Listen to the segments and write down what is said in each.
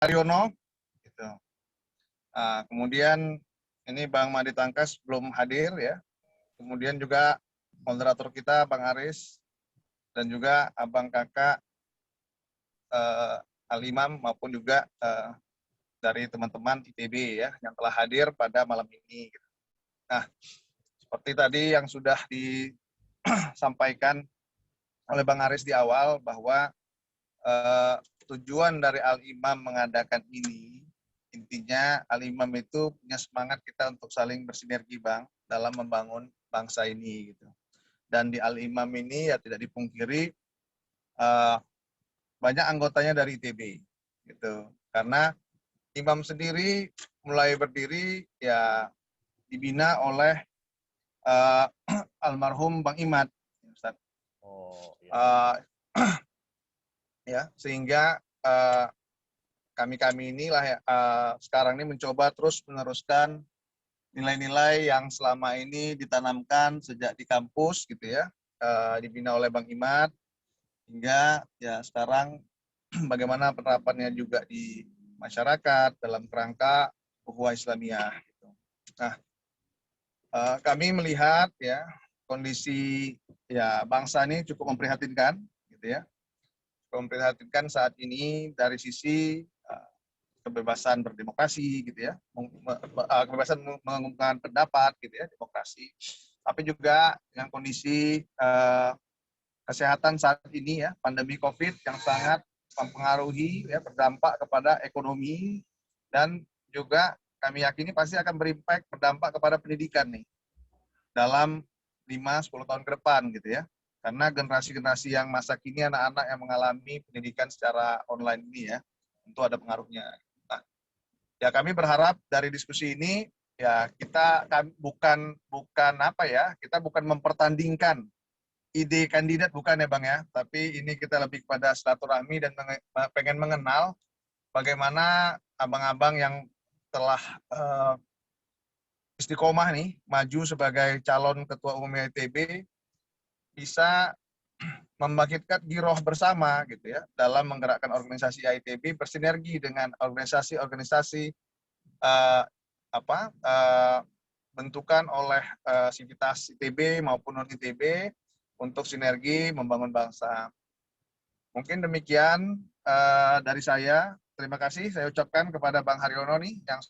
Haryono, gitu. Kemudian ini Bang Madi Tangkas belum hadir ya. Kemudian juga moderator kita Bang Aris dan juga Abang Kakak Al-Imam maupun juga dari teman-teman ITB ya yang telah hadir pada malam ini. Nah, seperti tadi yang sudah disampaikan oleh Bang Aris di awal bahwa tujuan dari Al-Imam mengadakan ini, intinya Al-Imam itu punya semangat kita untuk saling bersinergi Bang dalam membangun bangsa ini gitu. Dan di Al-Imam ini ya tidak dipungkiri banyak anggotanya dari ITB gitu. Karena Imam sendiri mulai berdiri ya dibina oleh almarhum Bang Imad, Ustaz. Ya, sehingga kami inilah ya, sekarang ini mencoba terus meneruskan nilai-nilai yang selama ini ditanamkan sejak di kampus gitu ya, dibina oleh Bang Imad, hingga ya sekarang bagaimana penerapannya juga di masyarakat dalam kerangka ukhuwah Islamiyah. Gitu. Nah, kami melihat ya kondisi ya bangsa ini cukup memprihatinkan, gitu ya, memprihatinkan saat ini dari sisi kebebasan berdemokrasi, gitu ya, kebebasan mengungkapkan pendapat, gitu ya, demokrasi. Tapi juga dengan kondisi kesehatan saat ini ya, pandemi COVID yang sangat mempengaruhi ya, berdampak kepada ekonomi dan juga kami yakini pasti akan berdampak kepada pendidikan nih dalam 5-10 tahun ke depan gitu ya. Karena generasi-generasi yang masa kini anak-anak yang mengalami pendidikan secara online ini ya, tentu ada pengaruhnya. Nah, ya kami berharap dari diskusi ini ya kita bukan apa ya, kita bukan mempertandingkan ide kandidat bukan ya Bang ya, tapi ini kita lebih kepada silaturahmi dan pengen mengenal bagaimana abang-abang yang telah istiqomah nih maju sebagai calon ketua umum ITB bisa membangkitkan giroh bersama gitu ya dalam menggerakkan organisasi ITB bersinergi dengan organisasi-organisasi bentukan oleh sivitas ITB maupun non ITB untuk sinergi membangun bangsa. Mungkin demikian dari saya. Terima kasih saya ucapkan kepada Bang Haryono nih yang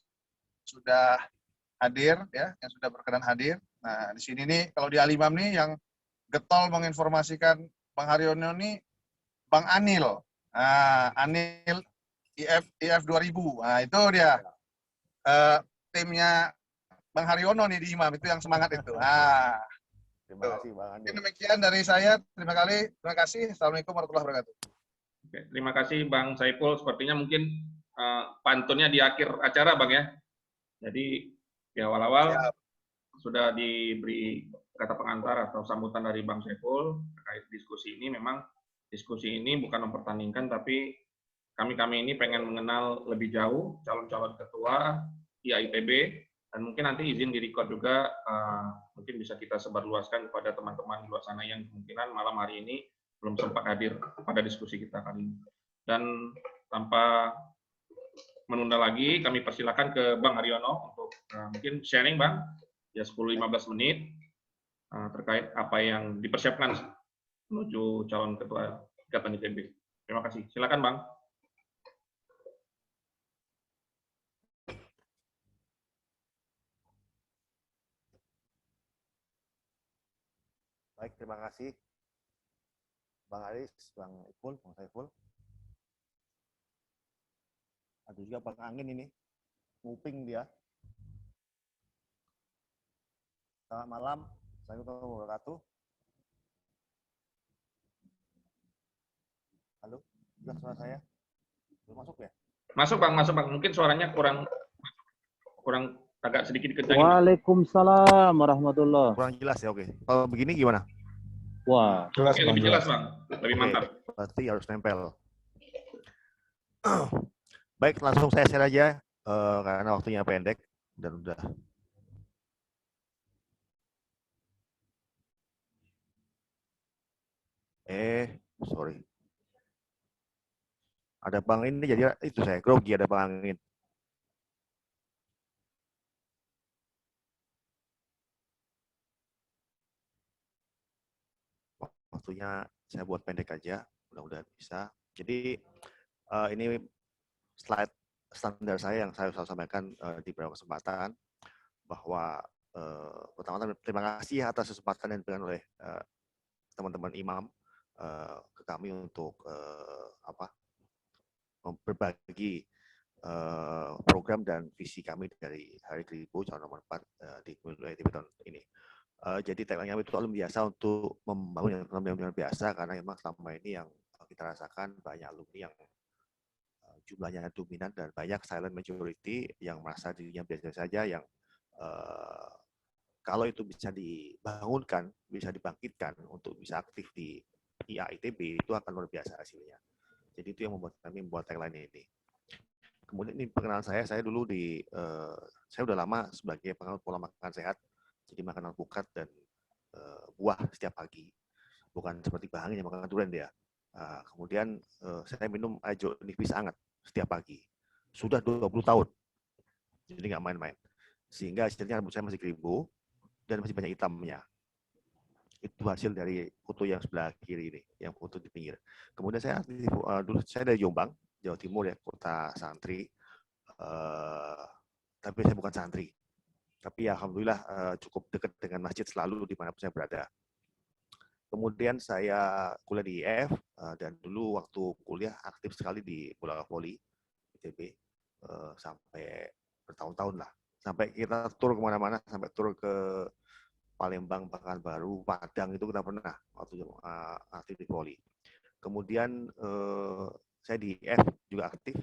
sudah hadir ya, yang sudah berkenan hadir. Nah, di sini nih kalau di Al-Imam nih yang getol menginformasikan Bang Haryono nih Bang Anil. Nah, Anil IF 2000. Nah, itu dia. Timnya Bang Haryono nih di Imam itu yang semangat itu. Nah, terima kasih Bang Anil. Demikian dari saya. Terima kasih. Assalamualaikum warahmatullahi wabarakatuh. Oke, terima kasih Bang Saiful. Sepertinya mungkin pantunnya di akhir acara Bang ya. Jadi di awal-awal sudah diberi kata pengantar atau sambutan dari Bang Saiful terkait diskusi ini. Memang diskusi ini bukan mempertandingkan, tapi kami ini pengen mengenal lebih jauh calon-calon ketua IAITB, dan mungkin nanti izin di-record juga, mungkin bisa kita sebarluaskan kepada teman-teman di luar sana yang kemungkinan malam hari ini belum sempat hadir pada diskusi kita kali ini. Dan tanpa menunda lagi, kami persilakan ke Bang Haryono untuk mungkin sharing Bang, ya 10-15 menit terkait apa yang dipersiapkan menuju calon ketua Ikatan ITB. Terima kasih. Silakan Bang. Baik, terima kasih Bang Aris, Bang Ipul, Bang Saiful. Ada juga Bang Angin ini, nguping dia. Selamat malam, Assalamualaikum warahmatullahi wabarakatuh. Halo, sudah suara saya? Belum masuk ya? Masuk Bang. Mungkin suaranya kurang agak sedikit dikencangin. Waalaikumsalam warahmatullahi. Kurang jelas ya, oke. Kalau begini gimana? Wah, jelas, oke, lebih jelas Bang, lebih mantap. Berarti harus nempel. Baik, langsung saya share aja karena waktunya pendek dan udah. Sorry. Ada Bang ini jadi itu saya grogi ada Bang Angin. Waktunya saya buat pendek aja, mudah-mudahan bisa. Jadi ini slide standar saya yang saya selalu sampaikan di beberapa kesempatan bahwa pertama-tama terima kasih atas kesempatan yang diberikan oleh teman-teman imam ke kami untuk berbagi program dan visi kami dari Hari Kribo calon nomor 4 di pemilu ITB tahun ini. Jadi tagline kami itu alumni biasa untuk membangun yang biasa karena memang selama ini yang kita rasakan banyak alumni yang jumlahnya dominan dan banyak silent majority yang merasa dirinya biasa saja yang kalau itu bisa dibangunkan, bisa dibangkitkan untuk bisa aktif di IA ITB itu akan luar biasa hasilnya. Jadi itu yang membuat kami membuat tagline ini. Kemudian ini perkenalan saya dulu saya udah lama sebagai penganut pola makan sehat, jadi makan alpukat dan buah setiap pagi, bukan seperti Bang Angin yang makan durian dia. Kemudian saya minum air jeruk nipis hangat setiap pagi, sudah 20 tahun, jadi nggak main-main. Sehingga hasilnya rambut saya masih keribu dan masih banyak hitamnya. Itu hasil dari foto yang sebelah kiri ini, yang foto di pinggir. Kemudian saya dulu saya dari Jombang, Jawa Timur ya, kota santri. Tapi saya bukan santri. Tapi alhamdulillah cukup dekat dengan masjid selalu di mana saya berada. Kemudian saya kuliah di IF dan dulu waktu kuliah aktif sekali di bola voli ITB sampai bertahun-tahun lah. Sampai kita tur kemana-mana, sampai tur ke Palembang, Pekanbaru, Padang itu kita pernah waktu aktif di voli. Kemudian saya di IF juga aktif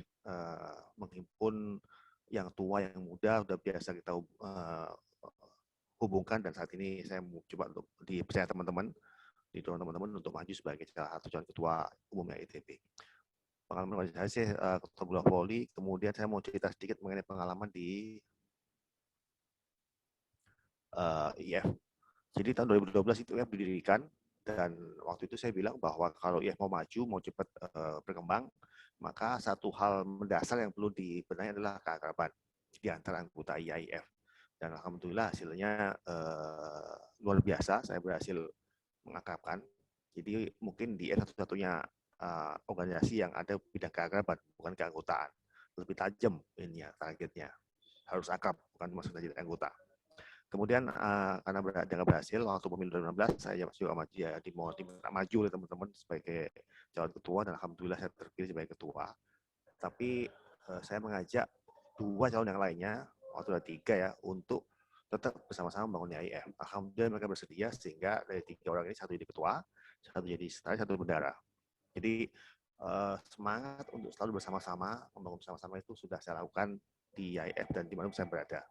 menghimpun yang tua yang muda udah biasa kita hubungkan dan saat ini saya mau coba untuk dipercaya teman-teman, didorong teman-teman untuk maju sebagai salah satu calon ketua umumnya ITB. Pengalaman saya ketua bola voli, kemudian saya mau cerita sedikit mengenai pengalaman di IF. Jadi tahun 2012 itu IF didirikan dan waktu itu saya bilang bahwa kalau IF mau maju, mau cepat berkembang, maka satu hal mendasar yang perlu dibenahi adalah keakraban di antara anggota IAIF. Dan alhamdulillah hasilnya luar biasa, saya berhasil mengakrabkan. Jadi mungkin di IAIF satu-satunya organisasi yang ada bidang keakraban, bukan keanggotaan. Lebih tajam ini ya targetnya. Harus akrab, bukan cuma sekedar jadi anggota. Kemudian karena berhasil waktu pemilu 2016 saya juga maju oleh teman-teman sebagai calon ketua dan alhamdulillah saya terpilih sebagai ketua. Tapi saya mengajak dua calon yang lainnya, waktu ada 3 ya, untuk tetap bersama-sama membangun IAIF. Alhamdulillah mereka bersedia sehingga dari 3 orang ini satu jadi ketua, satu jadi sekretaris, satu bendara. Jadi semangat untuk selalu bersama-sama membangun bersama-sama itu sudah saya lakukan di IAIF dan di mana saya berada.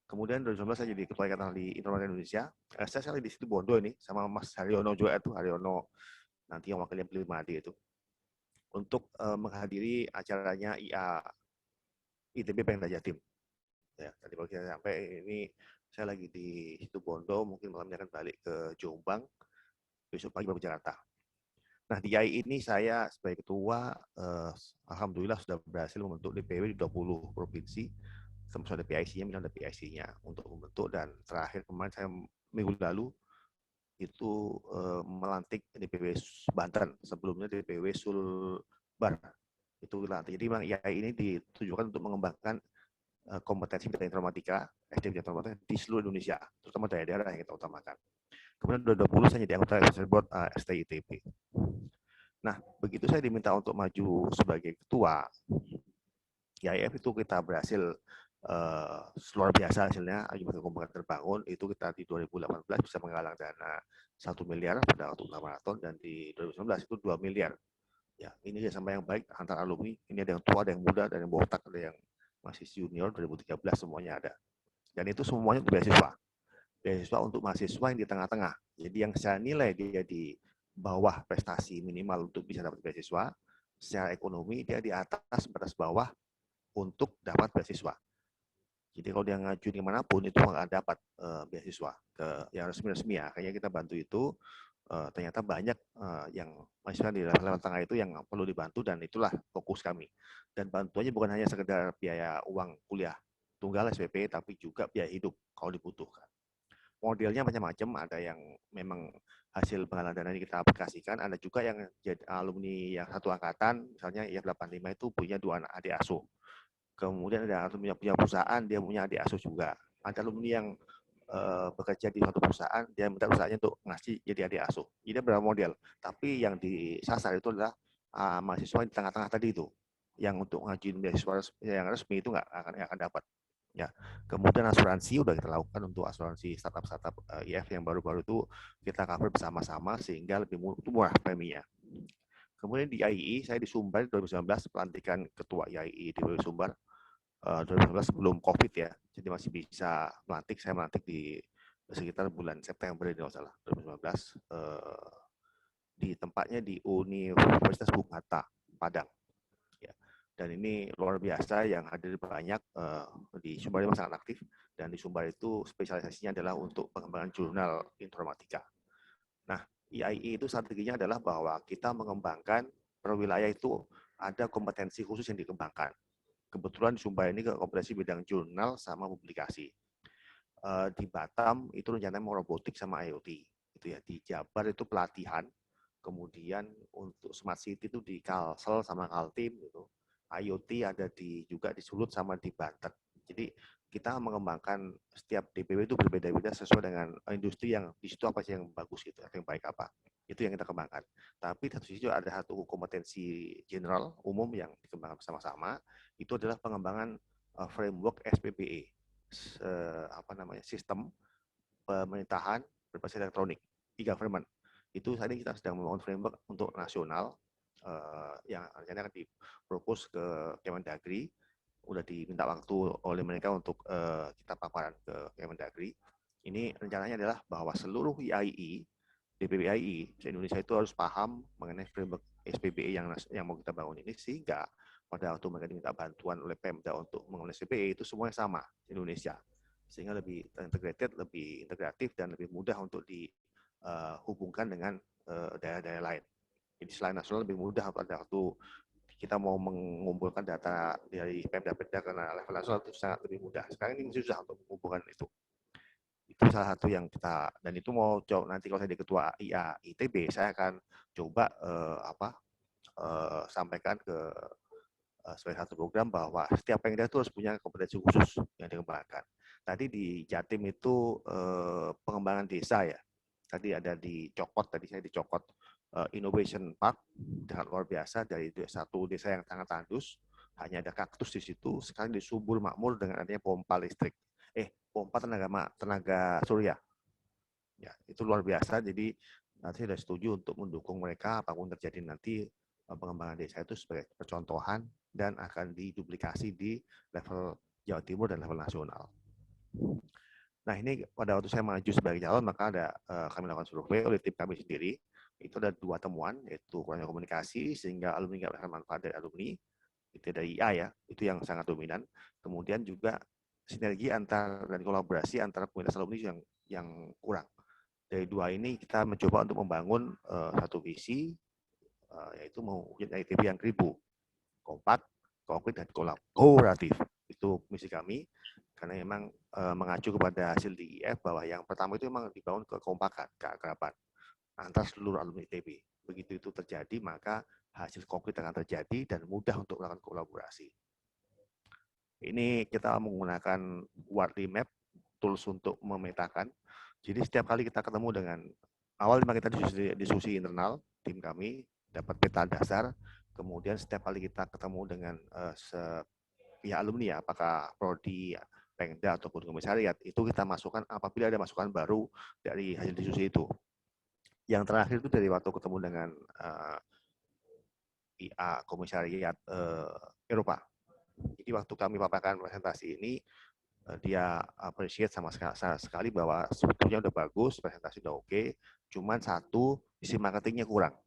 Kemudian 2019 saya jadi ketua ikatan ahli informatika Indonesia. Saya sekali di situ Bondo ini sama Mas Haryono juga itu, Haryono nanti yang wakilnya Pilmadi itu, untuk menghadiri acaranya IA ITB Pemda Jatim. Ya, tadi pagi saya sampai ini saya lagi di situ Bondo, mungkin malamnya akan balik ke Jombang, besok pagi baru ke Jakarta. Nah di AI ini saya sebagai ketua, alhamdulillah sudah berhasil membentuk DPW di 20 provinsi. Termasuk ada PIC-nya, ada PIC-nya untuk membentuk dan terakhir kemarin saya minggu lalu itu melantik DPW Banten, sebelumnya DPW Sulbar itu dilantik. Jadi memang IAI ini ditujukan untuk mengembangkan kompetensi bidang informatika, SD bidang informatika di seluruh Indonesia, terutama daerah-daerah yang kita utamakan. Kemudian 2020 saya jadi anggota advisory board STITB. Nah, begitu saya diminta untuk maju sebagai ketua IAIF itu kita berhasil luar biasa hasilnya, akibat kekompakan terbangun itu kita di 2018 bisa menggalang dana 1 miliar pada waktu maraton dan di 2019 itu 2 miliar. Ya, ini sama yang baik antara alumni, ini ada yang tua, ada yang muda, ada yang botak, ada yang masih junior 2013 semuanya ada. Dan itu semuanya untuk beasiswa. Beasiswa untuk mahasiswa yang di tengah-tengah. Jadi yang saya nilai dia di bawah prestasi minimal untuk bisa dapat beasiswa, secara ekonomi dia di atas batas bawah untuk dapat beasiswa. Jadi kalau dia ngajuin dimanapun itu nggak dapat beasiswa ke yang resmi-resmi ya. Kayaknya kita bantu itu ternyata banyak yang mahasiswa di level tengah itu yang perlu dibantu, dan itulah fokus kami. Dan bantuannya bukan hanya sekedar biaya uang kuliah tunggal SPP, tapi juga biaya hidup kalau dibutuhkan. Modelnya macam-macam, ada yang memang hasil penggalangan dana ini kita aplikasikan, ada juga yang jadi alumni yang satu angkatan, misalnya IF85 itu punya 2 anak adik asuh. Kemudian ada alumni yang punya perusahaan, dia punya adik asuh juga. Ada alumni yang bekerja di suatu perusahaan, dia minta perusahaannya untuk ngasih jadi adik asuh. Ini beberapa model, tapi yang disasar itu adalah mahasiswa di tengah-tengah tadi itu, yang untuk ngajuin beasiswa yang resmi itu nggak akan dapat. Ya, kemudian asuransi udah kita lakukan untuk asuransi startup IF yang baru-baru itu kita cover bersama-sama sehingga lebih murah preminya. Kemudian di IAI, saya di Sumbar 2019 pelantikan ketua IAI di Sumbar 2019 sebelum COVID ya, jadi masih bisa melantik. Saya melantik di sekitar bulan September ini kalau salah 2019 di tempatnya di Universitas Bung Hatta Padang. Dan ini luar biasa, yang hadir banyak. Di Sumbar itu sangat aktif, dan di Sumbar itu spesialisasinya adalah untuk pengembangan jurnal informatika. Nah, IAI itu strateginya adalah bahwa kita mengembangkan per wilayah itu ada kompetensi khusus yang dikembangkan. Kebetulan di Sumbar ini kompetensi bidang jurnal sama publikasi. Di Batam itu rencananya mau robotik sama IoT. Itu ya. Di Jabar itu pelatihan. Kemudian untuk Smart City itu di Kalsel sama Kaltim gitu. IoT ada juga di Sulut sama di Banten. Jadi kita mengembangkan setiap DPW itu berbeda-beda sesuai dengan industri yang di situ apa sih yang bagus gitu, atau yang baik apa. Itu yang kita kembangkan. Tapi di satu sisi ada satu kompetensi general umum yang dikembangkan bersama-sama, itu adalah pengembangan framework SPBE, sistem pemerintahan berbasis elektronik, e-government. Itu saat ini kita sedang membangun framework untuk nasional yang rencananya akan dipropos ke Kemendagri. Udah diminta waktu oleh mereka untuk kita paparan ke Kemendagri. Ini rencananya adalah bahwa seluruh IAI, DPP IAI se-Indonesia itu harus paham mengenai framework SPBE yang mau kita bangun ini, sehingga pada waktu mereka diminta bantuan oleh Pemda untuk mengemban SPBE itu semuanya sama di Indonesia, sehingga lebih integrated, lebih integratif, dan lebih mudah untuk dihubungkan dengan daerah-daerah lain. Jadi selain nasional lebih mudah pada waktu kita mau mengumpulkan data dari Pemda-Pemda, karena level nasional itu sangat lebih mudah. Sekarang ini susah untuk mengumpulkan itu. Itu salah satu yang kita, dan itu mau coba nanti kalau saya jadi ketua IA ITB, saya akan coba sampaikan ke sebagai satu program bahwa setiap Pemda itu harus punya kompetensi khusus yang dikembangkan. Tadi di Jatim itu pengembangan desa ya. Tadi ada di Cokot, tadi saya di Cokot Innovation Park, sangat luar biasa, dari satu desa yang sangat tandus, hanya ada kaktus di situ, sekarang disubur makmur dengan adanya pompa listrik. Pompa tenaga surya. Ya, itu luar biasa. Jadi nanti sudah setuju untuk mendukung mereka apapun terjadi nanti, pengembangan desa itu sebagai percontohan dan akan diduplikasi di level Jawa Timur dan level nasional. Nah, ini pada waktu saya maju sebagai calon, maka ada kami lakukan survei oleh tim kami sendiri. Itu ada 2 temuan, yaitu kurangnya komunikasi sehingga alumni nggak merasakan manfaat dari alumni. Itu dari IA ya, itu yang sangat dominan. Kemudian juga sinergi dan kolaborasi antara komunitas alumni yang kurang. Dari 2 ini kita mencoba untuk membangun satu visi, yaitu mewujudkan ITB yang kribo, kompak, konkret, dan kolaboratif. Itu misi kami, karena memang mengacu kepada hasil di IF bahwa yang pertama itu memang dibangun kekompakan, keakraban antara seluruh alumni ITB. Begitu itu terjadi, maka hasil konkret akan terjadi dan mudah untuk melakukan kolaborasi. Ini kita menggunakan Wardley Map, tools untuk memetakan. Jadi setiap kali kita ketemu dengan, awal memang kita diskusi internal, tim kami dapat peta dasar, kemudian setiap kali kita ketemu dengan pihak alumni ya, apakah prodi, Pemda ataupun komisariat, itu kita masukkan apabila ada masukan baru dari hasil diskusi itu. Yang terakhir itu dari waktu ketemu dengan IA komisariat Eropa. Jadi waktu kami paparkan presentasi ini, dia appreciate sama sekali bahwa sebetulnya udah bagus, presentasi udah oke, cuman satu, isi marketingnya kurang.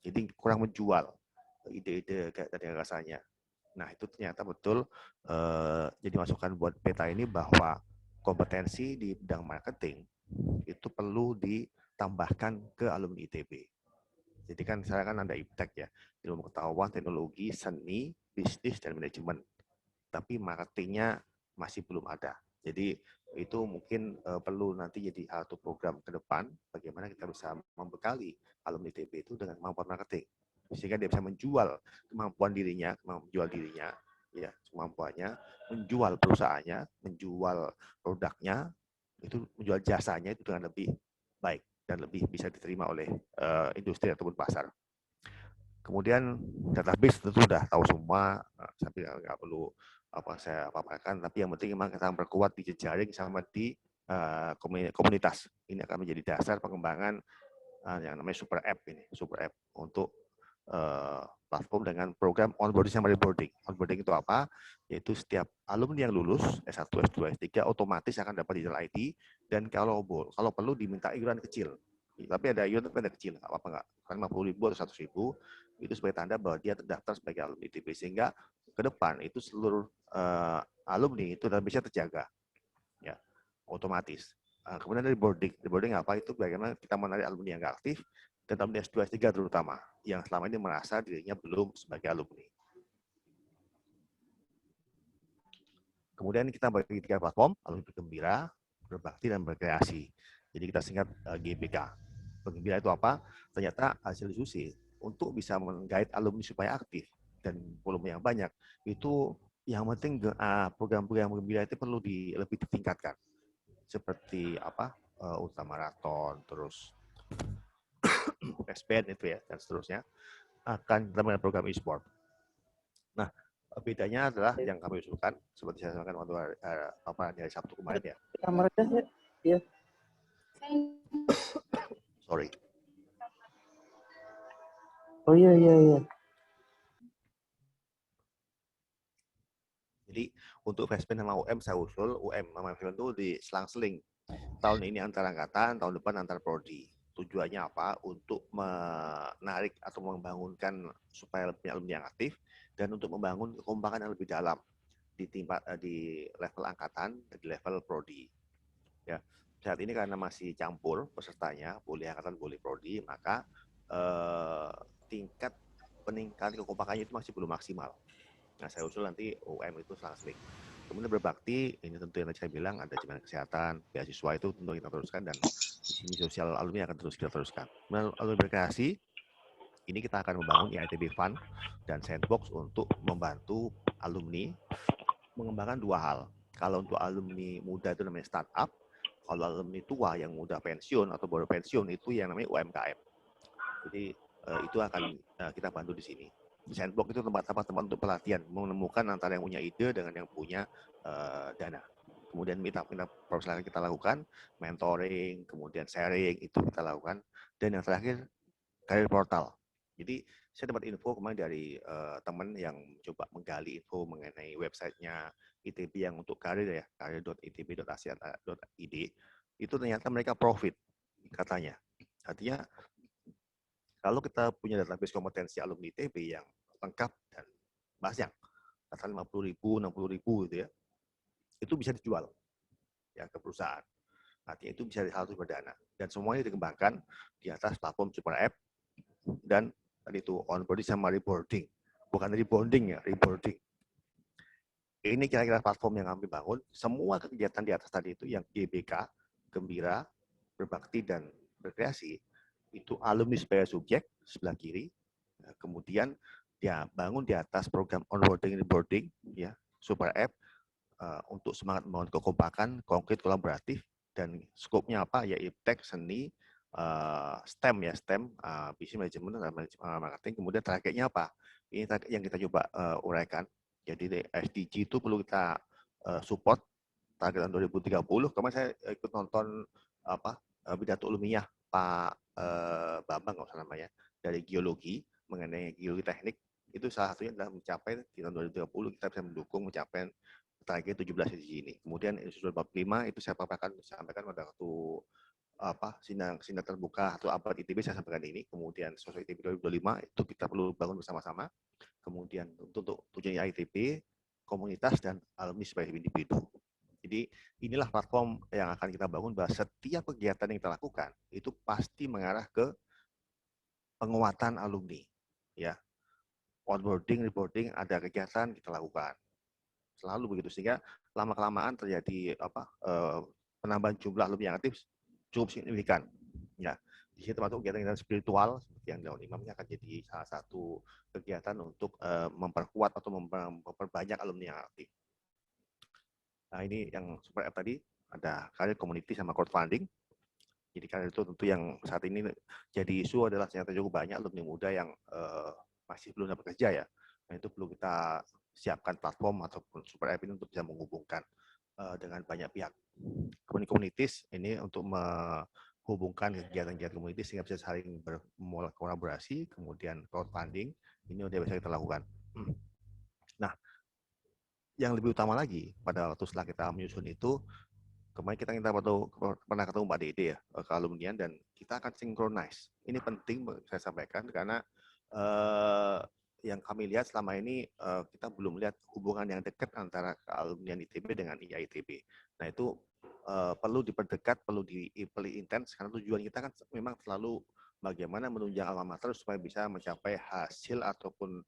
Jadi kurang menjual ide-ide dari rasanya. Nah, itu ternyata betul jadi masukan buat peta ini, bahwa kompetensi di bidang marketing itu perlu tambahkan ke alumni ITB. Jadi kan saya kan ada IPTEK ya, ilmu pengetahuan, teknologi, seni, bisnis, dan manajemen. Tapi marketingnya masih belum ada. Jadi itu mungkin perlu nanti jadi satu program ke depan, bagaimana kita bisa membekali alumni ITB itu dengan kemampuan marketing. Sehingga dia bisa menjual kemampuan dirinya, ya kemampuannya, menjual perusahaannya, menjual produknya, itu menjual jasanya itu dengan lebih baik dan lebih bisa diterima oleh industri ataupun pasar. Kemudian database tentu sudah tahu semua, tapi nggak perlu saya paparkan. Tapi yang penting memang kita memperkuat di jejaring sama di komunitas. Ini akan menjadi dasar pengembangan yang namanya super app ini, super app untuk platform dengan program onboarding sama reboarding. Onboarding itu apa? Yaitu setiap alumni yang lulus S1, S2, S3 otomatis akan dapat digital ID, dan kalau perlu diminta iuran kecil. Tapi ada iuran tapi ada kecil, nggak apa-apa nggak. Kan 50.000 atau 100.000 itu sebagai tanda bahwa dia terdaftar sebagai alumni ITB, sehingga ke depan itu seluruh alumni itu bisa terjaga, ya otomatis. Kemudian dari boarding apa itu? Bagaimana kita menarik alumni yang nggak aktif dan alumni S2, S3 terutama yang selama ini merasa dirinya belum sebagai alumni. Kemudian kita bagi 3 platform: alumni bergembira, berbakti, dan berkreasi. Jadi kita singkat GBK. Bergembira itu apa? Ternyata hasil diskusi untuk bisa menggait alumni supaya aktif dan volume yang banyak, itu yang penting program-program bergembira itu perlu lebih ditingkatkan. Seperti ultra maraton, terus SPN itu ya, dan seterusnya, akan kita menggunakan program e-sport. Nah, bedanya adalah yang kami usulkan, seperti saya sampaikan waktu hari Sabtu kemarin ya. Kamarnya ya. Sorry. Oh iya. Jadi untuk Vespen sama UM saya usul, UM sama Vespen itu diselang-seling. Tahun ini antar angkatan, tahun depan antar prodi. Tujuannya apa? Untuk menarik atau membangunkan supaya lebih alumni yang aktif, dan untuk membangun kekompakan yang lebih dalam di level angkatan dan di level prodi. Ya, saat ini karena masih campur pesertanya, boleh angkatan boleh prodi, maka tingkat peningkatan kekompakannya itu masih belum maksimal. Nah, saya usul nanti UM itu selang-seling. Kemudian berbakti, ini tentu yang tadi saya bilang ada jaminan kesehatan, beasiswa itu tentu kita teruskan, dan di sini sosial alumni akan terus kita teruskan. Kemudian alumni berkreasi, ini kita akan membangun IITB Fund dan Sandbox untuk membantu alumni mengembangkan 2 hal. Kalau untuk alumni muda itu namanya startup, kalau alumni tua yang muda pensiun atau baru pensiun itu yang namanya UMKM. Jadi itu akan kita bantu di sini. Sandbox itu tempat untuk pelatihan, menemukan antara yang punya ide dengan yang punya dana. Kemudian proses kita lakukan, mentoring, kemudian sharing, itu kita lakukan. Dan yang terakhir, karir portal. Jadi saya dapat info kemarin dari teman yang coba menggali info mengenai websitenya ITB yang untuk karir ya, karir.itb.ac.id, itu ternyata mereka profit katanya. Artinya kalau kita punya database kompetensi alumni ITB yang lengkap dan banyak, katakan 50.000, 60.000 gitu ya, itu bisa dijual ya ke perusahaan. Artinya itu bisa hal berdana, dan semuanya dikembangkan di atas platform super app dan tadi itu onboarding sama reboarding, bukan rebonding ya, reboarding. Ini kira-kira platform yang kami bangun. Semua kegiatan di atas tadi itu yang GBK, gembira, berbakti, dan berkreasi, itu alumni sebagai subjek sebelah kiri. Kemudian dia bangun di atas program onboarding reboarding ya, super app untuk semangat membangun kekompakan, konkret, kolaboratif, dan skopnya apa ya, IPTEK, seni, STEM ya, STEM, bisnis manajemen, marketing. Kemudian targetnya apa? Ini target yang kita coba uraikan. Jadi SDG itu perlu kita support target tahun 2030. Kemarin saya ikut nonton pidato ilmiah Pak Bambang nggak usah namanya, dari geologi, mengenai geologi teknik. Itu salah satunya adalah mencapai di tahun 2030 kita bisa mendukung mencapai target 17 SDG ini. Kemudian Indonesia 45 itu saya sampaikan pada waktu sidang terbuka atau abad ITB, saya sampaikan ini. Kemudian sosok ITB 2025 itu kita perlu bangun bersama-sama. Kemudian untuk tujuan ITB, komunitas, dan alumni sebagai individu. Jadi Jadi inilah platform yang akan kita bangun bahwa setiap kegiatan yang kita lakukan itu pasti mengarah ke penguatan alumni. Ya, onboarding, reporting, ada kegiatan kita lakukan. Selalu begitu, sehingga lama-kelamaan terjadi penambahan jumlah alumni yang aktif cukup signifikan. Ya, di situ termasuk kegiatan spiritual seperti yang dilakukan Imam ini akan jadi salah satu kegiatan untuk memperkuat atau memperbanyak alumni yang aktif. Nah, ini yang super app tadi ada karir community sama crowdfunding. Jadi karir itu tentu yang saat ini jadi isu adalah ternyata cukup banyak alumni muda yang masih belum dapat kerja ya. Nah, itu perlu kita siapkan platform ataupun super app ini untuk bisa menghubungkan dengan banyak pihak. Communities ini untuk menghubungkan kegiatan-kegiatan komunitas sehingga bisa saling berkolaborasi, kemudian crowdfunding ini udah bisa kita lakukan. Nah, yang lebih utama lagi pada waktu setelah kita menyusun itu, kemarin kita pernah ketemu Mbak Dede ya, kealumnian, dan kita akan synchronize. Ini penting saya sampaikan karena yang kami lihat selama ini kita belum lihat hubungan yang dekat antara kealumnian ITB dengan IAITB. Nah, itu perlu diperdekat, perlu intens karena tujuan kita kan memang selalu bagaimana menunjang alma mater supaya bisa mencapai hasil ataupun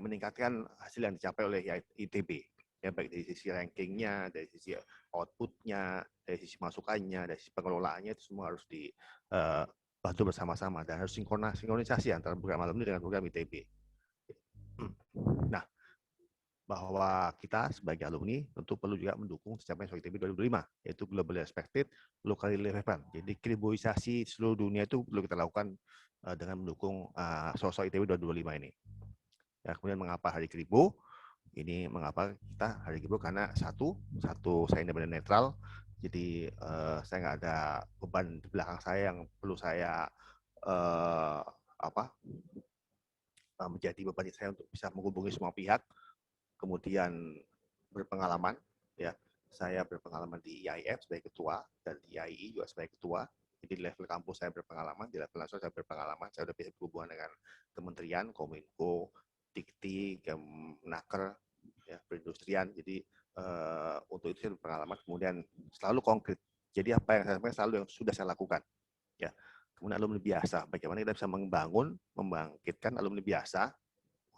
meningkatkan hasil yang dicapai oleh ITB. Ya, baik dari sisi rankingnya, dari sisi outputnya, dari sisi masukannya, dari sisi pengelolaannya, itu semua harus dibantu bersama-sama dan harus sinkronisasi antara program alumni dengan program ITB. Nah, bahwa kita sebagai alumni tentu perlu juga mendukung pencapaian ITB 2025, yaitu globally respected, locally relevant. Jadi kriboisasi seluruh dunia itu perlu kita lakukan dengan mendukung sosok ITB 2025 ini. Ya, kemudian mengapa hari kribo? Ini mengapa kita hari kribo? Karena satu saya independen netral, jadi saya nggak ada beban di belakang saya yang perlu saya menjadi beban saya untuk bisa menghubungi semua pihak. Kemudian berpengalaman, ya, saya berpengalaman di IAIF sebagai ketua dan di IAII juga sebagai ketua. Jadi di level kampus saya berpengalaman, di level nasional saya berpengalaman, saya sudah bisa berhubungan dengan kementerian, Kominfo, Dikti, Kemenaker, ya, perindustrian. Jadi untuk itu saya berpengalaman, kemudian selalu konkret. Jadi apa yang saya sampaikan selalu yang sudah saya lakukan. Ya. Kemudian alumni biasa, bagaimana kita bisa membangkitkan alumni biasa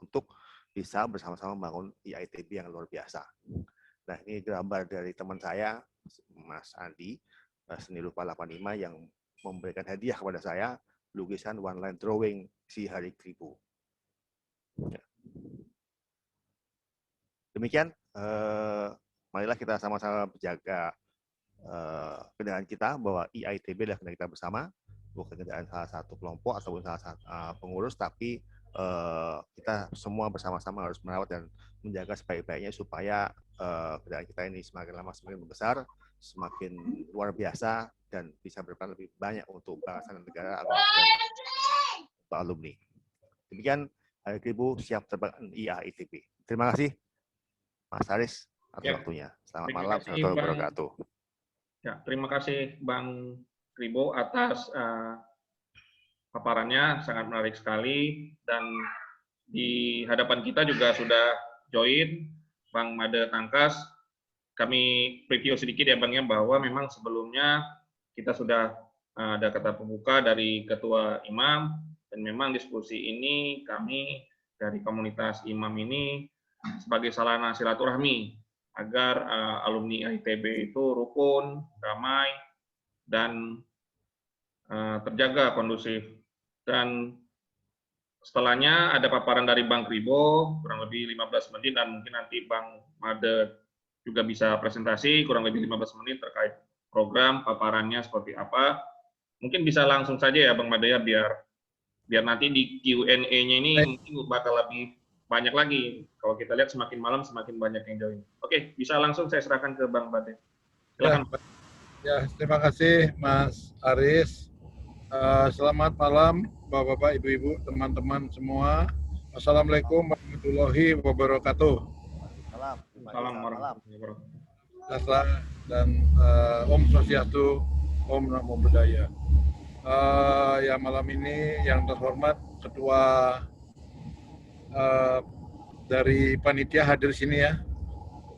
untuk bisa bersama-sama membangun IAITB yang luar biasa. Nah, ini gambar dari teman saya, Mas Andi, Seni Rupa 85, yang memberikan hadiah kepada saya lukisan one line drawing si hari kribo. Ya. Demikian, marilah kita sama-sama menjaga kendaraan kita bahwa IAITB adalah kendaraan kita bersama, bukan kendaraan salah satu kelompok ataupun salah satu pengurus, tapi kita semua bersama-sama harus merawat dan menjaga sebaik-baiknya supaya kendaraan kita ini semakin lama semakin membesar, semakin luar biasa, dan bisa berperan lebih banyak untuk bangsa dan negara atau untuk alumni. Demikian, hari kribo siap terbang IAITB. Terima kasih, Mas Haris, atas waktunya. Selamat malam, warahmatullahi wabarakatuh. Ya, terima kasih Bang Kribo atas paparannya, sangat menarik sekali, dan di hadapan kita juga sudah join Bang Made Tangkas. Kami preview sedikit ya Bang ya, bahwa memang sebelumnya kita sudah ada kata pembuka dari Ketua Imam, dan memang diskusi ini kami dari komunitas Imam ini sebagai sarana silaturahmi agar alumni ITB itu rukun, damai, dan terjaga kondusif. Dan setelahnya ada paparan dari Bang Kribo, kurang lebih 15 menit, dan mungkin nanti Bang Made juga bisa presentasi kurang lebih 15 menit terkait program, paparannya seperti apa. Mungkin bisa langsung saja ya Bang Made ya, biar nanti di Q&A-nya ini mungkin bakal lebih banyak lagi. Kalau kita lihat semakin malam semakin banyak yang join. Oke, bisa langsung saya serahkan ke Bang Made. Silakan. Ya, terima kasih Mas Aris. Selamat malam Bapak-bapak, Ibu-ibu, teman-teman semua. Assalamualaikum warahmatullahi wabarakatuh. Salam warahmatullahi wabarakatuh. Dan Om Swastiastu, Om Namo Buddhaya. Ya, malam ini yang terhormat Ketua dari panitia hadir sini ya.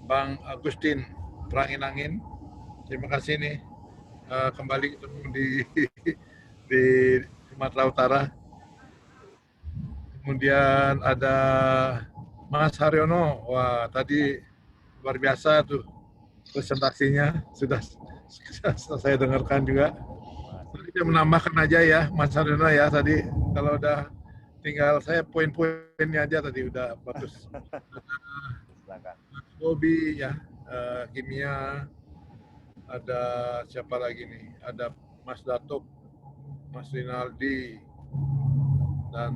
Bang Agustin Rangin-Angin. Terima kasih nih kembali ketemu di Sumatera Utara. Kemudian ada Mas Haryono, wah tadi luar biasa tuh presentasinya, sudah saya dengarkan juga. Saya menambahkan aja ya Mas Haryono ya tadi, kalau udah tinggal saya poin-poinnya aja tadi udah bagus. Hobi ya, kimia, ada siapa lagi nih, ada Mas Datuk, Mas Rinaldi, dan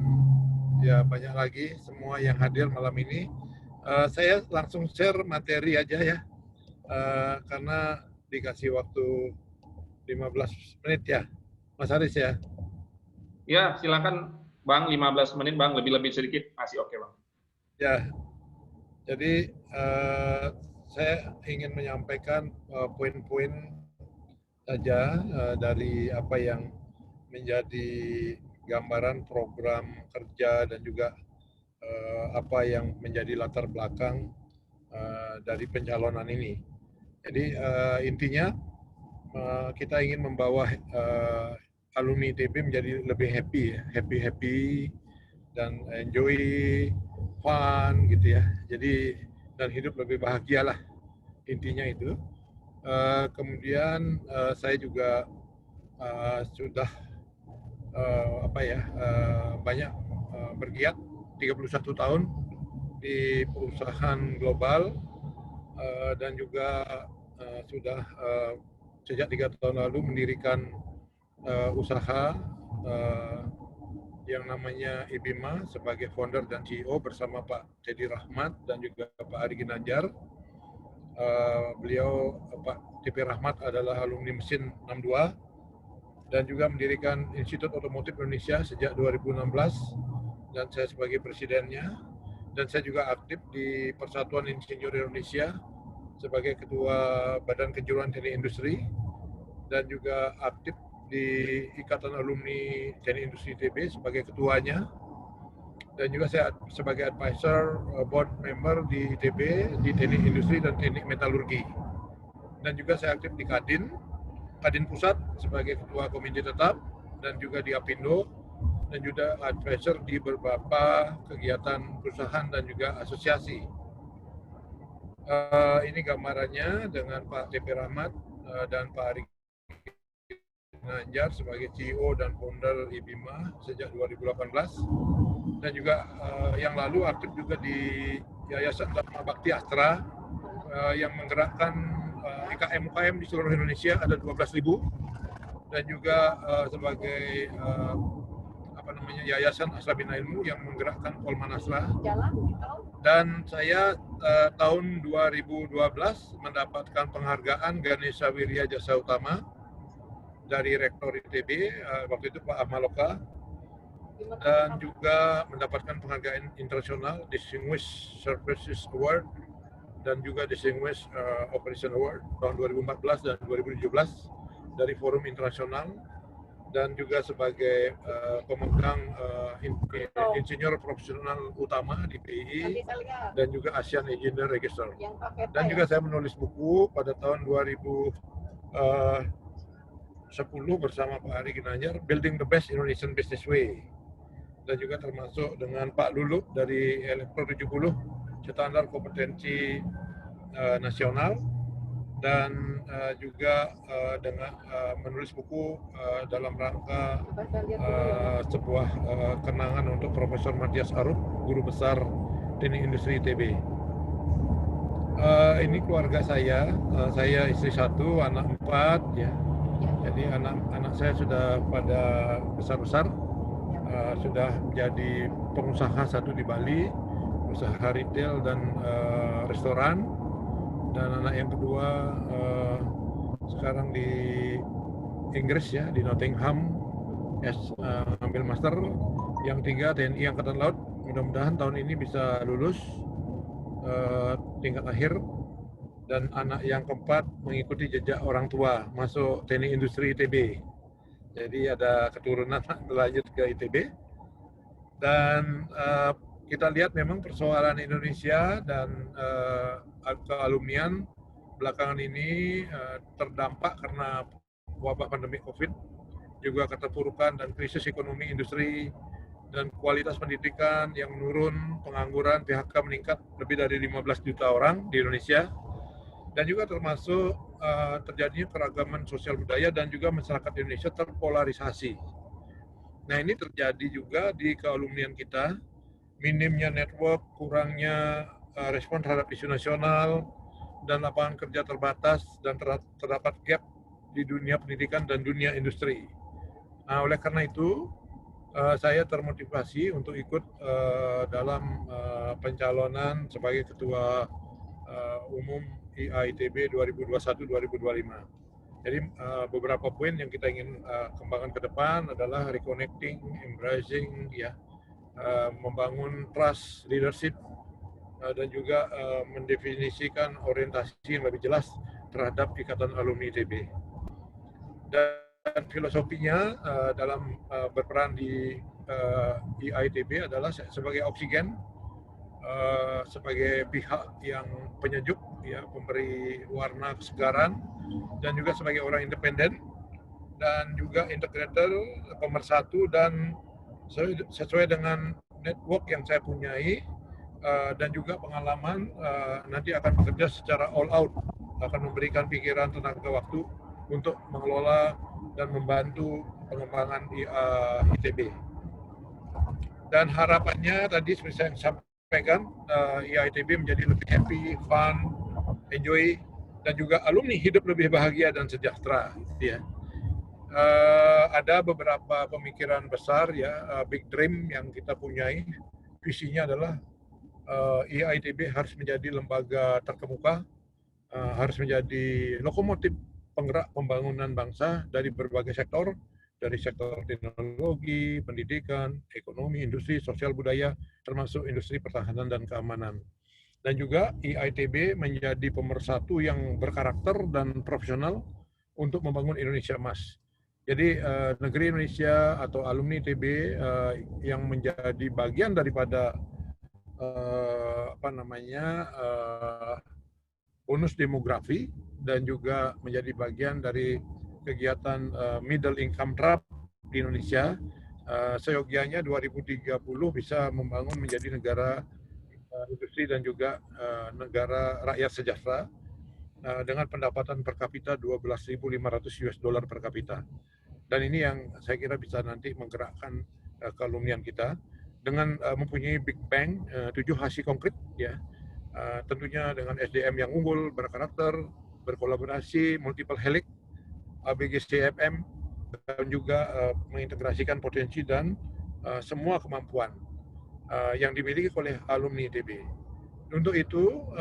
ya banyak lagi semua yang hadir malam ini. Saya langsung share materi aja ya, karena dikasih waktu 15 menit ya, Mas Haris ya. Ya, silakan Bang, 15 menit Bang, lebih-lebih sedikit masih oke Bang. Ya, jadi saya ingin menyampaikan poin-poin saja dari apa yang menjadi gambaran program kerja dan juga apa yang menjadi latar belakang dari pencalonan ini. Jadi intinya kita ingin membawa alumni ITB menjadi lebih happy dan enjoy, fun gitu ya. Jadi dan hidup lebih bahagia lah, intinya itu. Kemudian saya juga sudah banyak bergiat 31 tahun di perusahaan global dan juga sudah sejak 3 tahun lalu mendirikan usaha yang namanya IBIMA sebagai founder dan CEO bersama Pak Teddy Rahmat dan juga Pak Ari Ginanjar. Beliau Pak TP Rahmat adalah alumni mesin 62 dan juga mendirikan Institut Otomotif Indonesia sejak 2016 dan saya sebagai presidennya, dan saya juga aktif di Persatuan Insinyur Indonesia sebagai ketua Badan Kejuruan Teknik Industri dan juga aktif di Ikatan Alumni Teknik Industri ITB sebagai ketuanya, dan juga saya sebagai advisor board member di ITB di Teknik Industri dan Teknik Metalurgi, dan juga saya aktif di Kadin Pusat sebagai ketua komite tetap dan juga di Apindo dan juga advisor di beberapa kegiatan perusahaan dan juga asosiasi. Ini gambarannya dengan Pak TP Rahmat dan Pak Ari Ginanjar sebagai CEO dan founder IBIMA sejak 2018 dan juga yang lalu aktif juga di Yayasan Dharma Bakti Astra yang menggerakkan IKM-UKM di seluruh Indonesia ada 12.000 dan juga sebagai Yayasan Asra Bina Ilmu yang menggerakkan Polman Asra. Dan saya tahun 2012 mendapatkan penghargaan Ganesha Wirya Jasa Utama dari Rektor ITB waktu itu Pak Ahmaloka, dan juga mendapatkan penghargaan internasional Distinguished Services Award dan juga Distinguished Operation Award tahun 2014 dan 2017 dari forum internasional, dan juga sebagai pemegang insinyur profesional utama di PII dan juga Asian Engineer Register. Dan juga saya menulis buku pada tahun 2010 bersama Pak Ari Ginanjar, Building the Best Indonesian Business Way, dan juga termasuk dengan Pak Lulu dari Elektro 70 standar kompetensi nasional, dan juga dengan menulis buku dalam rangka sebuah kenangan untuk Profesor Matias Aruf, guru besar Teknik Industri ITB. Ini keluarga saya istri 1, anak 4 ya. Jadi anak saya sudah pada besar-besar, sudah menjadi pengusaha, satu di Bali, usaha retail dan restoran, dan anak yang kedua sekarang di Inggris ya, di Nottingham, ambil master. Yang 3 TNI Angkatan Laut, mudah-mudahan tahun ini bisa lulus tingkat akhir, dan anak yang keempat mengikuti jejak orang tua masuk Teknik Industri ITB. Jadi ada keturunan lanjut ke ITB. Dan kita lihat memang persoalan Indonesia dan kealumnian belakangan ini terdampak karena wabah pandemi COVID, juga keterpurukan dan krisis ekonomi industri dan kualitas pendidikan yang menurun, pengangguran, PHK meningkat lebih dari 15 juta orang di Indonesia, dan juga termasuk terjadinya keragaman sosial budaya dan juga masyarakat Indonesia terpolarisasi. Nah, ini terjadi juga di kealumnian kita, minimnya network, kurangnya respon terhadap isu nasional, dan lapangan kerja terbatas dan terdapat gap di dunia pendidikan dan dunia industri. Nah, oleh karena itu, saya termotivasi untuk ikut dalam pencalonan sebagai Ketua Umum IAITB 2021-2025. Jadi beberapa poin yang kita ingin kembangkan ke depan adalah reconnecting, embracing, ya, membangun trust leadership, dan juga mendefinisikan orientasi yang lebih jelas terhadap Ikatan Alumni ITB. Dan filosofinya dalam berperan di IAITB adalah sebagai oksigen, sebagai pihak yang penyejuk, ya, memberi warna kesegaran, dan juga sebagai orang independen dan juga integrator, pemersatu, dan sesuai dengan network yang saya punyai dan juga pengalaman, nanti akan bekerja secara all out, akan memberikan pikiran, tenaga, waktu untuk mengelola dan membantu pengembangan ITB. Dan harapannya tadi seperti saya sampaikan, IAITB menjadi lebih happy, fun, enjoy, dan juga alumni hidup lebih bahagia dan sejahtera. Ya. Ada beberapa pemikiran besar, ya, big dream yang kita punyai. Visinya adalah IAITB harus menjadi lembaga terkemuka, harus menjadi lokomotif penggerak pembangunan bangsa dari berbagai sektor, dari sektor teknologi, pendidikan, ekonomi, industri, sosial budaya, termasuk industri pertahanan dan keamanan. Dan juga IAITB menjadi pemersatu yang berkarakter dan profesional untuk membangun Indonesia Emas. Jadi negeri Indonesia atau alumni ITB yang menjadi bagian daripada bonus demografi dan juga menjadi bagian dari kegiatan middle income trap di Indonesia, seyogianya 2030 bisa membangun menjadi negara industri dan juga negara rakyat sejahtera dengan pendapatan per kapita 12.500 US dollar per kapita. Dan ini yang saya kira bisa nanti menggerakkan kealumnian kita dengan mempunyai big bang, 7 hasil konkret, ya. Tentunya dengan SDM yang unggul, berkarakter, berkolaborasi, multiple helix, ABG-CFM, dan juga mengintegrasikan potensi dan semua kemampuan yang dimiliki oleh alumni ITB. Untuk itu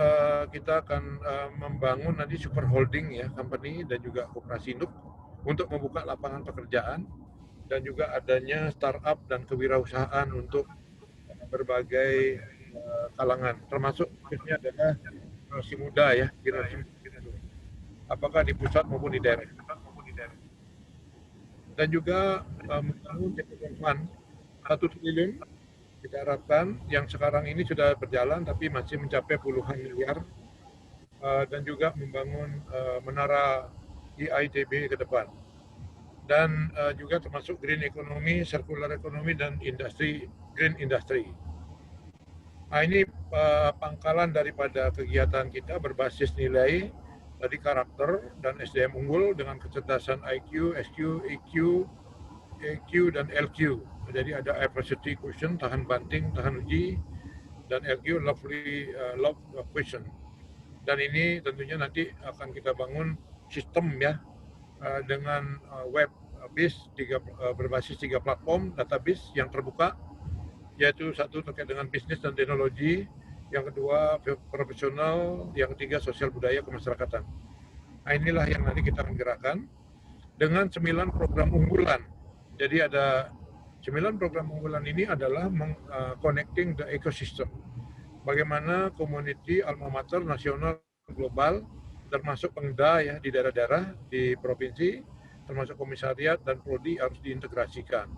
kita akan membangun nanti super holding, ya, company dan juga koperasi induk untuk membuka lapangan pekerjaan dan juga adanya startup dan kewirausahaan untuk berbagai kalangan, termasuk khususnya adalah generasi muda, ya, generasi muda, apakah di pusat maupun di daerah. Dan juga membangun capital fund 1 triliun kita harapkan, yang sekarang ini sudah berjalan tapi masih mencapai puluhan miliar, dan juga membangun menara IAITB ke depan. Dan juga termasuk green economy, circular economy, dan industri, green industry. Nah, ini pangkalan daripada kegiatan kita berbasis nilai tadi karakter dan SDM unggul dengan kecerdasan IQ, SQ, EQ, dan LQ. Jadi ada adversity quotient, tahan banting, tahan uji, dan LQ, love quotient. Dan ini tentunya nanti akan kita bangun sistem, ya, dengan web base berbasis 3 platform database yang terbuka, yaitu satu terkait dengan bisnis dan teknologi, yang kedua profesional, yang ketiga sosial budaya kemasyarakatan. Nah, inilah yang nanti kita menggerakkan dengan 9 program unggulan. Jadi ada 9 program unggulan ini adalah connecting the ecosystem. Bagaimana community alma mater nasional global, termasuk Pemda, ya, di daerah-daerah, di provinsi, termasuk komisariat dan prodi harus diintegrasikan.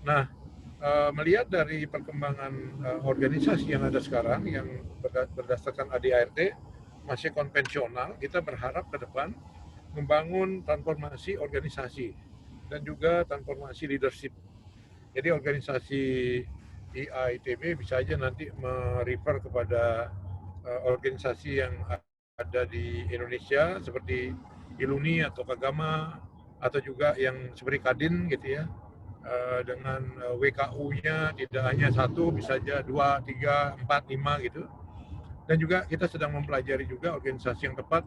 Nah, melihat dari perkembangan organisasi yang ada sekarang yang berdasarkan ADART masih konvensional, kita berharap ke depan membangun transformasi organisasi dan juga transformasi leadership. Jadi organisasi IAITB bisa aja nanti merefer kepada organisasi yang ada di Indonesia seperti Iluni atau Kagama atau juga yang seperti Kadin gitu ya, dengan WKU-nya tidak hanya satu, bisa saja 2, 3, 4, 5 gitu. Dan juga kita sedang mempelajari juga organisasi yang tepat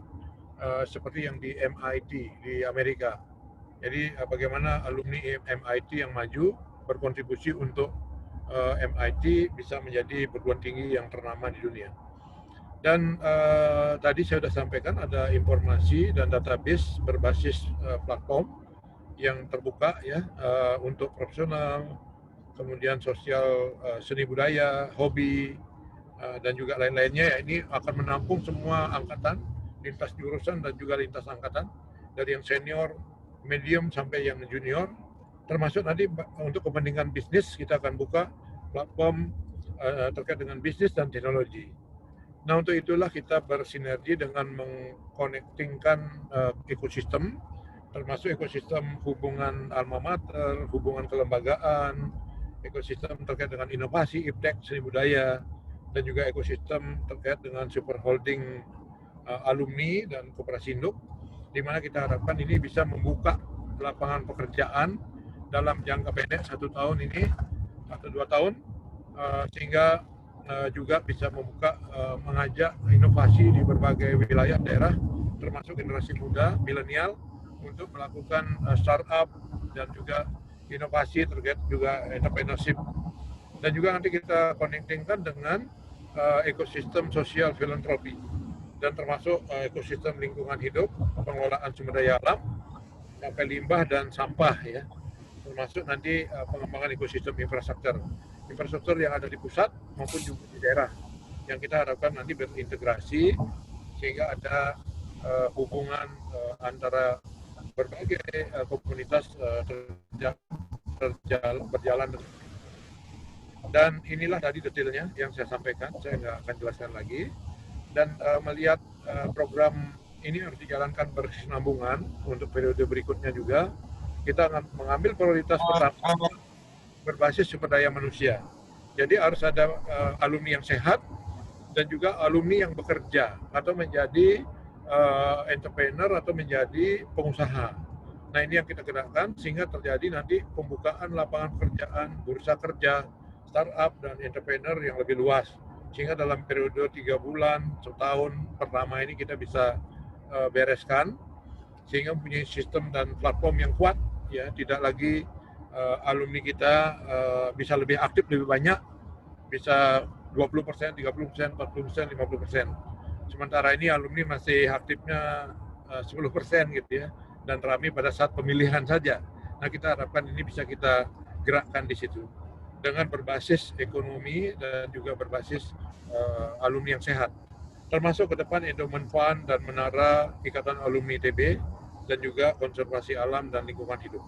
seperti yang di MIT di Amerika. Jadi bagaimana alumni MIT yang maju berkontribusi untuk MIT bisa menjadi perguruan tinggi yang ternama di dunia. Dan tadi saya sudah sampaikan ada informasi dan database berbasis platform yang terbuka ya untuk profesional, kemudian sosial, seni budaya, hobi, dan juga lain-lainnya. Ya, ini akan menampung semua angkatan, lintas jurusan dan juga lintas angkatan, dari yang senior, medium sampai yang junior, termasuk nanti untuk kepentingan bisnis kita akan buka platform terkait dengan bisnis dan teknologi. Nah, untuk itulah kita bersinergi dengan mengkonektingkan ekosistem, termasuk ekosistem hubungan alma mater, hubungan kelembagaan, ekosistem terkait dengan inovasi, iptek, seni budaya, dan juga ekosistem terkait dengan super holding alumni dan koperasi induk, di mana kita harapkan ini bisa membuka lapangan pekerjaan dalam jangka pendek 1 tahun ini atau 2 tahun, sehingga juga bisa membuka, mengajak inovasi di berbagai wilayah daerah, termasuk generasi muda, milenial, untuk melakukan startup dan juga inovasi terkait juga entrepreneurship. Dan juga nanti kita connectingkan dengan ekosistem sosial filantropi dan termasuk ekosistem lingkungan hidup, pengelolaan sumber daya alam, sampai limbah dan sampah ya, termasuk nanti pengembangan ekosistem infrastruktur yang ada di pusat maupun juga di daerah, yang kita harapkan nanti berintegrasi sehingga ada hubungan antara berbagai komunitas berjalan. Dan inilah tadi detailnya yang saya sampaikan, saya nggak akan jelaskan lagi. Dan melihat program ini harus dijalankan berkesinambungan untuk periode berikutnya juga, kita akan mengambil prioritas pertama berbasis sumber daya manusia. Jadi harus ada alumni yang sehat dan juga alumni yang bekerja atau menjadi entrepreneur atau menjadi pengusaha. Nah, ini yang kita gerakkan sehingga terjadi nanti pembukaan lapangan pekerjaan, bursa kerja, startup dan entrepreneur yang lebih luas, sehingga dalam periode 3 bulan, setahun pertama ini kita bisa bereskan, sehingga mempunyai sistem dan platform yang kuat, ya, tidak lagi alumni kita bisa lebih aktif, lebih banyak, bisa 20%, 30%, 40%, 50%. Sementara ini alumni masih aktifnya 10% gitu ya, dan ramai pada saat pemilihan saja. Nah, kita harapkan ini bisa kita gerakkan di situ dengan berbasis ekonomi dan juga berbasis alumni yang sehat, termasuk ke depan endowment fund dan menara Ikatan Alumni ITB dan juga konservasi alam dan lingkungan hidup.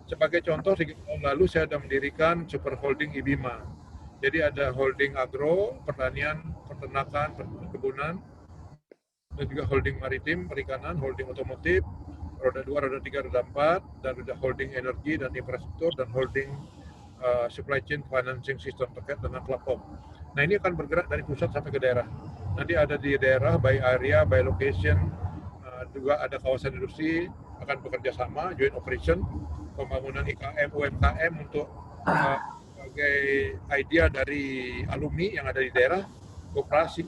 Sebagai contoh, 3 tahun lalu saya sudah mendirikan super holding IBIMA. Jadi ada holding agro, pertanian, peternakan, perkebunan, dan juga holding maritim, perikanan, holding otomotif, roda 2, roda 3, roda 4, dan juga holding energi dan infrastruktur, dan holding supply chain financing system terkait dengan platform. Nah, ini akan bergerak dari pusat sampai ke daerah. Nanti ada di daerah, by area, by location, juga ada kawasan industri, akan bekerja sama, joint operation, pembangunan IKM, UMKM untuk sebagai idea dari alumni yang ada di daerah, koperasi,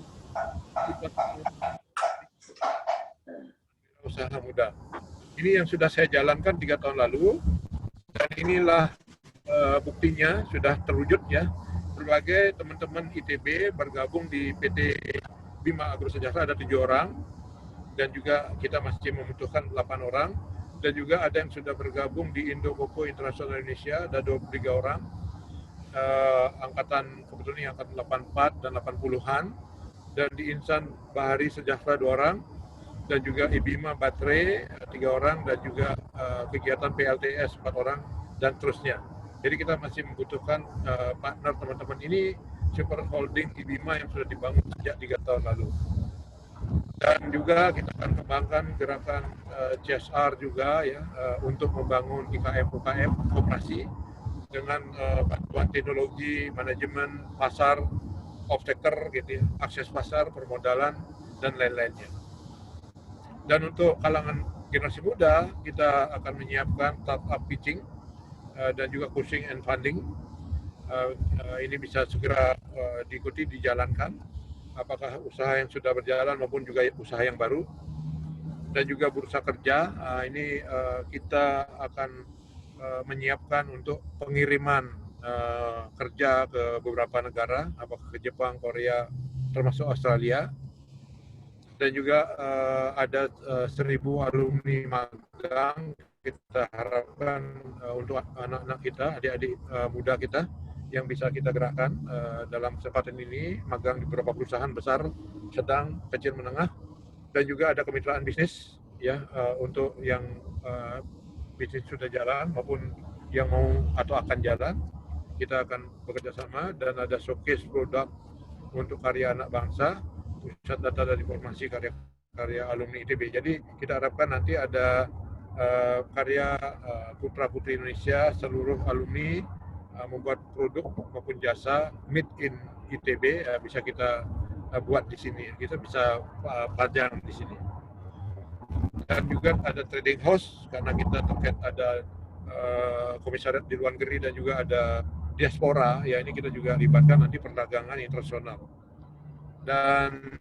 usaha muda. Ini yang sudah saya jalankan 3 tahun lalu, dan inilah buktinya sudah terwujud ya. Berbagai teman-teman ITB bergabung di PT Bima Agro Sejahtera ada 7 orang, dan juga kita masih membutuhkan 8 orang, dan juga ada yang sudah bergabung di Indococo International Indonesia ada 23 orang, angkatan kebetulan ini angkatan 84 dan 80-an, dan di Insan Bahari Sejahtera 2 orang, dan juga IBIMA Baterai 3 orang, dan juga kegiatan PLTS 4 orang, dan terusnya. Jadi kita masih membutuhkan partner teman-teman ini, super holding IBIMA yang sudah dibangun sejak 3 tahun lalu. Dan juga kita akan kembangkan gerakan CSR juga ya untuk membangun UKM koperasi dengan bantuan teknologi, manajemen, pasar, off-taker gitu ya, akses pasar, permodalan, dan lain-lainnya. Dan untuk kalangan generasi muda, kita akan menyiapkan startup pitching dan juga coaching and funding. Ini bisa segera diikuti, dijalankan. Apakah usaha yang sudah berjalan maupun juga usaha yang baru. Dan juga bursa kerja, ini kita akan menyiapkan untuk pengiriman kerja ke beberapa negara, apakah ke Jepang, Korea, termasuk Australia. Dan juga ada 1.000 alumni magang kita harapkan untuk anak-anak kita, adik-adik muda kita yang bisa kita gerakkan dalam kesempatan ini, magang di beberapa perusahaan besar, sedang, kecil, menengah, dan juga ada kemitraan bisnis ya untuk yang bisnis sudah jalan maupun yang mau atau akan jalan, kita akan bekerja sama. Dan ada showcase produk untuk karya anak bangsa, pusat data dan informasi karya alumni ITB. Jadi kita harapkan nanti ada karya putra-putri Indonesia, seluruh alumni membuat produk maupun jasa made in ITB bisa kita buat di sini, kita bisa pajang di sini. Dan juga ada trading house karena kita terkait ada komisariat di luar negeri dan juga ada diaspora, ya ini kita juga libatkan nanti perdagangan internasional. Dan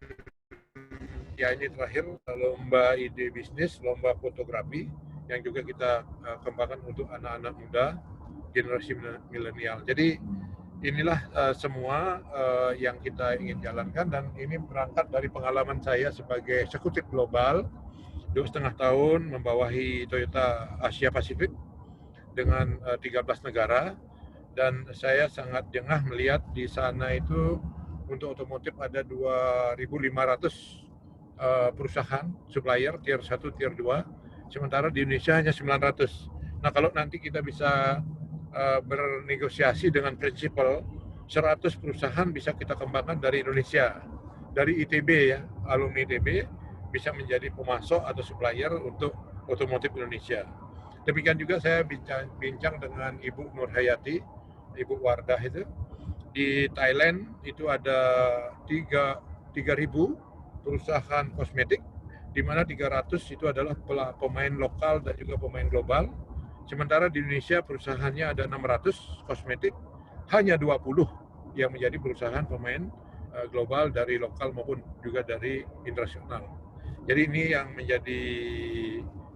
ya ini terakhir lomba ide bisnis, lomba fotografi yang juga kita kembangkan untuk anak-anak muda generasi milenial. Jadi inilah semua yang kita ingin jalankan, dan ini berangkat dari pengalaman saya sebagai eksekutif global 2,5 tahun membawahi Toyota Asia Pasifik dengan 13 negara, dan saya sangat jengah melihat di sana itu untuk otomotif ada 2.500 perusahaan supplier tier 1, tier 2, sementara di Indonesia hanya 900. Nah, kalau nanti kita bisa bernegosiasi dengan prinsipal 100 perusahaan bisa kita kembangkan dari Indonesia, dari ITB ya, alumni ITB bisa menjadi pemasok atau supplier untuk otomotif Indonesia. Demikian juga saya bincang dengan Ibu Nur Hayati, Ibu Wardah itu, di Thailand itu ada 3.000 perusahaan kosmetik, di mana 300 itu adalah pemain lokal dan juga pemain global. Sementara di Indonesia perusahaannya ada 600 kosmetik, hanya 20 yang menjadi perusahaan pemain global dari lokal maupun juga dari internasional. Jadi ini yang menjadi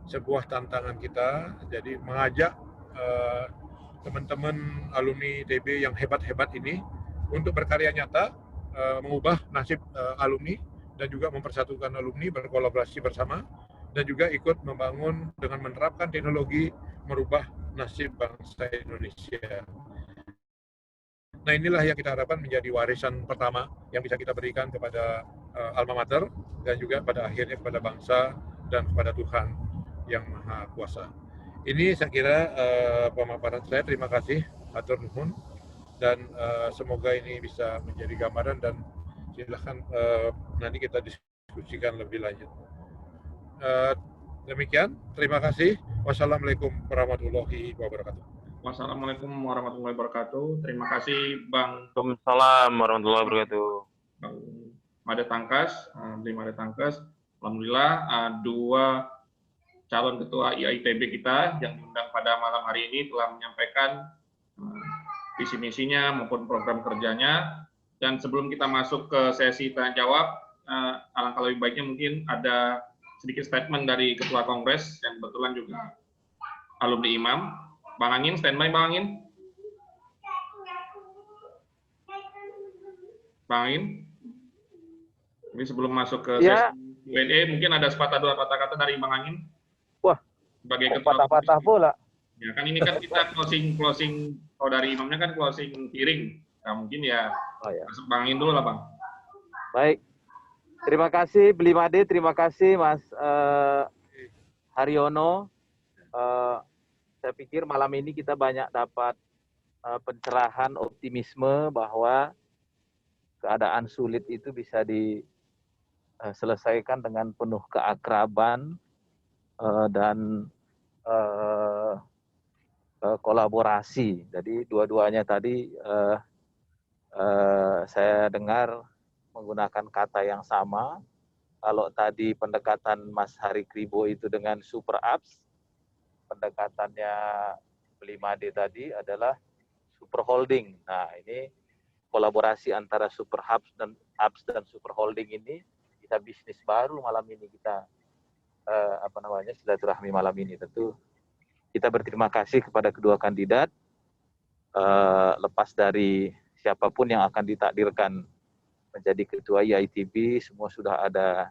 sebuah tantangan kita, jadi mengajak teman-teman alumni ITB yang hebat-hebat ini untuk berkarya nyata, mengubah nasib alumni dan juga mempersatukan alumni, berkolaborasi bersama, dan juga ikut membangun dengan menerapkan teknologi merubah nasib bangsa Indonesia. Nah, inilah yang kita harapkan menjadi warisan pertama yang bisa kita berikan kepada alma mater dan juga pada akhirnya kepada bangsa dan kepada Tuhan yang Maha Kuasa. Ini saya kira pemaparan saya. Terima kasih, hatur nuhun, dan semoga ini bisa menjadi gambaran, dan silakan nanti kita diskusikan lebih lanjut. Demikian, terima kasih. Wassalamualaikum warahmatullahi wabarakatuh. Wassalamualaikum warahmatullahi wabarakatuh. Terima kasih Bang. Waalaikumsalam warahmatullahi wabarakatuh. Bang Made Tangkas, Bli Made Tangkas. Alhamdulillah 2 calon ketua IAITB kita yang diundang pada malam hari ini telah menyampaikan visi misinya maupun program kerjanya. Dan sebelum kita masuk ke sesi tanya jawab, alangkah lebih baiknya mungkin ada sedikit statement dari Ketua Kongres yang kebetulan juga alumni IMAM. Bang Angin, standby Bang Angin. Bang Angin. Ini sebelum masuk ke sesi Q&A, mungkin ada sepatah dua kata-kata dari Bang Angin. Wah, sebagai Ketua patah-patah pula. Ya kan ini kan kita closing kalau dari imamnya kan closing hearing. Nah, mungkin ya, masuk Bang Angin dulu lah Bang. Baik. Terima kasih Bli Made, terima kasih Mas Haryono. Saya pikir malam ini kita banyak dapat pencerahan, optimisme bahwa keadaan sulit itu bisa diselesaikan dengan penuh keakraban dan kolaborasi. Jadi dua-duanya tadi saya dengar menggunakan kata yang sama. Kalau tadi pendekatan Mas Hari Kribo itu dengan super apps, pendekatannya Belimade tadi adalah super holding. Nah, ini kolaborasi antara super apps dan super holding ini bisa bisnis baru malam ini kita silaturahmi malam ini. Tentu kita berterima kasih kepada kedua kandidat, lepas dari siapapun yang akan ditakdirkan menjadi ketua IITB, semua sudah ada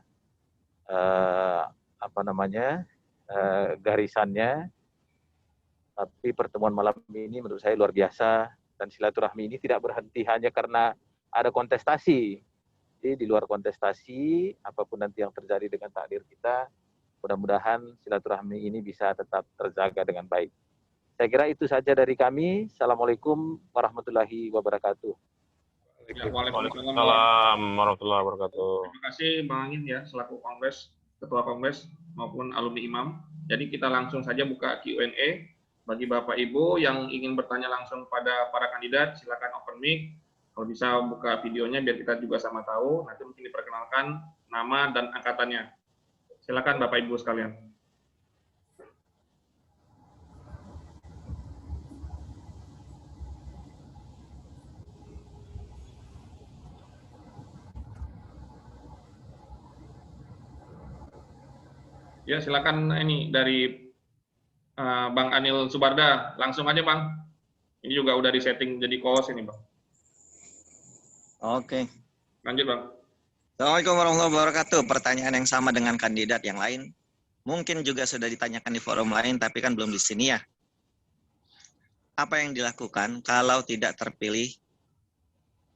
garisannya. Tapi pertemuan malam ini menurut saya luar biasa, dan silaturahmi ini tidak berhenti hanya karena ada kontestasi. Jadi di luar kontestasi, apapun nanti yang terjadi dengan takdir kita, mudah-mudahan silaturahmi ini bisa tetap terjaga dengan baik. Saya kira itu saja dari kami. Assalamualaikum warahmatullahi wabarakatuh. Ya, Waalaikumsalam warahmatullahi wabarakatuh. Terima kasih Bang Angin ya, selaku Kongres, Ketua Kongres maupun alumni IMAM. Jadi kita langsung saja buka Q&A. Bagi Bapak Ibu yang ingin bertanya langsung pada para kandidat, silakan open mic. Kalau bisa buka videonya biar kita juga sama tahu. Nanti mungkin diperkenalkan nama dan angkatannya. Silakan Bapak Ibu sekalian. Ya, silakan ini dari Bang Anil Subarda. Langsung aja, Bang. Ini juga udah disetting jadi co-host ini, Bang. Oke. Lanjut, Bang. Assalamualaikum warahmatullahi wabarakatuh. Pertanyaan yang sama dengan kandidat yang lain. Mungkin juga sudah ditanyakan di forum lain, tapi kan belum di sini ya. Apa yang dilakukan kalau tidak terpilih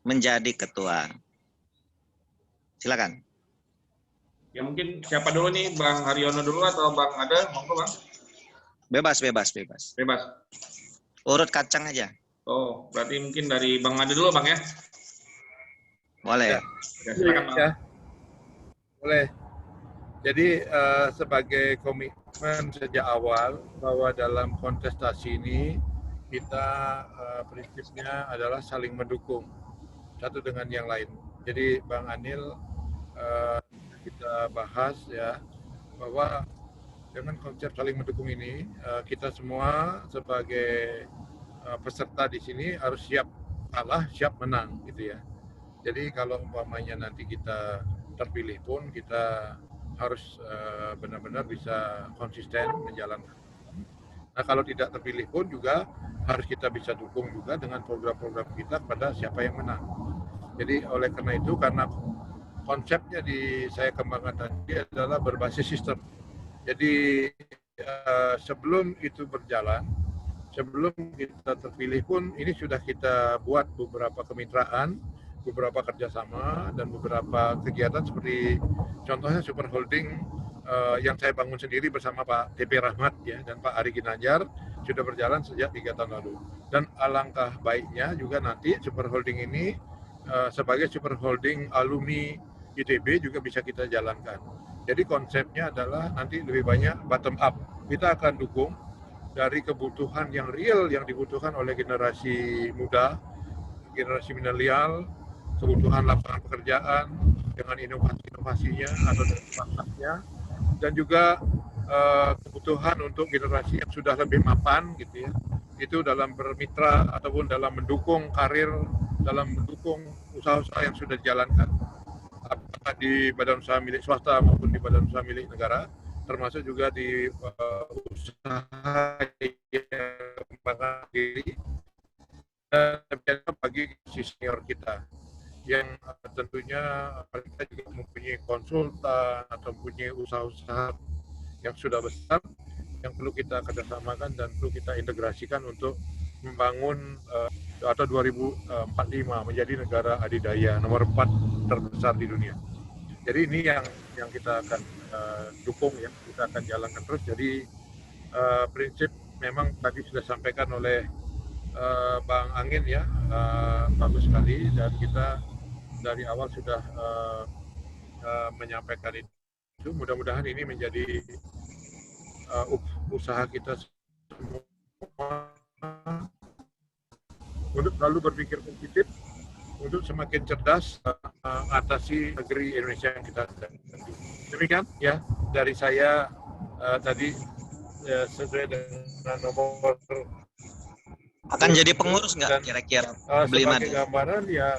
menjadi ketua? Silakan. Ya mungkin siapa dulu nih, Bang Haryono dulu atau Bang Ada? Monggo, Bang. Bebas. Bebas. Urut kacang aja. Oh, berarti mungkin dari Bang Ada dulu, Bang ya? Boleh. Ya, silakan, Bang. Ya. Boleh. Jadi sebagai komitmen sejak awal bahwa dalam kontestasi ini kita prinsipnya adalah saling mendukung satu dengan yang lain. Jadi Bang Anil kita bahas ya bahwa dengan konsep saling mendukung ini kita semua sebagai peserta di sini harus siap kalah, siap menang gitu ya. Jadi kalau umpamanya nanti kita terpilih pun kita harus benar-benar bisa konsisten menjalankan. Nah kalau tidak terpilih pun juga harus kita bisa dukung juga dengan program-program kita kepada siapa yang menang. Jadi oleh karena itu, karena konsepnya saya kembangkan tadi adalah berbasis sistem. Jadi sebelum itu berjalan, sebelum kita terpilih pun ini sudah kita buat beberapa kemitraan, beberapa kerjasama dan beberapa kegiatan seperti contohnya super holding yang saya bangun sendiri bersama Pak TP Rahmat ya dan Pak Ari Ginanjar sudah berjalan sejak 3 tahun lalu. Dan alangkah baiknya juga nanti super holding ini sebagai super holding alumni ITB juga bisa kita jalankan. Jadi konsepnya adalah nanti lebih banyak bottom up. Kita akan dukung dari kebutuhan yang real yang dibutuhkan oleh generasi muda, generasi milenial, kebutuhan lapangan pekerjaan dengan inovasi-inovasinya atau dengan dan juga kebutuhan untuk generasi yang sudah lebih mapan gitu ya. Itu dalam bermitra ataupun dalam mendukung karir, dalam mendukung usaha-usaha yang sudah dijalankan. Apakah di badan usaha milik swasta maupun di badan usaha milik negara, termasuk juga di usaha yang kembangkan diri dan bagi senior kita yang tentunya mereka juga mempunyai konsultan atau mempunyai usaha-usaha yang sudah besar yang perlu kita kerjasamakan dan perlu kita integrasikan untuk membangun atau 2045 menjadi negara adidaya nomor 4 terbesar di dunia. Jadi ini yang kita akan dukung ya, kita akan jalankan terus. Jadi prinsip memang tadi sudah sampaikan oleh Bang Angin ya, bagus sekali, dan kita dari awal sudah menyampaikan itu. Mudah-mudahan ini menjadi usaha kita semua untuk selalu berpikir positif, untuk semakin cerdas atasi negeri Indonesia yang kita hadapi. Demikian ya dari saya tadi sesuai dengan nomor. Akan jadi pengurus nggak kira-kira sebagai gambaran ya,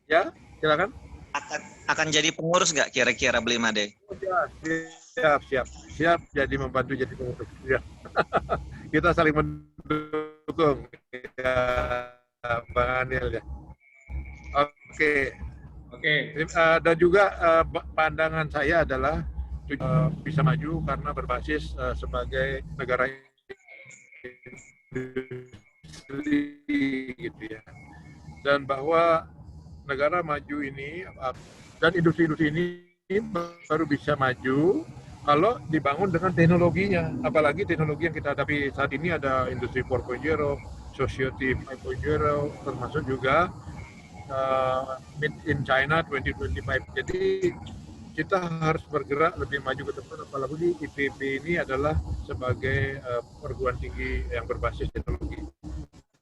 ya silakan. Akan jadi pengurus nggak kira-kira Blimade? Siap jadi membantu jadi pengurus. Ya. Kita saling mendukung ya, Bang Anil ya. Oke. Dan juga pandangan saya adalah bisa maju karena berbasis sebagai negara industri gitu ya. Dan bahwa negara maju ini dan industri-industri ini baru bisa maju kalau dibangun dengan teknologinya. Apalagi teknologi yang kita hadapi saat ini ada industri 4.0, society 5.0, termasuk juga Made in China 2025. Jadi kita harus bergerak lebih maju ke depan, apalagi IPB ini adalah sebagai perguruan tinggi yang berbasis teknologi.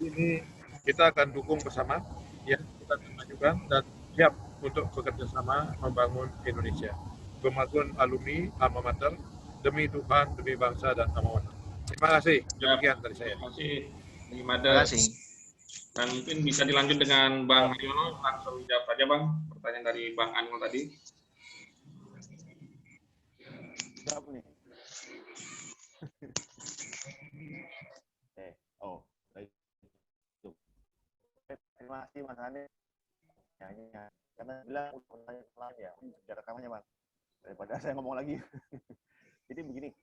Ini kita akan dukung bersama, ya, kita akan majukan dan siap untuk bekerja sama membangun Indonesia. Kemajuan alumni alma mater demi Tuhan, demi bangsa dan alma mater. Terima kasih. Demikian dari saya. Terima kasih, Terima kasih. Dan mungkin bisa dilanjut dengan Bang Haryono, langsung jawab saja Bang, pertanyaan dari Bang Anil tadi. Jawab nih. Baik. Terima kasih Mas Anil. Karena bilang pertanyaan ya, jaga rekamannya Bang. Daripada saya ngomong lagi. Jadi begini,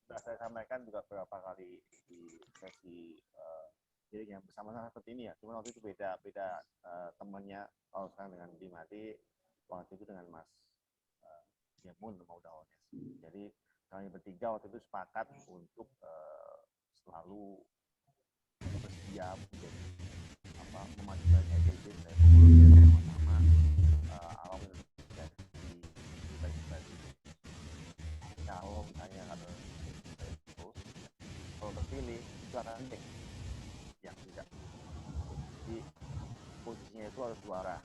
sudah saya sampaikan juga beberapa kali di sesi yang bersama-sama seperti ini ya. Cuma waktu itu beda temannya kalau sekarang dengan Blimade, waktu itu dengan Mas Yemun mau Daones. Jadi kami bertiga waktu itu sepakat untuk selalu bersedia menjadi memajukan EDG dan sama-sama alam dari kalau misalnya ada kalau terpilih itu akan penting yang tidak. Jadi posisinya itu harus suara.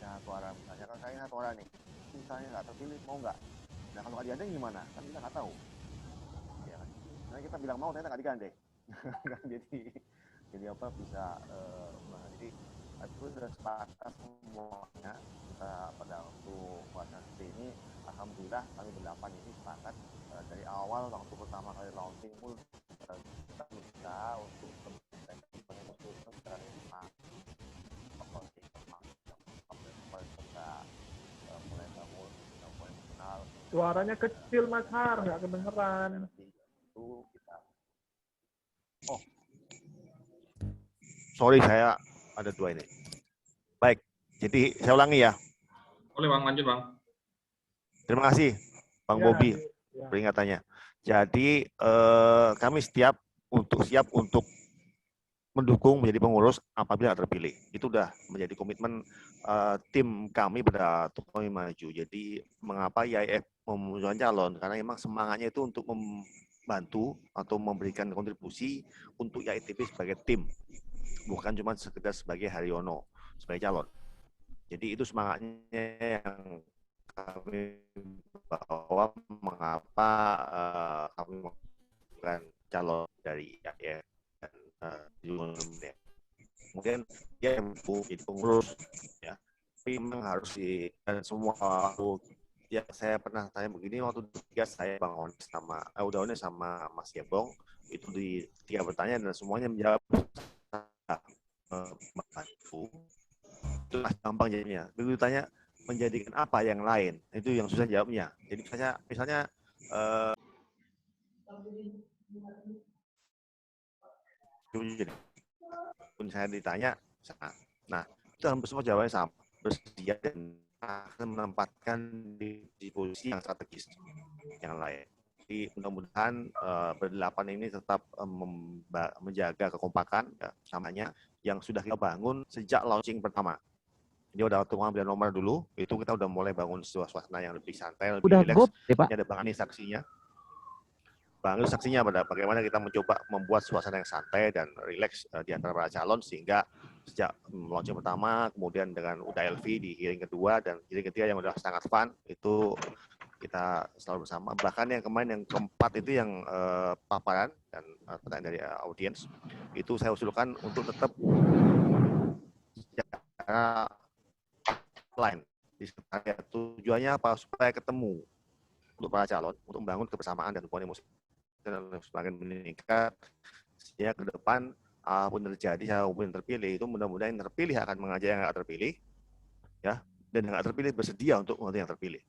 Nah suara misalnya kan saya nggak suara nih, misalnya nggak terpilih mau nggak? Nah kalau nggak digandeng gimana? Kan kita nggak tahu. Ya kan? Nah kita bilang mau ternyata nggak digandeng. jadi apa bisa jadi itu sudah sepakat semuanya kita pada waktu puasa ini. Alhamdulillah kami berdelapan ini sepakat dari awal waktu pertama kali launching pun kita berusaha untuk suaranya kecil Mas Har, nggak kedengeran. Oh, sorry saya ada dua ini. Baik, jadi saya ulangi ya. Boleh Bang, lanjut Bang. Terima kasih Bang Bobi peringatannya. Jadi kami siap untuk mendukung menjadi pengurus apabila terpilih. Itu sudah menjadi komitmen tim kami pada Kami Maju. Jadi mengapa IAIF memunculkan calon? Karena memang semangatnya itu untuk membantu atau memberikan kontribusi untuk IAITB sebagai tim, bukan cuma sekedar sebagai Haryono sebagai calon. Jadi itu semangatnya yang kami bawa, mengapa kami bukan calon dari IAIF dan kemudian dia jadi pengurus ya. Tapi memang harus dan semua ya saya pernah tanya begini waktu tiga saya Bang Ones sama Udaones sama Mas Yebong itu di 3 pertanyaan dan semuanya menjawab membantu. Itu gampang jadinya. Begitu tanya menjadikan apa yang lain, itu yang susah jawabnya. Jadi misalnya pun saya ditanya, nah itu hampir semua jawabannya sama, bersedia dan akan menempatkan di posisi yang strategis yang lain. Jadi mudah-mudahan berdelapan ini tetap menjaga kekompakan ya, samanya yang sudah kita bangun sejak launching pertama. Ini udah waktu ngambil nomor dulu, itu kita udah mulai bangun suasana yang lebih santai, lebih rileks. Ini ada Bang Ani saksinya. Bang Ani saksinya pada bagaimana kita mencoba membuat suasana yang santai dan rileks di antara para calon, sehingga sejak launching pertama, kemudian dengan udah LV di hearing kedua, dan hearing ketiga yang udah sangat fun, itu kita selalu bersama. Bahkan yang kemarin yang keempat itu yang paparan dan pertanyaan dari audiens, itu saya usulkan untuk tetap secara offline di sekretariat. Tujuannya apa? Supaya ketemu untuk para calon, untuk membangun kebersamaan dan hubungan emosi semakin meningkat, sehingga ke depan apapun terjadi, siapapun yang terpilih, itu mudah-mudahan yang terpilih akan mengajak yang nggak terpilih, ya, dan yang nggak terpilih bersedia untuk mengerti yang terpilih.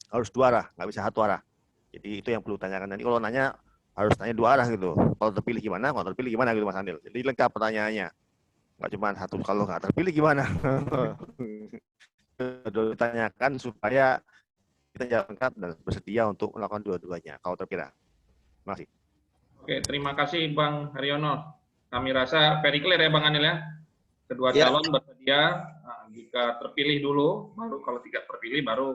Harus dua arah, nggak bisa satu arah. Jadi itu yang perlu tanyakan. Nanti kalau nanya harus tanya dua arah gitu. Kalau terpilih gimana, kalau terpilih gimana gitu Mas Anil. Jadi lengkap pertanyaannya. Nggak cuma satu, kalau nggak terpilih gimana. Ditanyakan supaya kita jawab lengkap dan bersedia untuk melakukan dua-duanya kalau terpilih. Terima kasih. Oke, terima kasih Bang Haryono. Kami rasa very clear ya Bang Anil ya. Kedua calon bersedia, nah, jika terpilih dulu, baru kalau tidak terpilih baru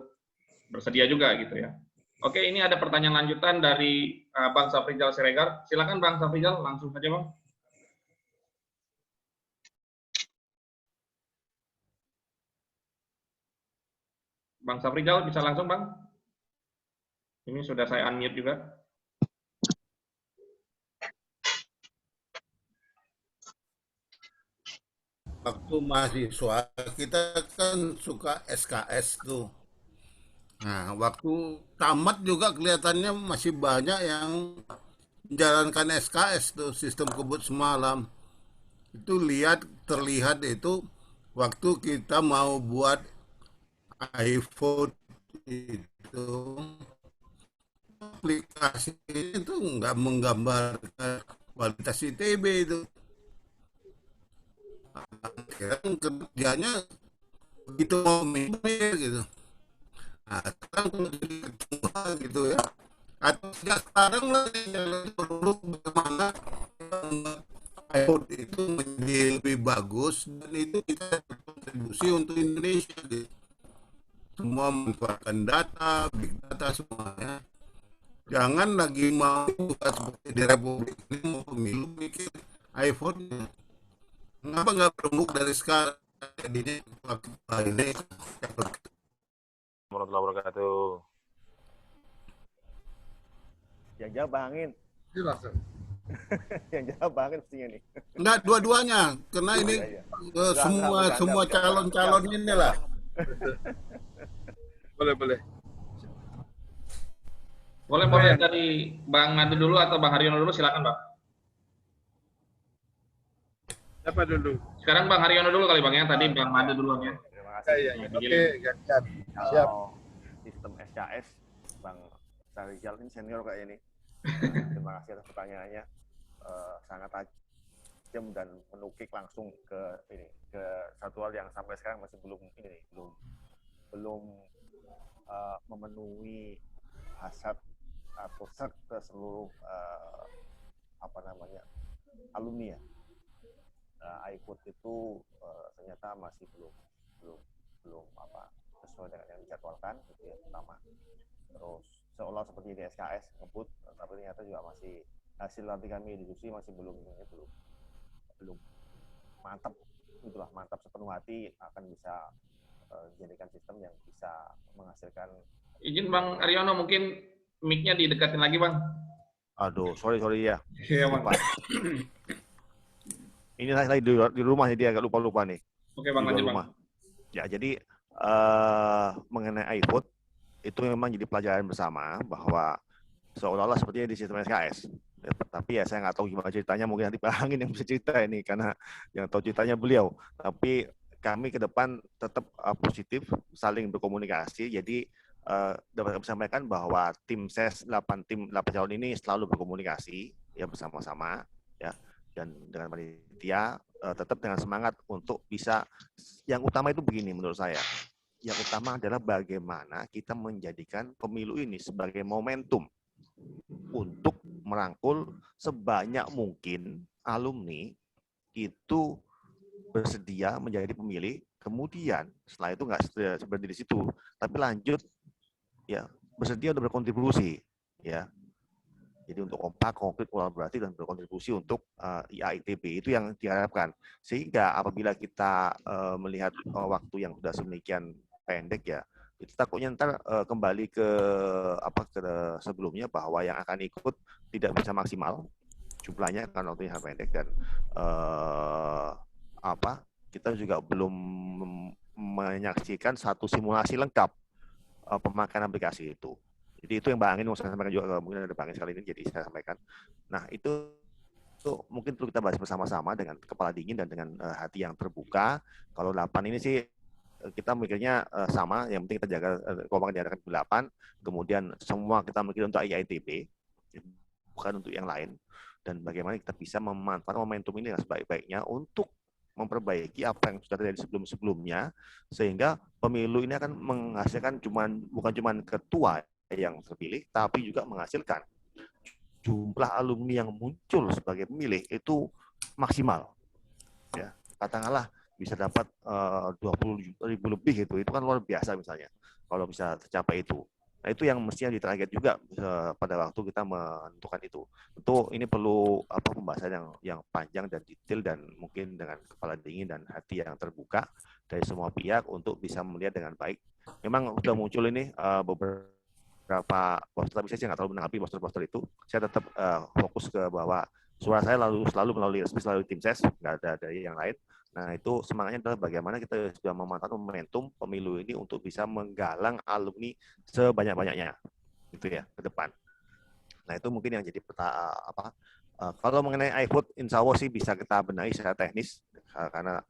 bersedia juga gitu ya. Oke, ini ada pertanyaan lanjutan dari Bang Safrizal Siregar. Silakan Bang Safrizal, langsung saja Bang. Bang Safrizal bisa langsung Bang. Ini sudah saya unmute juga. Waktu mahasiswa kita kan suka SKS tuh. Nah, waktu tamat juga kelihatannya masih banyak yang menjalankan SKS tuh, sistem kebut semalam. Itu terlihat itu waktu kita mau buat iPhone itu, aplikasi itu nggak menggambarkan kualitas ITB itu. Akhirnya kerjanya begitu mau mikir gitu. Nah, sekarang kalau jadi ketua gitu ya, atau sejak sekarang lah perlu bagaimana iPhone itu menjadi lebih bagus, dan itu kita kontribusi untuk Indonesia gitu. Semua manfaatkan data, big data semuanya. Jangan lagi mau seperti di Republik ini mau pemilu mikir iPhone. Kenapa nggak berembuk dari sekarang? Jadinya waktu ini Warahmatullahi wabarakatuh. Yang jawab Bang Angin. Silakan. Yang jawab Bang Angin mestinya nih. Enggak, dua-duanya, karena ini semua calon-calon ini lah. Boleh. Boleh dari Bang Made dulu atau Bang Haryono dulu, silakan Bang. Siapa dulu? Sekarang Bang Haryono dulu kali Bang ya, tadi Bang Made duluan ya. Terima kasih. Iya. Oke, gantian. Siap. Kalau sistem SKS, Bang Safrizal ini senior kayaknya nih. Terima kasih atas pertanyaannya. Sangat tajam dan menukik langsung ke satu hal yang sampai sekarang masih belum memenuhi hasrat atau cert ke seluruh alumni ya. iPod itu ternyata masih belum sesuai dengan yang dijadwalkan, itu yang pertama. Terus seolah seperti di SKS ngebut, tapi ternyata juga masih hasil nanti kami diskusi masih belum mantap, itulah mantap sepenuh hati akan bisa dijadikan sistem yang bisa menghasilkan. Izin Bang Haryono, mungkin mic-nya didekatin lagi Bang. Aduh, sorry ya. Iya Bang. Ini saya lagi di rumah jadi agak lupa nih. Oke Bang, lanjut Bang. Ya, jadi mengenai iPod itu memang jadi pelajaran bersama bahwa seolah-olah sepertinya di sistem SKS. Ya, tapi ya saya nggak tahu gimana ceritanya, mungkin nanti Pak Angin yang bisa cerita ini karena yang tahu ceritanya beliau. Tapi kami ke depan tetap positif, saling berkomunikasi. Jadi dapat kami sampaikan bahwa tim SES 8 calon ini selalu berkomunikasi ya bersama-sama ya, dan dengan panitia tetap dengan semangat untuk bisa, yang utama itu begini menurut saya. yang utama adalah bagaimana kita menjadikan pemilu ini sebagai momentum untuk merangkul sebanyak mungkin alumni itu bersedia menjadi pemilih, kemudian setelah itu nggak seperti di situ, tapi lanjut ya bersedia untuk berkontribusi ya. Jadi untuk kompak, konkret, kolaboratif, dan berkontribusi untuk IAITB itu yang diharapkan. Sehingga apabila kita melihat waktu yang sudah sedemikian pendek ya, itu takutnya ntar kembali ke sebelumnya bahwa yang akan ikut tidak bisa maksimal jumlahnya karena waktunya pendek dan kita juga belum menyaksikan satu simulasi lengkap pemakaian aplikasi itu. Jadi itu yang Bang Angin mau saya sampaikan juga, mungkin ada Bang Angin sekali ini, jadi saya sampaikan. Nah itu mungkin perlu kita bahas bersama-sama dengan kepala dingin dan dengan hati yang terbuka. Kalau 8 ini sih kita mikirnya sama, yang penting kita jaga kompak diadakan 8, kemudian semua kita mikir untuk IAITB, bukan untuk yang lain. Dan bagaimana kita bisa memanfaatkan momentum ini sebaik-baiknya untuk memperbaiki apa yang sudah terjadi sebelum-sebelumnya, sehingga pemilu ini akan menghasilkan bukan cuma ketua yang terpilih, tapi juga menghasilkan jumlah alumni yang muncul sebagai pemilih itu maksimal. Ya, katakanlah bisa dapat 20.000 lebih itu kan luar biasa misalnya kalau bisa tercapai itu. Nah itu yang mestinya ditarget juga pada waktu kita menentukan itu. Tentu ini perlu pembahasan yang panjang dan detail dan mungkin dengan kepala dingin dan hati yang terbuka dari semua pihak untuk bisa melihat dengan baik. Memang sudah muncul ini beberapa poster, tapi saya nggak terlalu menanggapi poster-poster itu. Saya tetap fokus ke bahwa suara saya selalu melalui tim ses, nggak ada dari yang lain. Nah itu semangatnya adalah bagaimana kita sudah memanfaatkan momentum pemilu ini untuk bisa menggalang alumni sebanyak-banyaknya, gitu ya, ke depan. Nah itu mungkin yang jadi kalau mengenai iVote, insya Allah sih bisa kita benahi secara teknis karena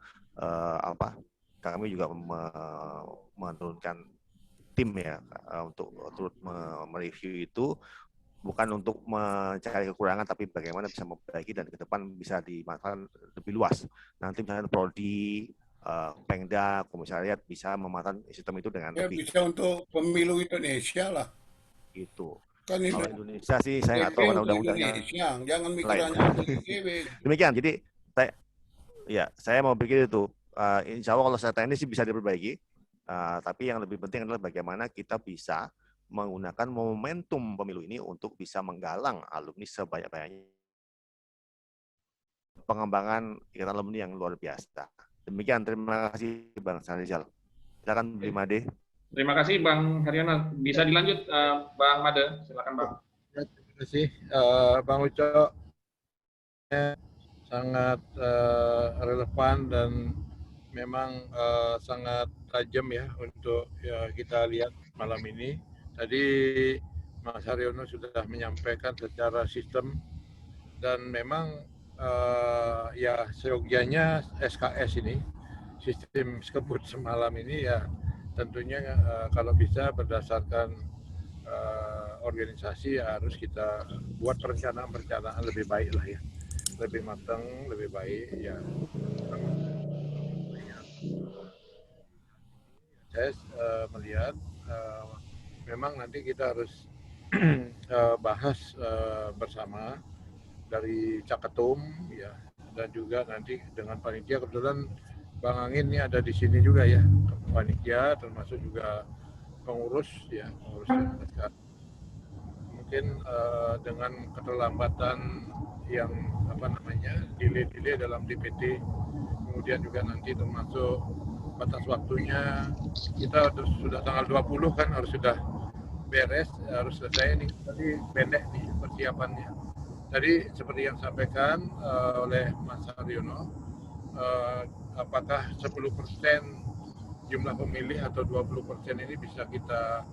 kami juga menurunkan tim ya untuk turut mereview itu, bukan untuk mencari kekurangan tapi bagaimana bisa memperbaiki dan ke depan bisa dimanfaatkan lebih luas. Nanti misalnya prodi, Pemda, komisariat bisa memanfaatkan sistem itu dengan lebih. Bisa untuk pemilu Indonesia lah. Itu. Kan kalau Indonesia sih saya nggak tahu karena undang-undangnya. Jangan mikir hanya demikian. Jadi saya mau pikir itu. Insya Allah kalau saya teknis sih bisa diperbaiki. Tapi yang lebih penting adalah bagaimana kita bisa menggunakan momentum pemilu ini untuk bisa menggalang alumni sebanyak-banyaknya. Pengembangan ikatan alumni yang luar biasa. Demikian, terima kasih Bang Sarizal. Silakan Bang Made. Terima kasih Bang Haryono. Bisa dilanjut Bang Made, silakan Bang. Terima kasih Bang Uco. Sangat relevan dan memang sangat tajam ya untuk kita lihat malam ini. Tadi Mas Haryono sudah menyampaikan secara sistem dan memang seyogianya SKS ini, sistem skebut semalam ini ya tentunya kalau bisa berdasarkan organisasi harus kita buat perencanaan lebih baik lah ya, lebih matang, lebih baik ya. Saya melihat memang nanti kita harus bahas bersama dari Caketum ya, dan juga nanti dengan panitia. Kebetulan Bang Angin ini ada di sini juga ya, panitia termasuk juga pengurus ya, pengurus. Mungkin dengan keterlambatan yang delay dalam DPT, kemudian juga nanti termasuk batas waktunya, kita sudah tanggal 20 kan harus sudah beres, harus selesai nih. Tadi pendek nih persiapannya. Tadi seperti yang disampaikan oleh Mas Haryono, apakah 10% jumlah pemilih atau 20% ini bisa kita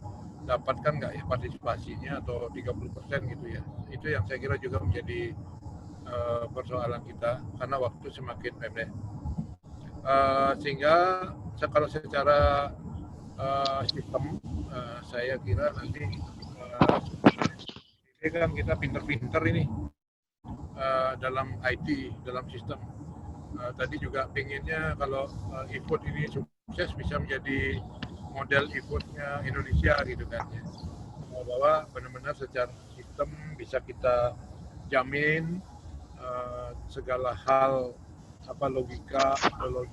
dapatkan nggak ya partisipasinya, atau 30% gitu ya. Itu yang saya kira juga menjadi persoalan kita karena waktu semakin pendek. Sehingga kalau secara sistem saya kira nanti ini kan kita pinter-pinter ini dalam IT, dalam sistem. Tadi juga pengennya kalau iVote ini sukses bisa menjadi model e-vote-nya Indonesia gitu kan ya. Bahwa benar-benar secara sistem bisa kita jamin segala hal logika atau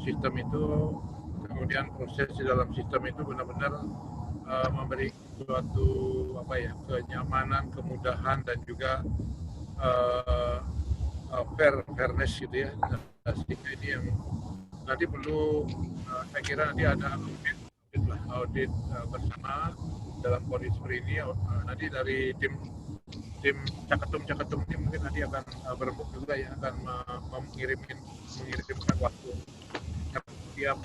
sistem itu, kemudian proses di dalam sistem itu benar-benar memberi suatu kenyamanan, kemudahan dan juga fairness gitu ya. Sehingga ini yang nanti perlu saya kira nanti ada audit bersama dalam kondisi seperti ini. Nanti dari tim Caketum ini mungkin nanti akan berembuk juga ya, akan mengirimkan waktu. Setiap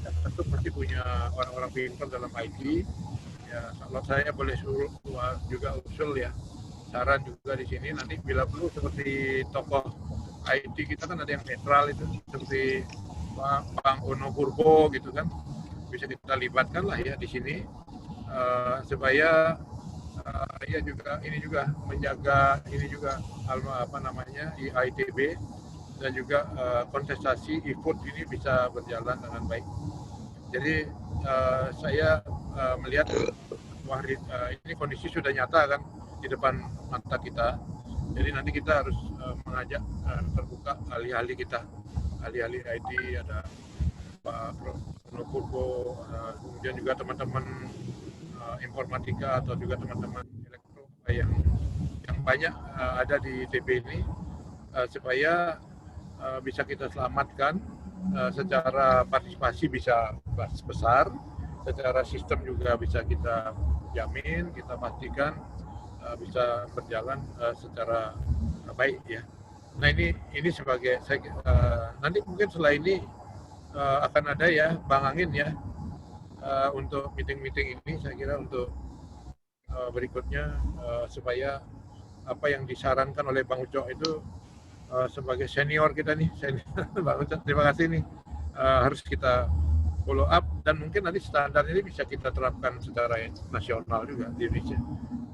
Caketum pasti punya orang-orang pintar dalam IT. Ya, kalau saya boleh juga usul ya, saran juga di sini nanti bila perlu seperti tokoh IT kita kan ada yang netral itu seperti Bang Ono Purbo gitu kan, bisa kita libatkan lah ya di sini supaya ini juga menjaga IITB dan juga kontestasi e-vote ini bisa berjalan dengan baik. Jadi saya melihat ini kondisi sudah nyata kan di depan mata kita. Jadi nanti kita harus mengajak terbuka ahli-ahli kita, ahli-ahli IT, ada Pak Ono Purbo, kemudian juga teman-teman informatika atau juga teman-teman elektro yang banyak ada di TB ini supaya bisa kita selamatkan secara partisipasi bisa besar, secara sistem juga bisa kita jamin, kita pastikan bisa berjalan secara baik ya. Nah ini sebagai nanti mungkin setelah ini akan ada ya Bang Angin ya. Untuk meeting-meeting ini saya kira untuk berikutnya supaya apa yang disarankan oleh Bang Ucok itu sebagai senior kita nih, Bang Ucok terima kasih nih, harus kita follow up dan mungkin nanti standar ini bisa kita terapkan secara nasional juga di Indonesia.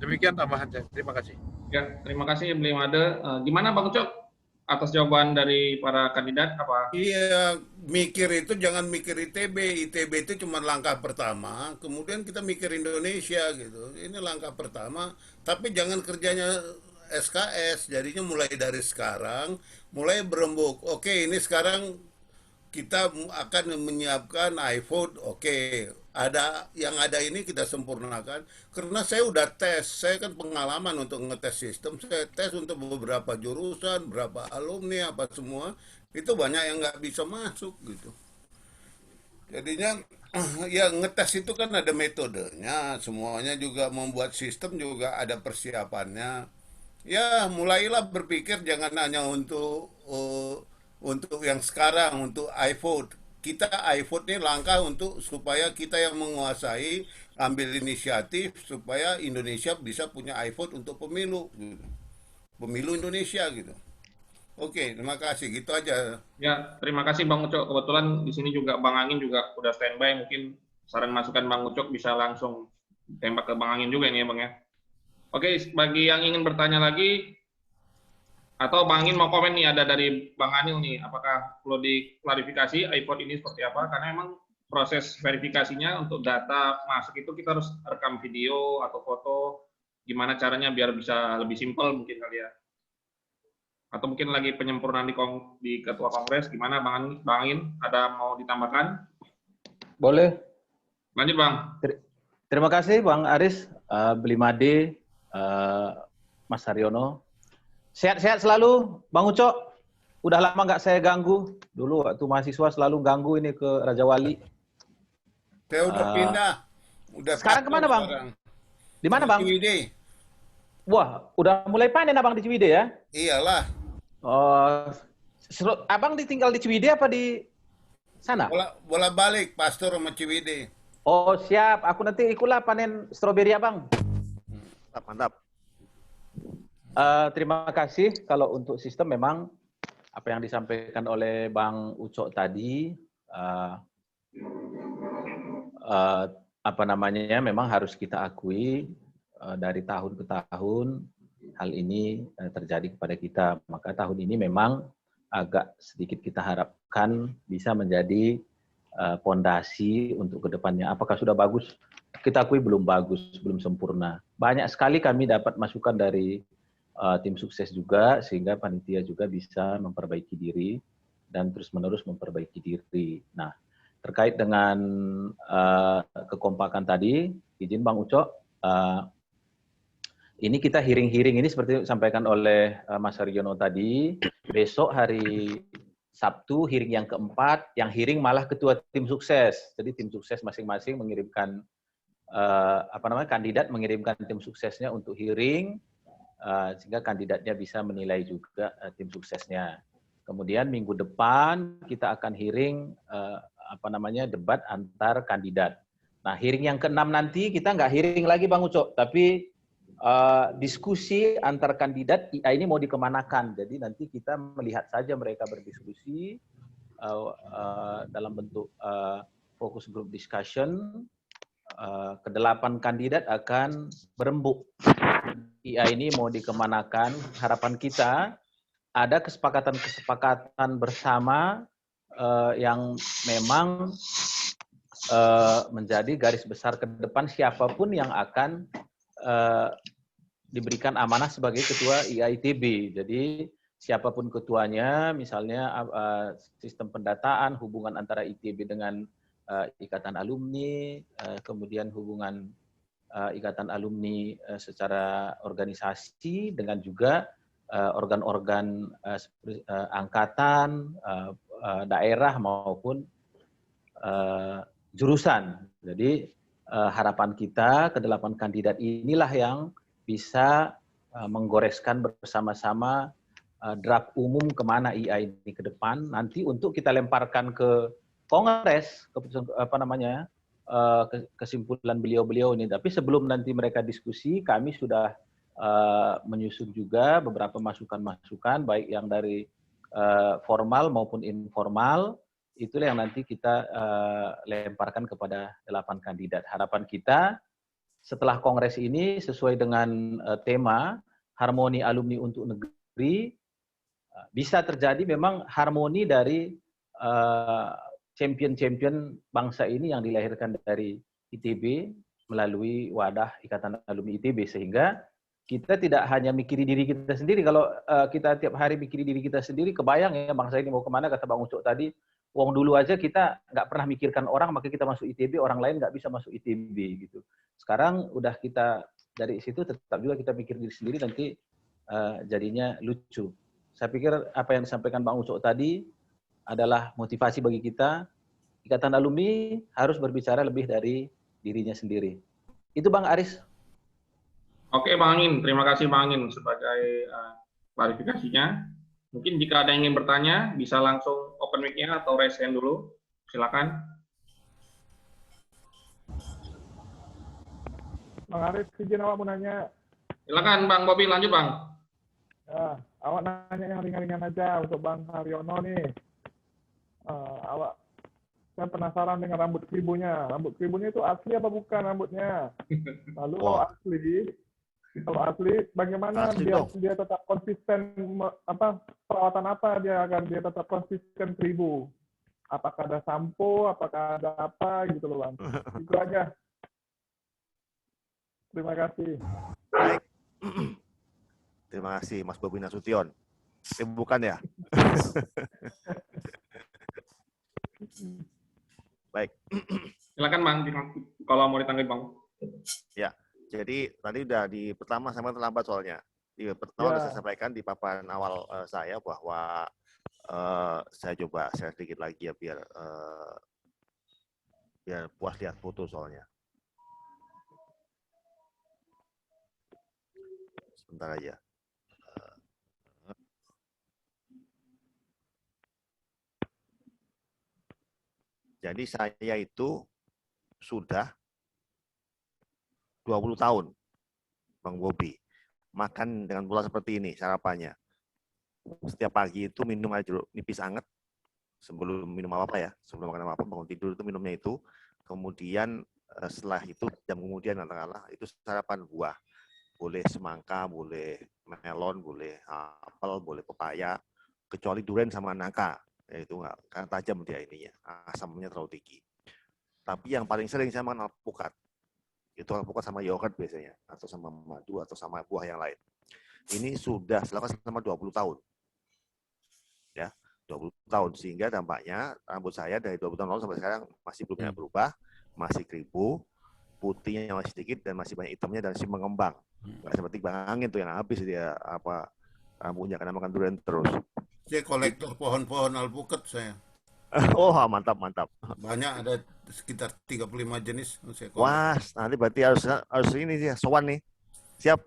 Demikian tambahan saya, terima kasih. Ya, terima kasih Beli Made. Gimana Bang Ucok? Atas jawaban dari para kandidat apa? Iya, mikir itu jangan mikir ITB. ITB itu cuma langkah pertama, kemudian kita mikir Indonesia gitu. Ini langkah pertama, tapi jangan kerjanya SKS. Jadinya mulai dari sekarang, mulai berembuk. Oke, ini sekarang kita akan menyiapkan iVote. Oke, ada yang ada ini kita sempurnakan. Karena saya udah tes, saya kan pengalaman untuk ngetes sistem. Saya tes untuk beberapa jurusan, berapa alumni, apa semua. Itu banyak yang nggak bisa masuk gitu. Jadinya ya ngetes itu kan ada metodenya. Semuanya juga membuat sistem juga ada persiapannya. Ya mulailah berpikir jangan hanya untuk yang sekarang, untuk iVote. Kita iVote ini langkah untuk supaya kita yang menguasai, ambil inisiatif supaya Indonesia bisa punya iVote untuk pemilu gitu. Pemilu Indonesia gitu. Oke, terima kasih, gitu aja. Ya, terima kasih Bang Ucok. Kebetulan di sini juga Bang Angin juga udah standby, mungkin saran masukan Bang Ucok bisa langsung tembak ke Bang Angin juga ini ya Bang ya. Oke, bagi yang ingin bertanya lagi atau Bang Angin mau komen nih, ada dari Bang Anil nih, apakah perlu diklarifikasi iVote ini seperti apa? Karena memang proses verifikasinya untuk data masuk itu kita harus rekam video atau foto, gimana caranya biar bisa lebih simpel mungkin kali ya. Atau mungkin lagi penyempurnaan di Ketua Kongres, gimana Bang Angin? Ada mau ditambahkan? Boleh. Lanjut Bang. Terima kasih Bang Aris, Beli Made, Mas Haryono. Sehat-sehat selalu, Bang Ucok. Udah lama nggak saya ganggu. Dulu waktu mahasiswa selalu ganggu ini ke Raja Wali. Saya udah pindah. Sekarang kemana Bang? Di mana Bang? Ciwidey. Wah, udah mulai panen Abang di Ciwidey ya? Iyalah. Abang ditinggal di Ciwidey apa di sana? Bola balik, Pastor sama Ciwidey. Oh siap, aku nanti ikutlah panen stroberi Abang. Mantap. Terima kasih. Kalau untuk sistem memang apa yang disampaikan oleh Bang Ucok tadi, memang harus kita akui dari tahun ke tahun hal ini terjadi kepada kita. Maka tahun ini memang agak sedikit kita harapkan bisa menjadi pondasi untuk kedepannya. Apakah sudah bagus? Kita akui belum bagus, belum sempurna. Banyak sekali kami dapat masukan dari tim sukses juga, sehingga panitia juga bisa memperbaiki diri dan terus-menerus memperbaiki diri. Nah, terkait dengan kekompakan tadi, izin Bang Ucok, ini kita hearing-hearing ini seperti disampaikan oleh Mas Haryono tadi, besok hari Sabtu hearing yang keempat, yang hearing malah ketua tim sukses. Jadi tim sukses masing-masing mengirimkan kandidat mengirimkan tim suksesnya untuk hearing, sehingga kandidatnya bisa menilai juga tim suksesnya. Kemudian minggu depan kita akan hearing debat antar kandidat. Nah, hearing yang ke-6 nanti kita nggak hearing lagi Bang Ucok, tapi diskusi antar kandidat IA ini mau dikemanakan. Jadi nanti kita melihat saja mereka berdiskusi dalam bentuk focus group discussion. Ke-8 kandidat akan berembuk. IA ini mau dikemanakan. Harapan kita ada kesepakatan bersama yang memang menjadi garis besar ke depan siapapun yang akan diberikan amanah sebagai ketua IAITB. Jadi siapapun ketuanya, misalnya sistem pendataan, hubungan antara ITB dengan ikatan alumni, kemudian hubungan ikatan alumni secara organisasi dengan juga organ-organ angkatan, daerah maupun jurusan. Jadi harapan kita ke-8 kandidat inilah yang bisa menggoreskan bersama-sama draft umum kemana IA ini ke depan. Nanti untuk kita lemparkan ke Kongres, kesimpulan beliau-beliau ini. Tapi sebelum nanti mereka diskusi, kami sudah menyusun juga beberapa masukan-masukan, baik yang dari formal maupun informal. Itulah yang nanti kita lemparkan kepada 8 kandidat. Harapan kita setelah kongres ini sesuai dengan tema harmoni alumni untuk negeri, bisa terjadi memang harmoni dari champion-champion bangsa ini yang dilahirkan dari ITB melalui wadah Ikatan Alumni ITB, sehingga kita tidak hanya mikiri diri kita sendiri. Kalau kita tiap hari mikiri diri kita sendiri, kebayang ya bangsa ini mau kemana, kata Bang Ucok tadi. Wong dulu aja kita nggak pernah mikirkan orang, maka kita masuk ITB, orang lain nggak bisa masuk ITB gitu. Sekarang udah kita dari situ tetap juga kita mikir diri sendiri, nanti jadinya lucu. Saya pikir apa yang disampaikan Bang Ucok tadi adalah motivasi bagi kita. Ikatan alumni harus berbicara lebih dari dirinya sendiri. Itu Bang Aris. Oke Bang Angin, terima kasih Bang Angin sebagai klarifikasinya. Mungkin jika ada yang ingin bertanya, bisa langsung open mic-nya atau raise hand dulu. Silakan. Bang Aris, izin awak mau nanya. Silakan Bang Bobi, lanjut Bang. Ya, awak nanya yang ringan-ringan aja untuk Bang Haryono nih. Saya penasaran dengan rambut keribunya. Rambut keribunya itu asli apa bukan rambutnya? Lalu kalau asli, bagaimana dia tetap konsisten, perawatan apa dia agar dia tetap konsisten keribu? Apakah ada sampo, apakah ada apa gitu loh Bang. Itu aja. Terima kasih. Baik. Terima kasih Mas Bobi Nasution. Bukan ya? Baik. Silakan Bang, kalau mau ditanggapi Bang. Ya. Jadi tadi udah di pertama sama terlambat soalnya. Di pertama sudah saya sampaikan di paparan awal saya bahwa saya coba share sedikit lagi ya biar puas lihat foto soalnya. Sebentar aja. Jadi saya itu sudah 20 tahun, Bang Bobi, makan dengan pola seperti ini sarapannya. Setiap pagi itu minum air jeruk nipis anget, sebelum minum apa ya, sebelum makan apa, bangun tidur itu minumnya itu. Kemudian setelah itu, jam kemudian katakanlah, itu sarapan buah. Boleh semangka, boleh melon, boleh apel, boleh pepaya, kecuali durian sama nangka. Itu nggak, karena tajam dia ininya, asamnya terlalu tinggi. Tapi yang paling sering saya makan alpukat. Itu alpukat sama yogurt biasanya, atau sama madu, atau sama buah yang lain. Ini sudah dilakukan selama 20 tahun. Ya, 20 tahun. Sehingga dampaknya rambut saya dari 20 tahun lalu sampai sekarang masih belum banyak berubah, masih keribu, putihnya masih sedikit, dan masih banyak hitamnya, dan masih mengembang. Nggak seperti Bang Angin tuh yang habis dia rambutnya karena makan durian terus. Saya kolektor pohon-pohon alpukat saya. Oh, mantap, mantap. Banyak, ada sekitar 35 jenis. Wah, nanti berarti harus ini sih, sowan nih. Siap.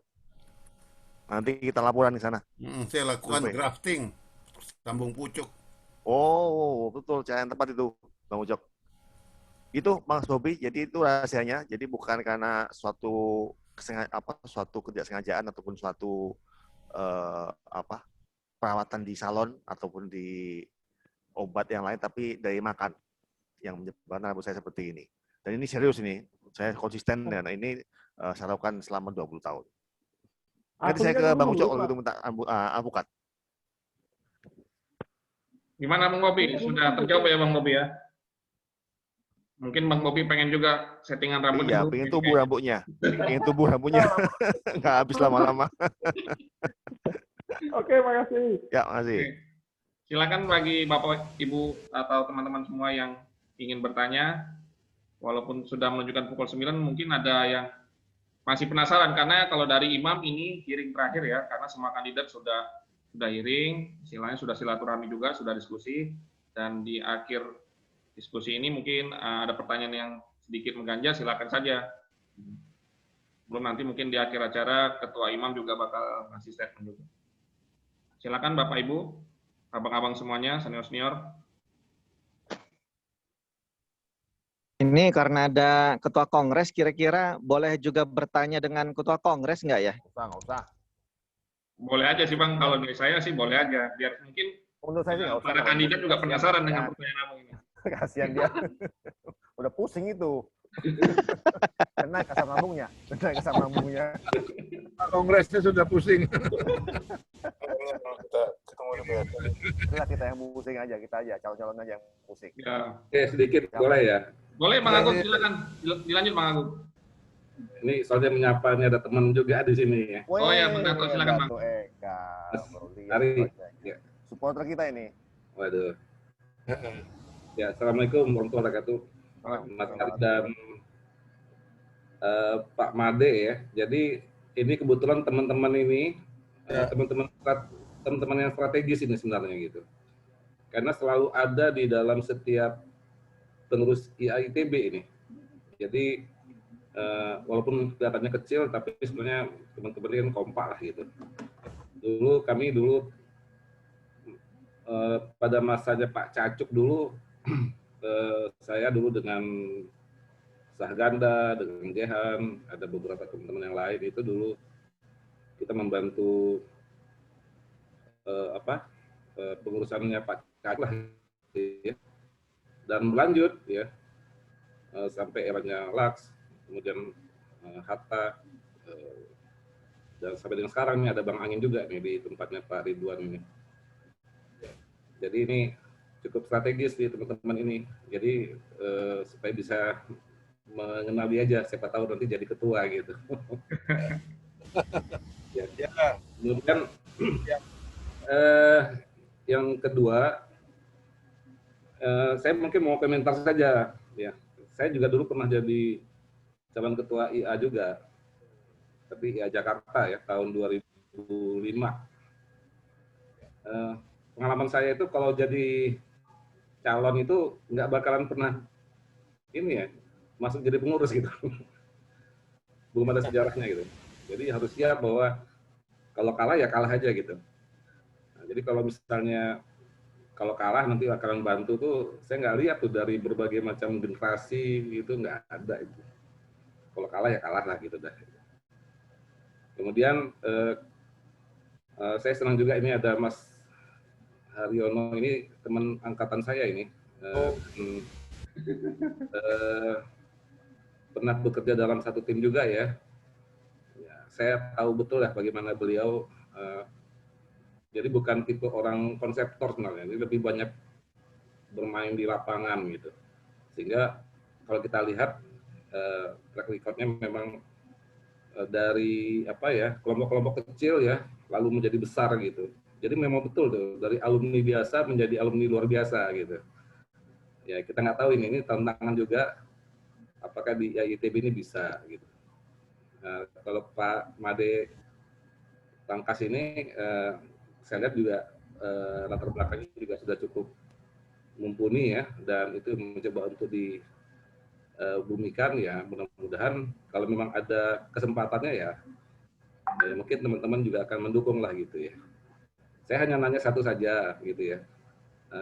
Nanti kita laporan di sana. Saya lakukan grafting, sambung pucuk. Oh, betul, cara yang tepat itu, Bang Ucok. Itu, Mas Bobi, jadi itu rahasianya. Jadi bukan karena suatu ketidaksengajaan ataupun suatu perawatan di salon ataupun di obat yang lain, tapi dari makan yang menyebabkan rambut saya seperti ini. Dan ini serius ini, saya konsisten dan ini saya lakukan selama 20 tahun. Nanti saya ke Bang Ucok kalau gitu minta alpukat. Gimana Bang Bobi? Sudah terjawab ya Bang Bobi ya? Mungkin Bang Bobi pengen juga settingan rambut. Iya, pengen tumbuh rambutnya. Pengen tumbuh rambutnya. Nggak habis lama-lama. Oke, makasih. Ya, makasih. Silakan bagi Bapak, Ibu, atau teman-teman semua yang ingin bertanya, walaupun sudah menunjukkan pukul 9, mungkin ada yang masih penasaran, karena kalau dari Imam ini hearing terakhir ya, karena semua kandidat sudah hearing, istilahnya sudah silaturahmi juga, sudah diskusi, dan di akhir diskusi ini mungkin ada pertanyaan yang sedikit mengganjal, silakan saja. Belum nanti mungkin di akhir acara, Ketua Imam juga bakal ngasih statement juga. Silakan Bapak Ibu. Abang-abang semuanya, senior-senior. Ini karena ada ketua kongres, kira-kira boleh juga bertanya dengan ketua kongres nggak ya? Nggak usah. Boleh aja sih Bang, kalau dari saya sih boleh aja. Biar mungkin untuk saya sih nggak usah. para kandidat juga penasaran dengan pertanyaan abang ini. Kasihan dia. Udah pusing itu. Kena asam lambungnya. Kongresnya sudah pusing. Kita yang pusing aja, kita aja calon-calon aja yang pusing. Ya. Oke, sedikit boleh ya? Boleh Bang Agung, silakan dilanjut Bang Agung. Ini soalnya menyapa, ini ada teman juga di sini ya. Oh ya, Bang Dato, silakan Bang. Hari, ya. Supporter kita ini. Waduh. Ya, assalamualaikum warahmatullahi wabarakatuh. Mas Ari dan Pak Made ya. Jadi ini kebetulan teman-teman ini teman-teman yang strategis ini sebenarnya gitu. Karena selalu ada di dalam setiap penerus IAITB ini. Jadi walaupun kelihatannya kecil, tapi sebenarnya teman-teman ini kompak lah gitu. Kami dulu pada masanya Pak Cacuk dulu, saya dulu dengan Sahganda, dengan Jehan, ada beberapa teman-teman yang lain itu dulu kita membantu pengurusannya Pak Cacuk lah, ya. Dan berlanjut ya sampai eranya Laks, kemudian Hatta, dan sampai dengan sekarang nih ada Bang Angin juga nih di tempatnya Pak Ridwan ini. Jadi ini cukup strategis di teman-teman ini. Jadi supaya bisa mengenali aja, siapa tahu nanti jadi ketua gitu. Ya. Kemudian yang kedua, saya mungkin mau komentar saja. Ya, saya juga dulu pernah jadi calon ketua IA juga, tapi IA Jakarta ya tahun 2005. Pengalaman saya itu kalau jadi calon itu nggak bakalan pernah ini ya masuk jadi pengurus gitu. Belum ada sejarahnya gitu. Jadi harus siap bahwa kalau kalah ya kalah aja gitu. Nah, jadi kalau misalnya kalau kalah nanti bakalan bantu tuh saya nggak lihat tuh dari berbagai macam generasi itu nggak ada itu. Kalau kalah ya kalah lah gitu dah. Kemudian saya senang juga ini ada Mas Haryono, ini teman angkatan saya ini. Pernah bekerja dalam satu tim juga ya. Saya tahu betul lah bagaimana beliau. Jadi bukan tipe orang konseptor sebenarnya, ini lebih banyak bermain di lapangan gitu. Sehingga kalau kita lihat track record-nya memang dari apa ya, kelompok-kelompok kecil ya lalu menjadi besar gitu. Jadi memang betul tuh dari alumni biasa menjadi alumni luar biasa gitu. Ya kita nggak tahu ini tantangan juga apakah di IITB ini bisa gitu. Nah, kalau Pak Made Tangkas ini saya lihat juga latar belakangnya juga sudah cukup mumpuni ya, dan itu mencoba untuk dibumikan ya. Mudah-mudahan kalau memang ada kesempatannya ya mungkin teman-teman juga akan mendukung lah gitu ya. Saya hanya nanya satu saja gitu ya.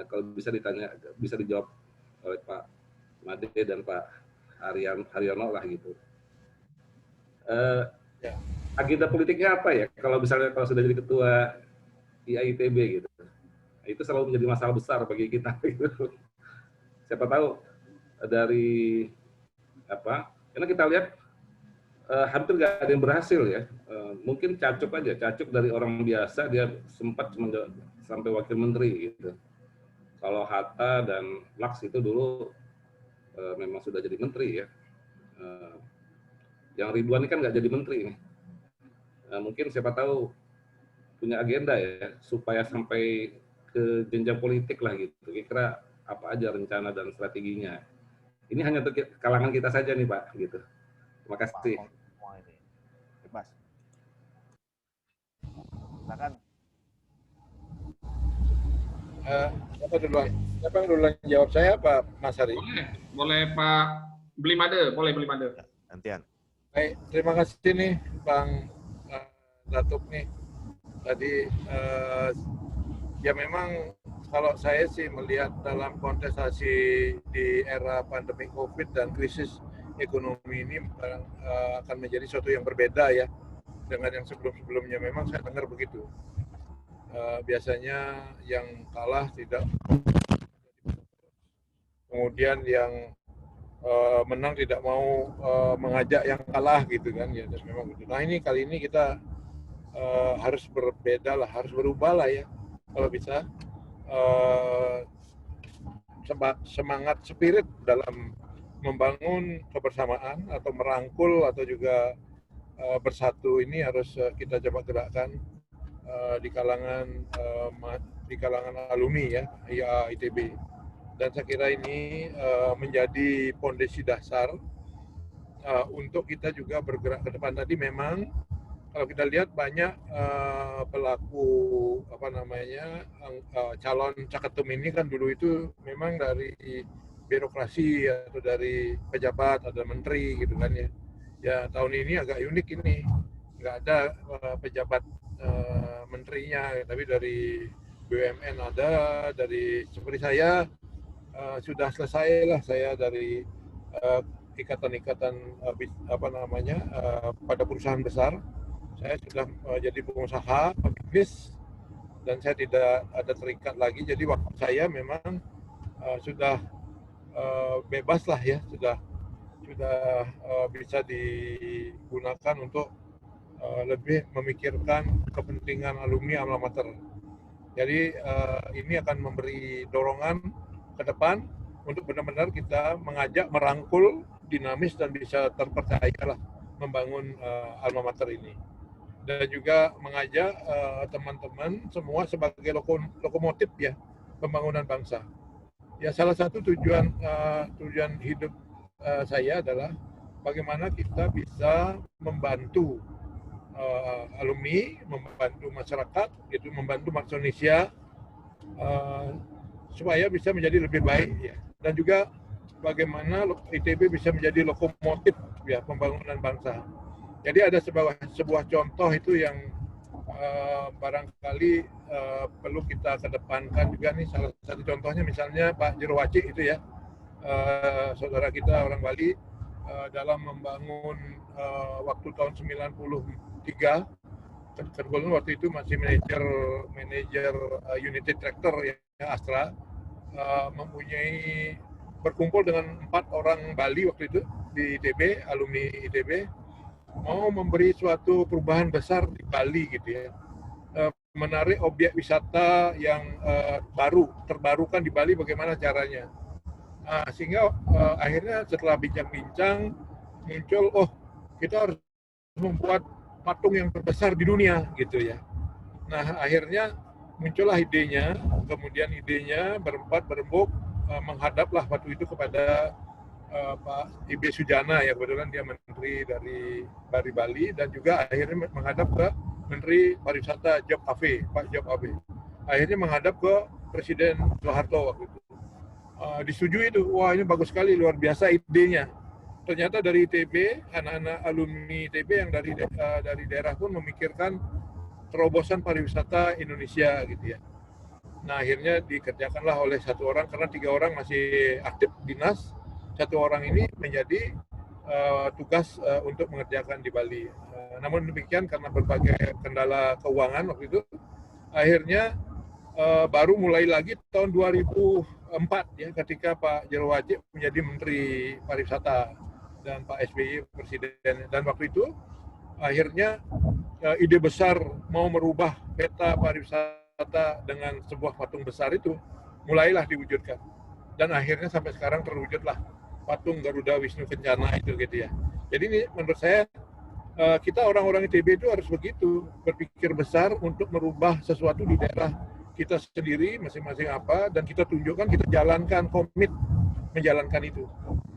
Kalau bisa dijawab oleh Pak Made dan Pak Haryono lah gitu. Agenda politiknya apa ya? Kalau misalnya sudah jadi ketua IITB gitu, itu selalu menjadi masalah besar bagi kita. Gitu. Siapa tahu dari apa? Karena kita lihat hampir nggak ada yang berhasil ya. Mungkin Cacuk aja, Cacuk dari orang biasa dia sempat sampai wakil menteri gitu. Kalau Hatta dan Laks itu dulu memang sudah jadi menteri ya. Yang Ridwan ini kan nggak jadi menteri nih. Mungkin siapa tahu punya agenda ya supaya sampai ke jenjang politik lah gitu. Kira-kira apa aja rencana dan strateginya. Ini hanya untuk kalangan kita saja nih Pak gitu. Terima kasih. Bebas. Silakan. Siapa duluan? Siapa yang duluan jawab, saya apa Mas Hari? Boleh Pak Blimade, boleh Blimade. Gantian. Baik, terima kasih nih Bang Datuk nih. Tadi ya memang kalau saya sih melihat dalam kontestasi di era pandemi COVID dan krisis ekonomi ini akan menjadi sesuatu yang berbeda ya dengan yang sebelum-sebelumnya. Memang saya dengar begitu. Biasanya yang kalah tidak, kemudian yang menang tidak mau mengajak yang kalah gitu kan ya, dan memang gitu. Nah ini kali ini kita harus berbeda lah, harus berubah lah ya kalau bisa, semangat spirit dalam membangun kebersamaan atau merangkul atau juga bersatu ini harus kita coba gerakkan di kalangan alumni ya IITB. Dan saya kira ini menjadi pondasi dasar untuk kita juga bergerak ke depan. Tadi memang kalau kita lihat banyak pelaku calon caketum ini kan dulu itu memang dari birokrasi atau dari pejabat, ada menteri gitu kan ya. Ya tahun ini agak unik ini, nggak ada pejabat menterinya, tapi dari BUMN ada, dari seperti saya. Sudah selesai lah saya dari ikatan-ikatan pada perusahaan besar. Saya sudah jadi pengusaha, pebisnis, dan saya tidak ada terikat lagi. Jadi waktu saya memang sudah bebas lah ya, sudah bisa digunakan untuk lebih memikirkan kepentingan alumni alma mater. Jadi ini akan memberi dorongan ke depan untuk benar-benar kita mengajak, merangkul, dinamis dan bisa terpercaya lah membangun alma mater ini. Dan juga mengajak teman-teman semua sebagai lokomotif ya pembangunan bangsa. Ya salah satu tujuan hidup saya adalah bagaimana kita bisa membantu alumni, membantu masyarakat, gitu, membantu bangsa Indonesia supaya bisa menjadi lebih baik ya, dan juga bagaimana ITB bisa menjadi lokomotif ya pembangunan bangsa. Jadi ada sebuah contoh itu yang barangkali perlu kita kedepankan juga nih. Salah satu contohnya misalnya Pak Jerowaci itu ya, saudara kita orang Bali, dalam membangun waktu tahun 93, kebetulan waktu itu masih manajer Unity Tractor ya, Astra, berkumpul dengan 4 orang Bali waktu itu di ITB, alumni ITB, mau memberi suatu perubahan besar di Bali gitu ya. menarik objek wisata yang terbarukan di Bali, bagaimana caranya. Sehingga akhirnya setelah bincang-bincang muncul, oh kita harus membuat patung yang terbesar di dunia gitu ya. Nah akhirnya muncullah idenya, kemudian idenya berembuk menghadaplah waktu itu kepada Pak IB Sujana, ya kebetulan dia menteri dari Bali, dan juga akhirnya menghadap ke Menteri Pariwisata Job Ave, Pak Job Ave. Akhirnya menghadap ke Presiden Soeharto waktu itu. Disetujui itu, wah ini bagus sekali, luar biasa idenya. Ternyata dari ITB, anak-anak alumni ITB yang dari daerah pun memikirkan terobosan pariwisata Indonesia gitu ya. Nah akhirnya dikerjakanlah oleh satu orang, karena 3 orang masih aktif dinas, 1 orang ini menjadi tugas untuk mengerjakan di Bali. Namun demikian karena berbagai kendala keuangan waktu itu, akhirnya baru mulai lagi tahun 2004 ya, ketika Pak Jarwo Wajib menjadi Menteri Pariwisata dan Pak SBY Presiden. Dan waktu itu akhirnya ide besar mau merubah peta pariwisata dengan sebuah patung besar itu mulailah diwujudkan. Dan akhirnya sampai sekarang terwujudlah patung Garuda Wisnu Kencana itu gitu ya. Jadi ini menurut saya kita orang-orang ITB itu harus begitu, berpikir besar untuk merubah sesuatu di daerah kita sendiri masing-masing apa, dan kita tunjukkan, kita jalankan, komit menjalankan itu.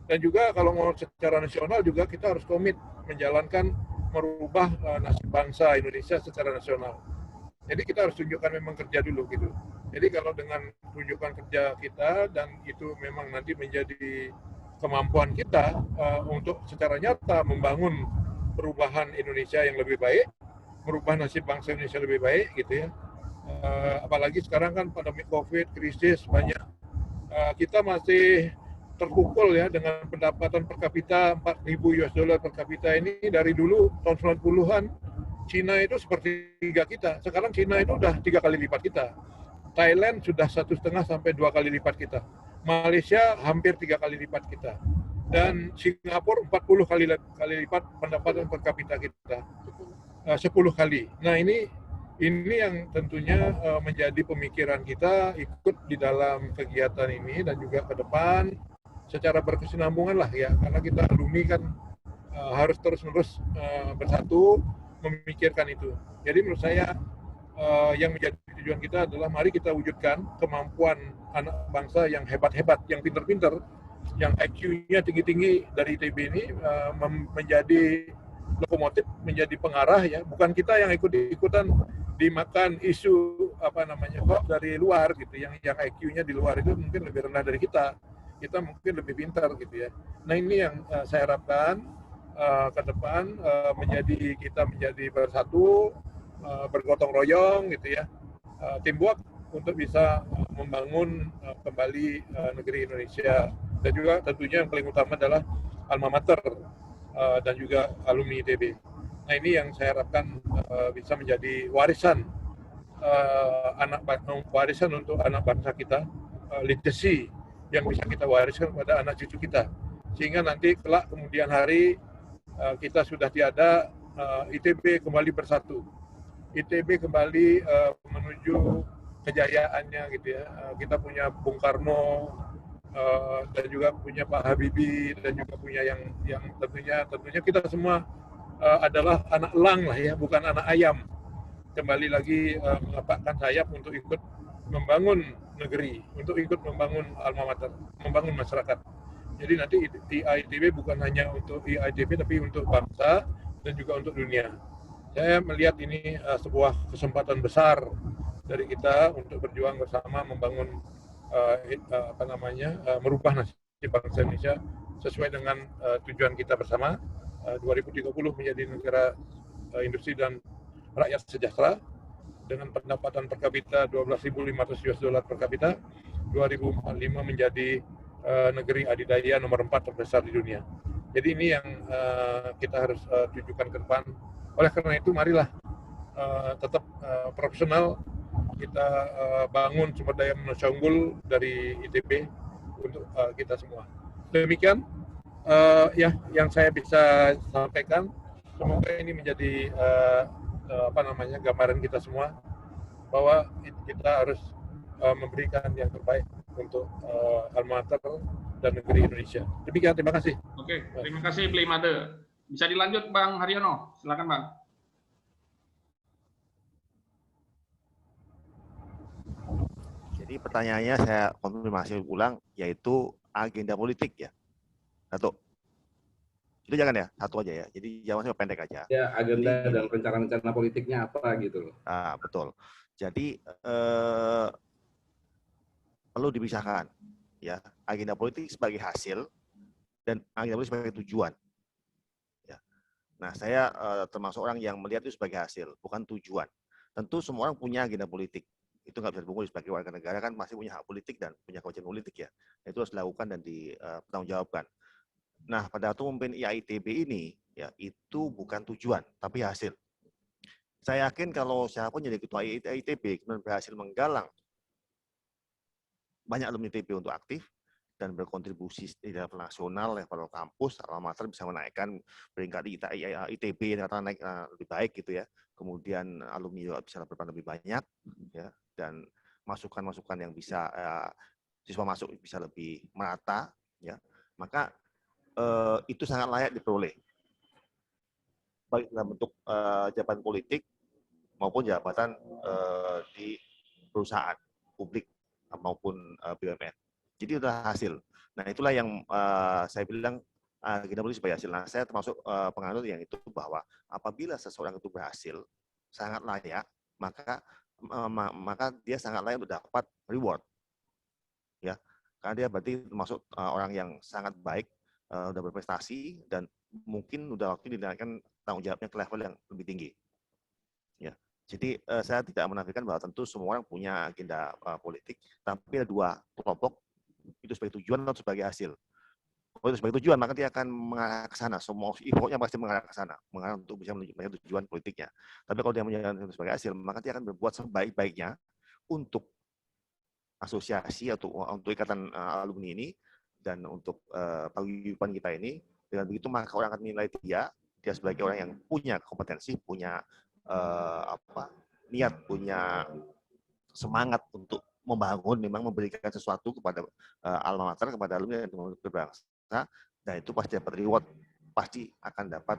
Dan juga kalau mau secara nasional juga kita harus komit menjalankan, merubah nasib bangsa Indonesia secara nasional. Jadi kita harus tunjukkan memang kerja dulu gitu. Jadi kalau dengan tunjukkan kerja kita dan itu memang nanti menjadi kemampuan kita untuk secara nyata membangun perubahan Indonesia yang lebih baik, merubah nasib bangsa Indonesia lebih baik gitu ya. Apalagi sekarang kan pandemi COVID, krisis banyak. Kita masih terpukul ya dengan pendapatan per kapita 4.000 US dollar per kapita ini. Dari dulu tahun 90-an Cina itu sepertiga kita. Sekarang Cina itu udah 3 kali lipat kita. Thailand sudah 1,5 sampai 2 kali lipat kita. Malaysia hampir 3 kali lipat kita. Dan Singapura 40 kali lipat pendapatan per kapita kita. 10 kali. Nah ini yang tentunya menjadi pemikiran kita ikut di dalam kegiatan ini, dan juga ke depan secara berkesinambungan lah ya, karena kita alumni kan harus terus-menerus bersatu memikirkan itu. Jadi menurut saya yang menjadi tujuan kita adalah mari kita wujudkan kemampuan anak bangsa yang hebat-hebat, yang pinter-pinter, yang IQ-nya tinggi-tinggi dari ITB ini menjadi lokomotif, menjadi pengarah ya. Bukan kita yang ikut-ikutan dimakan isu kok dari luar gitu, yang IQ-nya di luar itu mungkin lebih rendah dari kita mungkin lebih pintar gitu ya. Nah ini yang saya harapkan ke depan kita menjadi bersatu, bergotong royong gitu ya, teamwork untuk bisa membangun kembali negeri Indonesia. Dan juga tentunya yang paling utama adalah alma mater dan juga alumni ITB. Nah ini yang saya harapkan bisa menjadi warisan warisan untuk anak bangsa kita, legacy yang bisa kita wariskan kepada anak cucu kita, sehingga nanti kelak kemudian hari kita sudah tiada, ITB kembali bersatu, ITB kembali menuju kejayaannya gitu ya. Kita punya Bung Karno dan juga punya Pak Habibie, dan juga punya yang tentunya kita semua adalah anak elang lah ya, bukan anak ayam. Kembali lagi mengepakkan sayap untuk ikut membangun negeri, untuk ikut membangun alma mater, membangun masyarakat. Jadi nanti IITB bukan hanya untuk IITB, tapi untuk bangsa dan juga untuk dunia. Saya melihat ini sebuah kesempatan besar dari kita untuk berjuang bersama membangun merubah nasib bangsa Indonesia sesuai dengan tujuan kita bersama, 2030 menjadi negara industri dan rakyat sejahtera dengan pendapatan per kapita 12.500 US dollar per kapita, 2045 menjadi negeri adidaya nomor 4 terbesar di dunia. Jadi ini yang kita harus tujukan ke depan. Oleh karena itu marilah tetap profesional, kita bangun sumber daya manusia unggul dari ITB untuk kita semua. Demikian yang saya bisa sampaikan. Semoga ini menjadi gambaran kita semua bahwa kita harus memberikan yang terbaik untuk alma mater dan negeri Indonesia. Demikian, terima kasih. Oke, terima kasih Plimade. Bisa dilanjut Bang Haryono, silakan Bang. Jadi pertanyaannya saya konfirmasi ulang, yaitu agenda politik ya. Satu. Itu jangan ya, satu aja ya. Jadi jawabannya pendek aja. Ya, agenda jadi, dan rencana-rencana politiknya apa gitu loh. Betul. Jadi perlu dipisahkan ya, agenda politik sebagai hasil dan agenda politik sebagai tujuan. Ya. Nah, saya termasuk orang yang melihat itu sebagai hasil, bukan tujuan. Tentu semua orang punya agenda politik. Itu nggak bisa dipungkiri, sebagai warga negara kan masih punya hak politik dan punya kewajiban politik ya. Itu harus dilakukan dan dipertanggungjawabkan. Nah, pada waktu memimpin IAITB ini ya, itu bukan tujuan tapi hasil. Saya yakin kalau siapapun jadi ketua IAITB kemudian berhasil menggalang banyak alumni ITB untuk aktif dan berkontribusi di level nasional, level kampus, alma mater bisa menaikkan peringkat ITB yang naik lebih baik gitu ya. Kemudian alumni juga bisa berperan lebih banyak ya, dan masukan-masukan yang bisa siswa masuk bisa lebih merata ya. Maka itu sangat layak diperoleh baik dalam bentuk jabatan politik maupun jabatan di perusahaan publik maupun BUMN. Jadi itu hasil. Nah, itulah yang saya bilang agenda politik sebagai hasil. Nah, saya termasuk penganut yang itu, bahwa apabila seseorang itu berhasil sangat layak, maka dia sangat layak untuk dapat reward. Ya. Karena dia berarti termasuk orang yang sangat baik, udah berprestasi, dan mungkin udah waktu dinaikkan tanggung jawabnya ke level yang lebih tinggi. Ya. Jadi saya tidak menafikan bahwa tentu semua orang punya agenda politik, tapi ada dua kelompok, itu sebagai tujuan atau sebagai hasil. Kalau itu sebagai tujuan, maka dia akan mengarah ke sana. Semua effortnya pasti mengarah ke sana, mengarah untuk bisa menunjukkan tujuan politiknya. Tapi kalau dia menjalankan sebagai hasil, maka dia akan berbuat sebaik-baiknya untuk asosiasi atau untuk ikatan alumni ini dan untuk paguyuban kita ini. Dengan begitu maka orang akan menilai dia sebagai orang yang punya kompetensi, punya niat, punya semangat untuk membangun, memang memberikan sesuatu kepada alma mater, kepada alumni dan berbangsa, dan itu pasti dapat reward, pasti akan dapat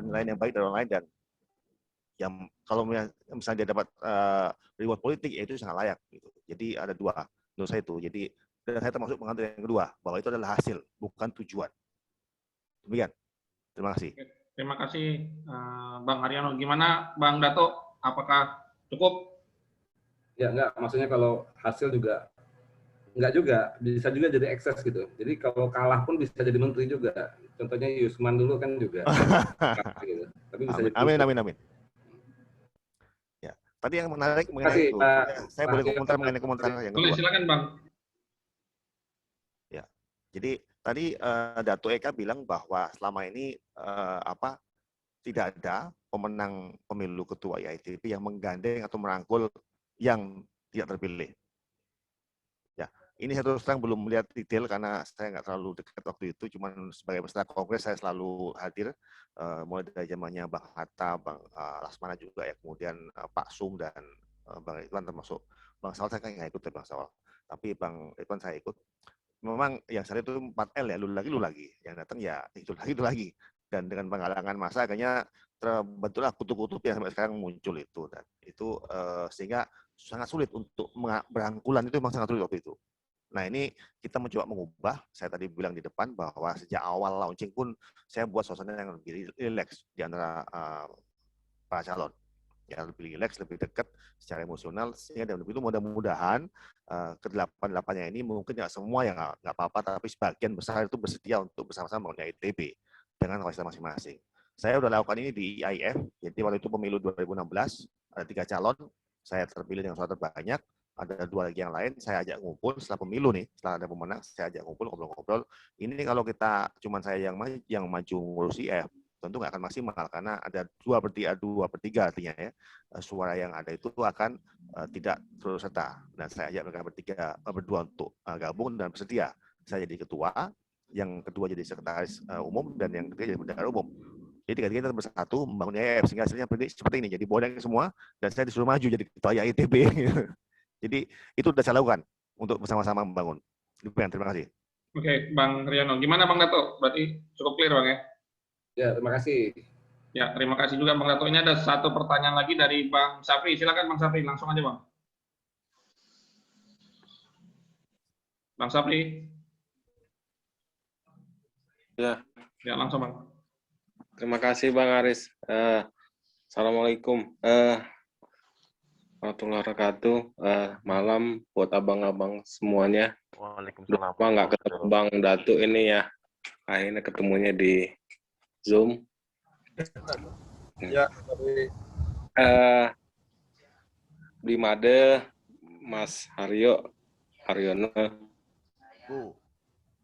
penilaian yang baik dari orang lain, dan yang kalau misalnya dia dapat reward politik, ya itu sangat layak gitu. Jadi ada dua menurut saya itu. Jadi dan saya termasuk penganut yang kedua, bahwa itu adalah hasil, bukan tujuan. Demikian. Terima kasih. Terima kasih Bang Haryono. Gimana Bang Dato? Apakah cukup? Ya enggak, maksudnya kalau hasil juga enggak juga, bisa juga jadi ekses gitu. Jadi kalau kalah pun bisa jadi menteri juga. Contohnya Yusman dulu kan juga. Gitu. Tapi bisa amin. Ya, tadi yang menarik mengenai itu. Saya boleh komentar mengenai komentar yang kedua. Boleh, silakan Bang. Ya, jadi tadi Dato Eka bilang bahwa selama ini tidak ada pemenang pemilu ketua IAITB yang menggandeng atau merangkul yang tidak terpilih. Ya, ini saya terus terang belum melihat detail karena saya nggak terlalu dekat waktu itu. Cuman sebagai peserta kongres saya selalu hadir, mulai dari zamannya Bang Hatta, Bang Lasmana juga ya, kemudian Pak Sum dan Bang Ridwan, termasuk Bang Sawal saya kan nggak ikut ya Bang Sawal, tapi Bang Ridwan saya ikut. Memang yang saya itu 4L ya, lu lagi, yang datang ya itu lagi. Dan dengan penghalangan masa akhirnya terbentuklah kutub-kutub yang sampai sekarang muncul itu, dan itu sehingga sangat sulit untuk berangkulan, itu memang sangat sulit waktu itu. Nah, ini kita mencoba mengubah. Saya tadi bilang di depan bahwa sejak awal launching pun saya buat suasana yang lebih rileks di antara para calon. Ya, lebih rileks, lebih dekat secara emosional, sehingga dan begitu mudah-mudahan ke-8-8-nya ini mungkin nggak semua yang nggak apa-apa, tapi sebagian besar itu bersedia untuk bersama-sama membangun IAITB dengan kapasitas masing-masing. Saya sudah lakukan ini di IAIF, jadi waktu itu pemilu 2016, ada 3 calon, saya terpilih dengan suara terbanyak, ada 2 lagi yang lain, saya ajak ngumpul setelah pemilu nih, setelah ada pemenang, saya ajak ngumpul, ngobrol-ngobrol. Ini kalau kita, cuman saya yang maju ngurus IAIF, tentu nggak akan maksimal, karena ada 2/3 artinya ya, suara yang ada itu akan tidak terus serta. Dan saya ajak mereka berdua untuk gabung dan bersedia. Saya jadi ketua, yang kedua jadi sekretaris umum, dan yang ketiga jadi bendahara umum. Jadi kita bersatu membangun IAIF sehingga hasilnya seperti ini. Jadi bodeng semua dan saya disuruh maju jadi ketua IAITB. Jadi itu sudah saya lakukan untuk bersama-sama membangun. Terima kasih. Oke, Bang Riono. Gimana Bang Dato? Berarti cukup clear Bang ya? Ya, terima kasih. Ya, terima kasih juga Bang Dato. Ini ada satu pertanyaan lagi dari Bang Sapri. Silakan Bang Sapri, langsung aja Bang. Bang Sapri. Ya. Ya, langsung Bang. Terima kasih Bang Aris. Assalamualaikum. Warahmatullahi wabarakatuh. Malam buat abang-abang semuanya. Waalaikumsalam. Udah nggak ketemu Bang Datu ini ya. Akhirnya ketemunya di Zoom. Ya, di Made, Mas Haryono.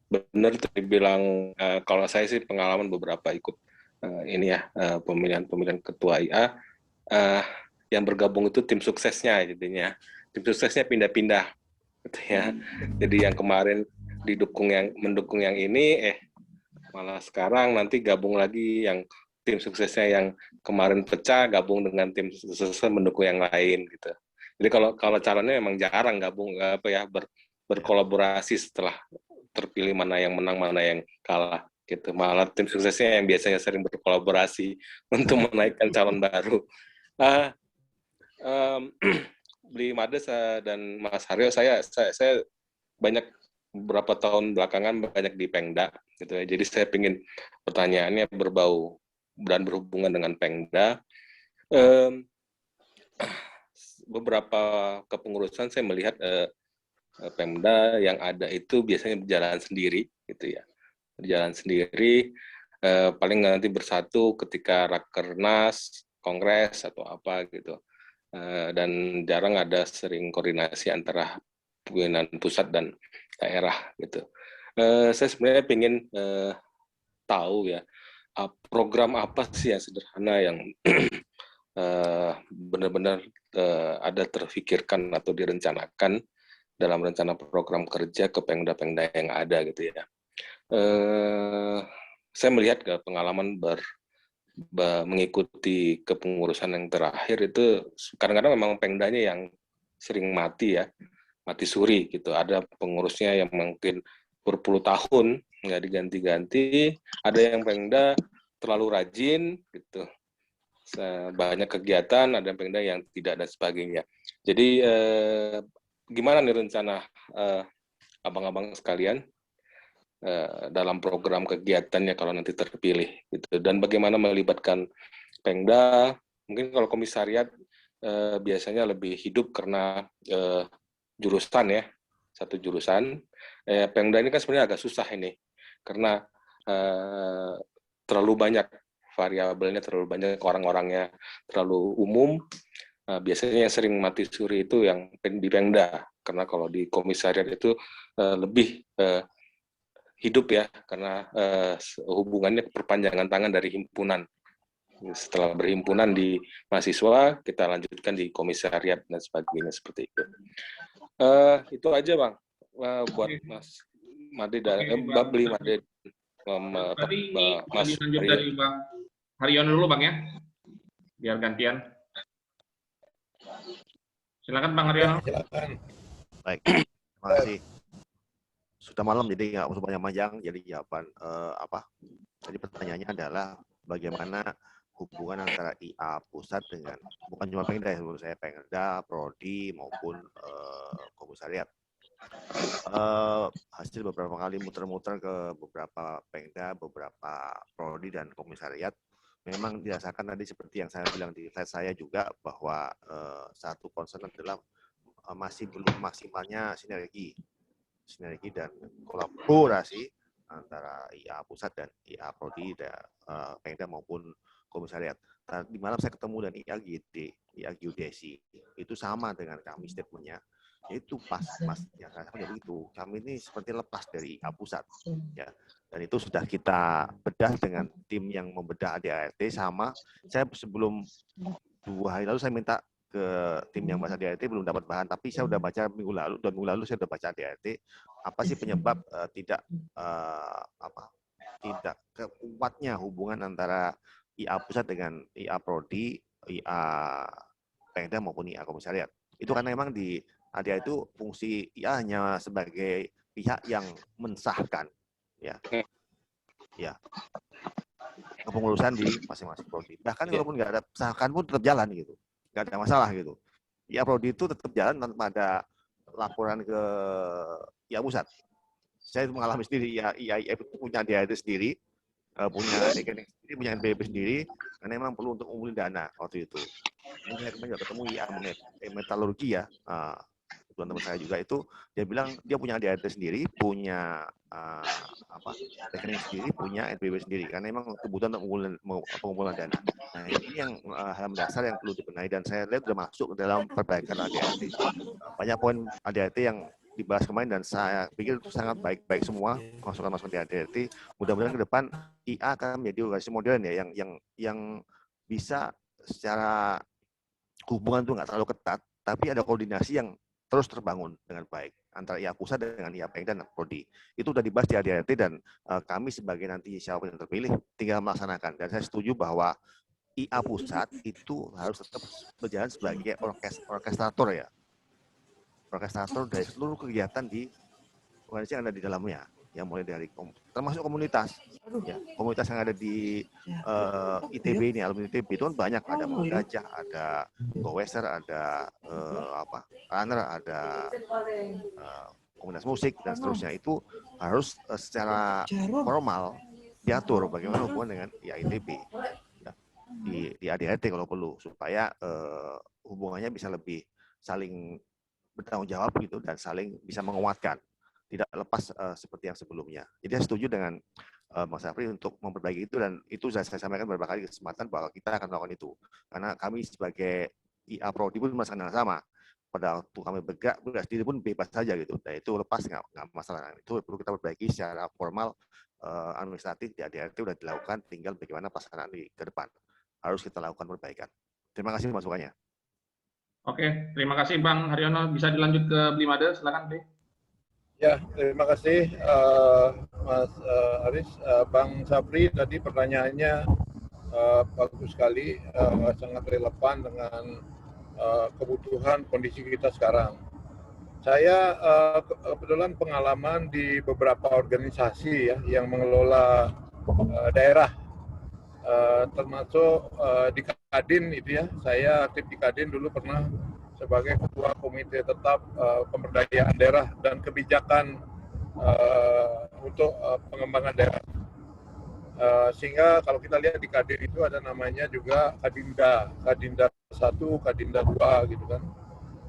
Benar tadi bilang, kalau saya sih pengalaman beberapa ikut ini ya, pemilihan ketua IA, yang bergabung itu tim suksesnya jadinya. Tim suksesnya pindah-pindah gitu ya. Jadi yang kemarin mendukung yang ini, malah sekarang nanti gabung lagi yang tim suksesnya yang kemarin pecah gabung dengan tim sukses mendukung yang lain gitu. Jadi kalau caranya memang jarang gabung berkolaborasi setelah terpilih mana yang menang mana yang kalah gitu. Malah tim suksesnya yang biasanya sering berkolaborasi untuk menaikkan calon baru. Di Mades dan Mas Haryo saya banyak beberapa tahun belakangan banyak di Pengda gitu ya. Jadi saya ingin pertanyaannya berbau dan berhubungan dengan Pengda. Beberapa kepengurusan saya melihat Pemda yang ada itu biasanya berjalan sendiri gitu ya. Berjalan sendiri, paling nanti bersatu ketika rakernas, kongres atau apa gitu. Dan jarang ada sering koordinasi antara pimpinan pusat dan daerah gitu. Saya sebenarnya ingin tahu ya, program apa sih yang sederhana yang benar-benar ada terfikirkan atau direncanakan dalam rencana program kerja ke Pengda-Pengda yang ada gitu ya. Saya melihat pengalaman mengikuti kepengurusan yang terakhir itu kadang-kadang memang Pengdanya yang sering mati ya, mati suri gitu. Ada pengurusnya yang mungkin berpuluh tahun nggak diganti-ganti, ada yang Pengda terlalu rajin gitu, banyak kegiatan, ada Pengda yang tidak dan sebagainya. Jadi gimana nih rencana abang-abang sekalian dalam program kegiatannya kalau nanti terpilih gitu, dan bagaimana melibatkan Pengda? Mungkin kalau komisariat biasanya lebih hidup karena jurusan ya, satu jurusan. Pengda ini kan sebenarnya agak susah ini karena terlalu banyak variabelnya, terlalu banyak orang-orangnya, terlalu umum. Biasanya yang sering mati suri itu yang di Pengda, karena kalau di komisariat itu lebih hidup ya, karena hubungannya perpanjangan tangan dari himpunan. Setelah berhimpunan di mahasiswa, kita lanjutkan di komisariat dan sebagainya seperti itu. Itu aja Bang, buat Mas Made dan Babli Made. Berarti ini lanjut dari Bang Haryono dulu Bang ya, biar gantian. Silakan Bang Haryono. Silakan. Baik, terima kasih. Sudah malam jadi nggak usah panjang-panjang. Jadi jawaban Jadi pertanyaannya adalah bagaimana hubungan antara IA pusat dengan bukan cuma Pengda ya, menurut saya Pengda, Prodi maupun komisariat. Hasil beberapa kali muter-muter ke beberapa Pengda, beberapa Prodi dan komisariat, memang dirasakan tadi seperti yang saya bilang di slide saya juga bahwa satu concern adalah masih belum maksimalnya sinergi dan kolaborasi antara IA pusat dan IA Prodi, Pengda maupun komisariat. Di malam saya ketemu dengan IA Geodesi, itu sama dengan kami statementnya. Itu pas yang saya sampaikan begitu. Kami ini seperti lepas dari IA pusat, ya. Dan itu sudah kita bedah dengan tim yang membedah ADART sama. Saya sebelum 2 hari lalu saya minta ke tim yang bahas ADART, belum dapat bahan, tapi saya sudah baca minggu lalu saya sudah baca ADART. Apa sih penyebab tidak kuatnya hubungan antara IA pusat dengan IA Prodi, IA Pemda maupun IA Komisariat. Itu karena memang di ADA itu fungsi IA hanya sebagai pihak yang mensahkan, ya, kepengurusan di masing-masing prodi. Bahkan walaupun nggak ada sahkan pun tetap jalan gitu, nggak ada masalah gitu. IA Prodi itu tetap jalan tanpa ada laporan ke IA pusat. Saya mengalami sendiri, IAIF itu punya DAD sendiri, punya rekening sendiri, punya NPWP sendiri, karena memang perlu untuk mengumpulkan dana waktu itu. Mungkin kemarin ketemu IA metalurgi ya, teman-teman saya juga itu, dia bilang dia punya DAD sendiri, punya rekening sendiri, punya NPWP sendiri, karena memang kebutuhan untuk pengumpulan dana. Nah ini yang hal dasar yang perlu dibenahi, dan saya lihat sudah masuk ke dalam perbaikan ADAT. Banyak poin ADAT yang dibahas kemarin, dan saya pikir itu sangat baik-baik semua masukan-masukan di ADAT. Mudah-mudahan ke depan IA akan menjadi organisasi modern ya, yang bisa secara hubungan itu nggak terlalu ketat, tapi ada koordinasi yang terus terbangun dengan baik antara IA pusat dengan IA Pemda dan Prodi. Itu sudah dibahas di ADAT, dan kami sebagai nanti siapa yang terpilih tinggal melaksanakan. Dan saya setuju bahwa IA pusat itu harus tetap berjalan sebagai orkestrator ya. Orkestrator dari seluruh kegiatan di organisasi yang ada di dalamnya, yang mulai dari termasuk komunitas, ya, komunitas yang ada di ITB ini, alumni ITB itu kan banyak, ada Gajah, ada Goweser, ada runner, ada komunitas musik dan seterusnya. Itu harus secara formal diatur bagaimana hubungan dengan ITB ya, di ADAT kalau perlu, supaya hubungannya bisa lebih saling bertanggung jawab gitu, dan saling bisa menguatkan, tidak lepas seperti yang sebelumnya. Jadi saya setuju dengan Mas Safri untuk memperbaiki itu, dan itu saya sampaikan beberapa kali kesempatan bahwa kita akan melakukan itu. Karena kami sebagai IA Prodi pun merasakan yang sama. Pada waktu kami bergerak sendiri pun bebas saja gitu. Dan itu lepas nggak masalah. Itu perlu kita perbaiki secara formal, administratif di ADAT sudah dilakukan, tinggal bagaimana pelaksanaan di ke depan. Harus kita lakukan perbaikan. Terima kasih masukannya. Oke, terima kasih Bang Haryono. Bisa dilanjut ke Blimade, silakan Bli. Ya, terima kasih Mas Aris. Bang Safri tadi pertanyaannya bagus sekali, sangat relevan dengan kebutuhan kondisi kita sekarang. Saya kebetulan pengalaman di beberapa organisasi ya yang mengelola daerah, termasuk di Kadin itu ya. Saya aktif di Kadin dulu, pernah sebagai ketua komite tetap pemberdayaan daerah dan kebijakan untuk pengembangan daerah. Sehingga kalau kita lihat di Kadin itu ada namanya juga Kadinda 1, Kadinda 2 gitu kan.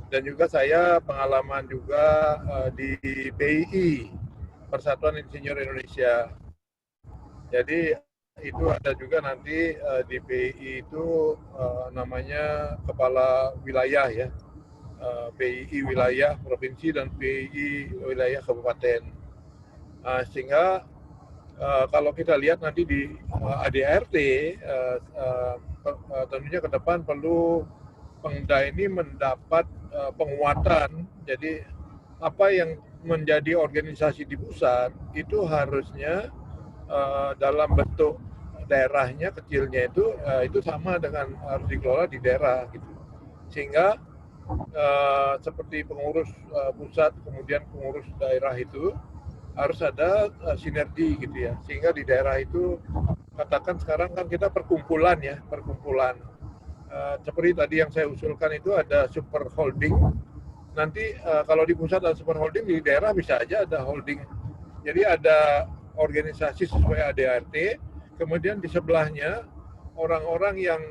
Dan juga saya pengalaman juga di PII, Persatuan Insinyur Indonesia. Jadi itu ada juga nanti di PII itu namanya kepala wilayah ya, PII wilayah provinsi dan PII wilayah kabupaten. Sehingga kalau kita lihat nanti di ADART, tentunya ke depan perlu Pemda ini mendapat penguatan. Jadi apa yang menjadi organisasi di pusat itu harusnya dalam bentuk daerahnya kecilnya itu sama dengan harus dikelola di daerah gitu. Sehingga seperti pengurus pusat kemudian pengurus daerah itu harus ada sinergi gitu ya. Sehingga di daerah itu, katakan sekarang kan kita perkumpulan ya, perkumpulan. Seperti tadi yang saya usulkan itu ada super holding. Nanti kalau di pusat ada super holding, di daerah bisa aja ada holding. Jadi ada organisasi sesuai ADART, kemudian di sebelahnya orang-orang yang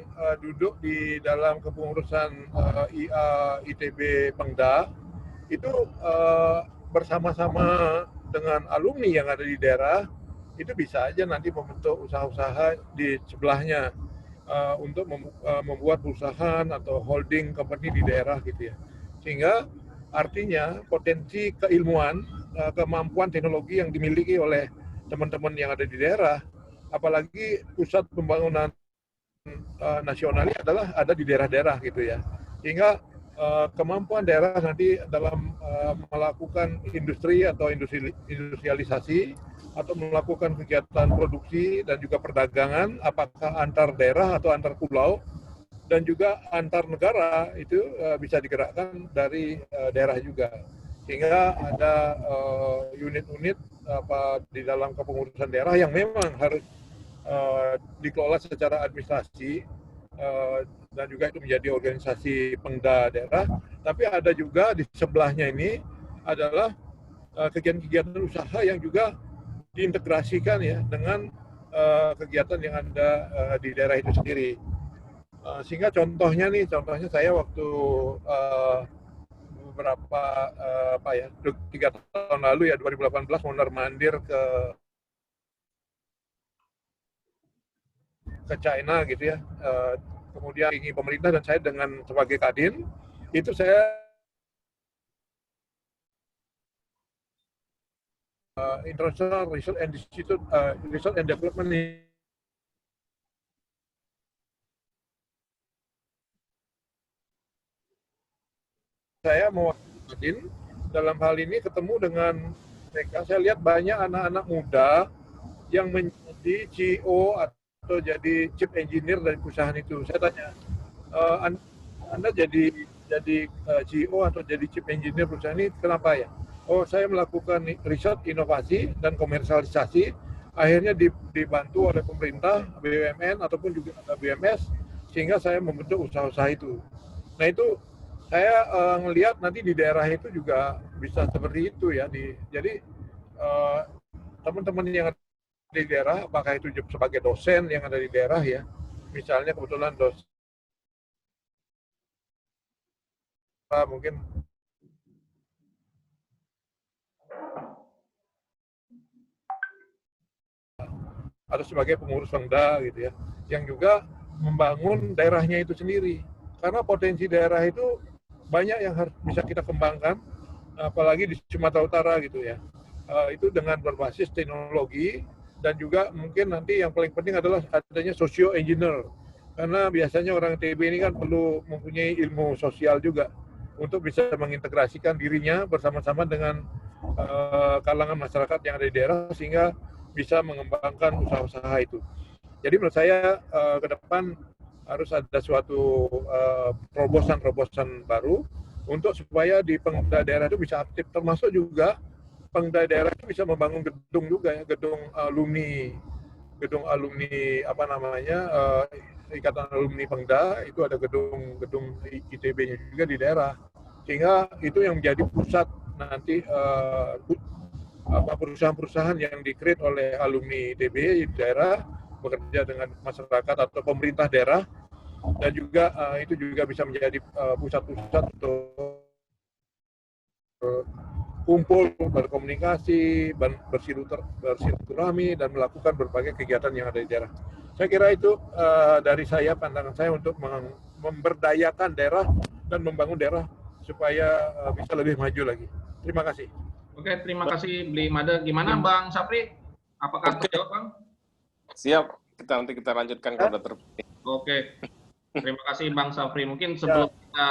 duduk di dalam kepengurusan IA ITB Pemda itu bersama-sama dengan alumni yang ada di daerah, itu bisa aja nanti membentuk usaha-usaha di sebelahnya untuk membuat perusahaan atau holding company di daerah gitu ya. Sehingga artinya potensi keilmuan, kemampuan teknologi yang dimiliki oleh teman-teman yang ada di daerah, apalagi pusat pembangunan nasionalnya adalah ada di daerah-daerah gitu ya. Sehingga kemampuan daerah nanti dalam melakukan industri atau industrialisasi atau melakukan kegiatan produksi dan juga perdagangan, apakah antar daerah atau antar pulau, dan juga antar negara itu bisa digerakkan dari daerah juga. Sehingga ada unit-unit di dalam kepengurusan daerah yang memang harus dikelola secara administrasi, dan juga itu menjadi organisasi Pengda daerah, tapi ada juga di sebelahnya ini adalah kegiatan-kegiatan usaha yang juga diintegrasikan ya dengan kegiatan yang ada di daerah itu sendiri. Sehingga contohnya saya waktu beberapa 3 tahun lalu ya, 2018 mondar-mandir ke China gitu ya, kemudian ingin pemerintah dan saya dengan sebagai Kadin, itu saya International Research and Institute Research and Development saya mau Kadin dalam hal ini ketemu dengan mereka. Saya lihat banyak anak-anak muda yang menjadi CEO atau jadi chief engineer dari perusahaan itu. Saya tanya, Anda jadi CEO atau jadi chief engineer perusahaan ini kenapa ya? Oh, saya melakukan riset, inovasi, dan komersialisasi. Akhirnya dibantu oleh pemerintah, BUMN, ataupun juga BMS, sehingga saya membentuk usaha-usaha itu. Nah itu saya ngelihat nanti di daerah itu juga bisa seperti itu ya. Jadi teman-teman yang ada di daerah, apakah itu sebagai dosen yang ada di daerah ya, misalnya kebetulan dosen mungkin atau sebagai pengurus Pengda gitu ya, yang juga membangun daerahnya itu sendiri. Karena potensi daerah itu banyak yang harus bisa kita kembangkan, apalagi di Sumatera Utara gitu ya. Itu dengan berbasis teknologi, dan juga mungkin nanti yang paling penting adalah adanya socio engineer. Karena biasanya orang TB ini kan perlu mempunyai ilmu sosial juga untuk bisa mengintegrasikan dirinya bersama-sama dengan kalangan masyarakat yang ada di daerah, sehingga bisa mengembangkan usaha-usaha itu. Jadi menurut saya ke depan harus ada suatu terobosan-terobosan baru untuk supaya di Pengda daerah itu bisa aktif, termasuk juga Pengda daerah itu bisa membangun gedung juga ya, gedung alumni apa namanya, Ikatan Alumni Pengda, itu ada gedung ITB-nya juga di daerah, sehingga itu yang menjadi pusat nanti perusahaan-perusahaan yang di-create oleh alumni ITB di daerah bekerja dengan masyarakat atau pemerintah daerah, dan juga itu juga bisa menjadi pusat-pusat untuk kumpul, berkomunikasi, bersilaturahmi, dan melakukan berbagai kegiatan yang ada di daerah. Saya kira itu dari saya, pandangan saya untuk memberdayakan daerah dan membangun daerah supaya bisa lebih maju lagi. Terima kasih. Oke, terima kasih Bli Made. Gimana Bang Sapri? Apakah terjawab Bang? Siap, nanti kita lanjutkan kalau sudah terpilih. Oke, terima kasih Bang Sapri. Mungkin sebelum kita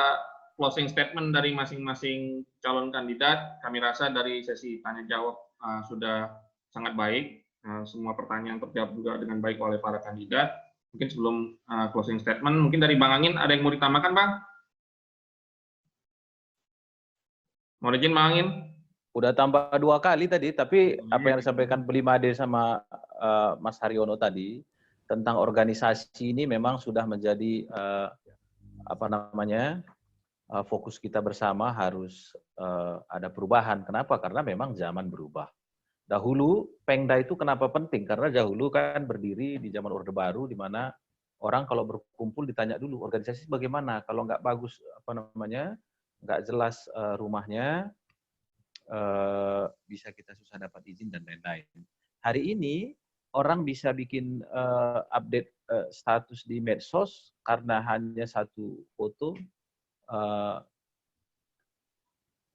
closing statement dari masing-masing calon kandidat, kami rasa dari sesi tanya jawab sudah sangat baik. Semua pertanyaan terjawab juga dengan baik oleh para kandidat. Mungkin sebelum closing statement, mungkin dari Bang Angin ada yang mau ditambahkan Bang? Mau izin Bang Angin? Udah tambah 2 kali tadi, tapi apa yang disampaikan Bli Made sama Mas Haryono tadi tentang organisasi ini memang sudah menjadi fokus kita bersama, harus ada perubahan. Kenapa? Karena memang zaman berubah. Dahulu Pengda itu kenapa penting? Karena dahulu kan berdiri di zaman Orde Baru, di mana orang kalau berkumpul ditanya dulu organisasi bagaimana. Kalau nggak bagus nggak jelas rumahnya, bisa kita susah dapat izin dan lain-lain. Hari ini orang bisa bikin update status di medsos karena hanya satu foto.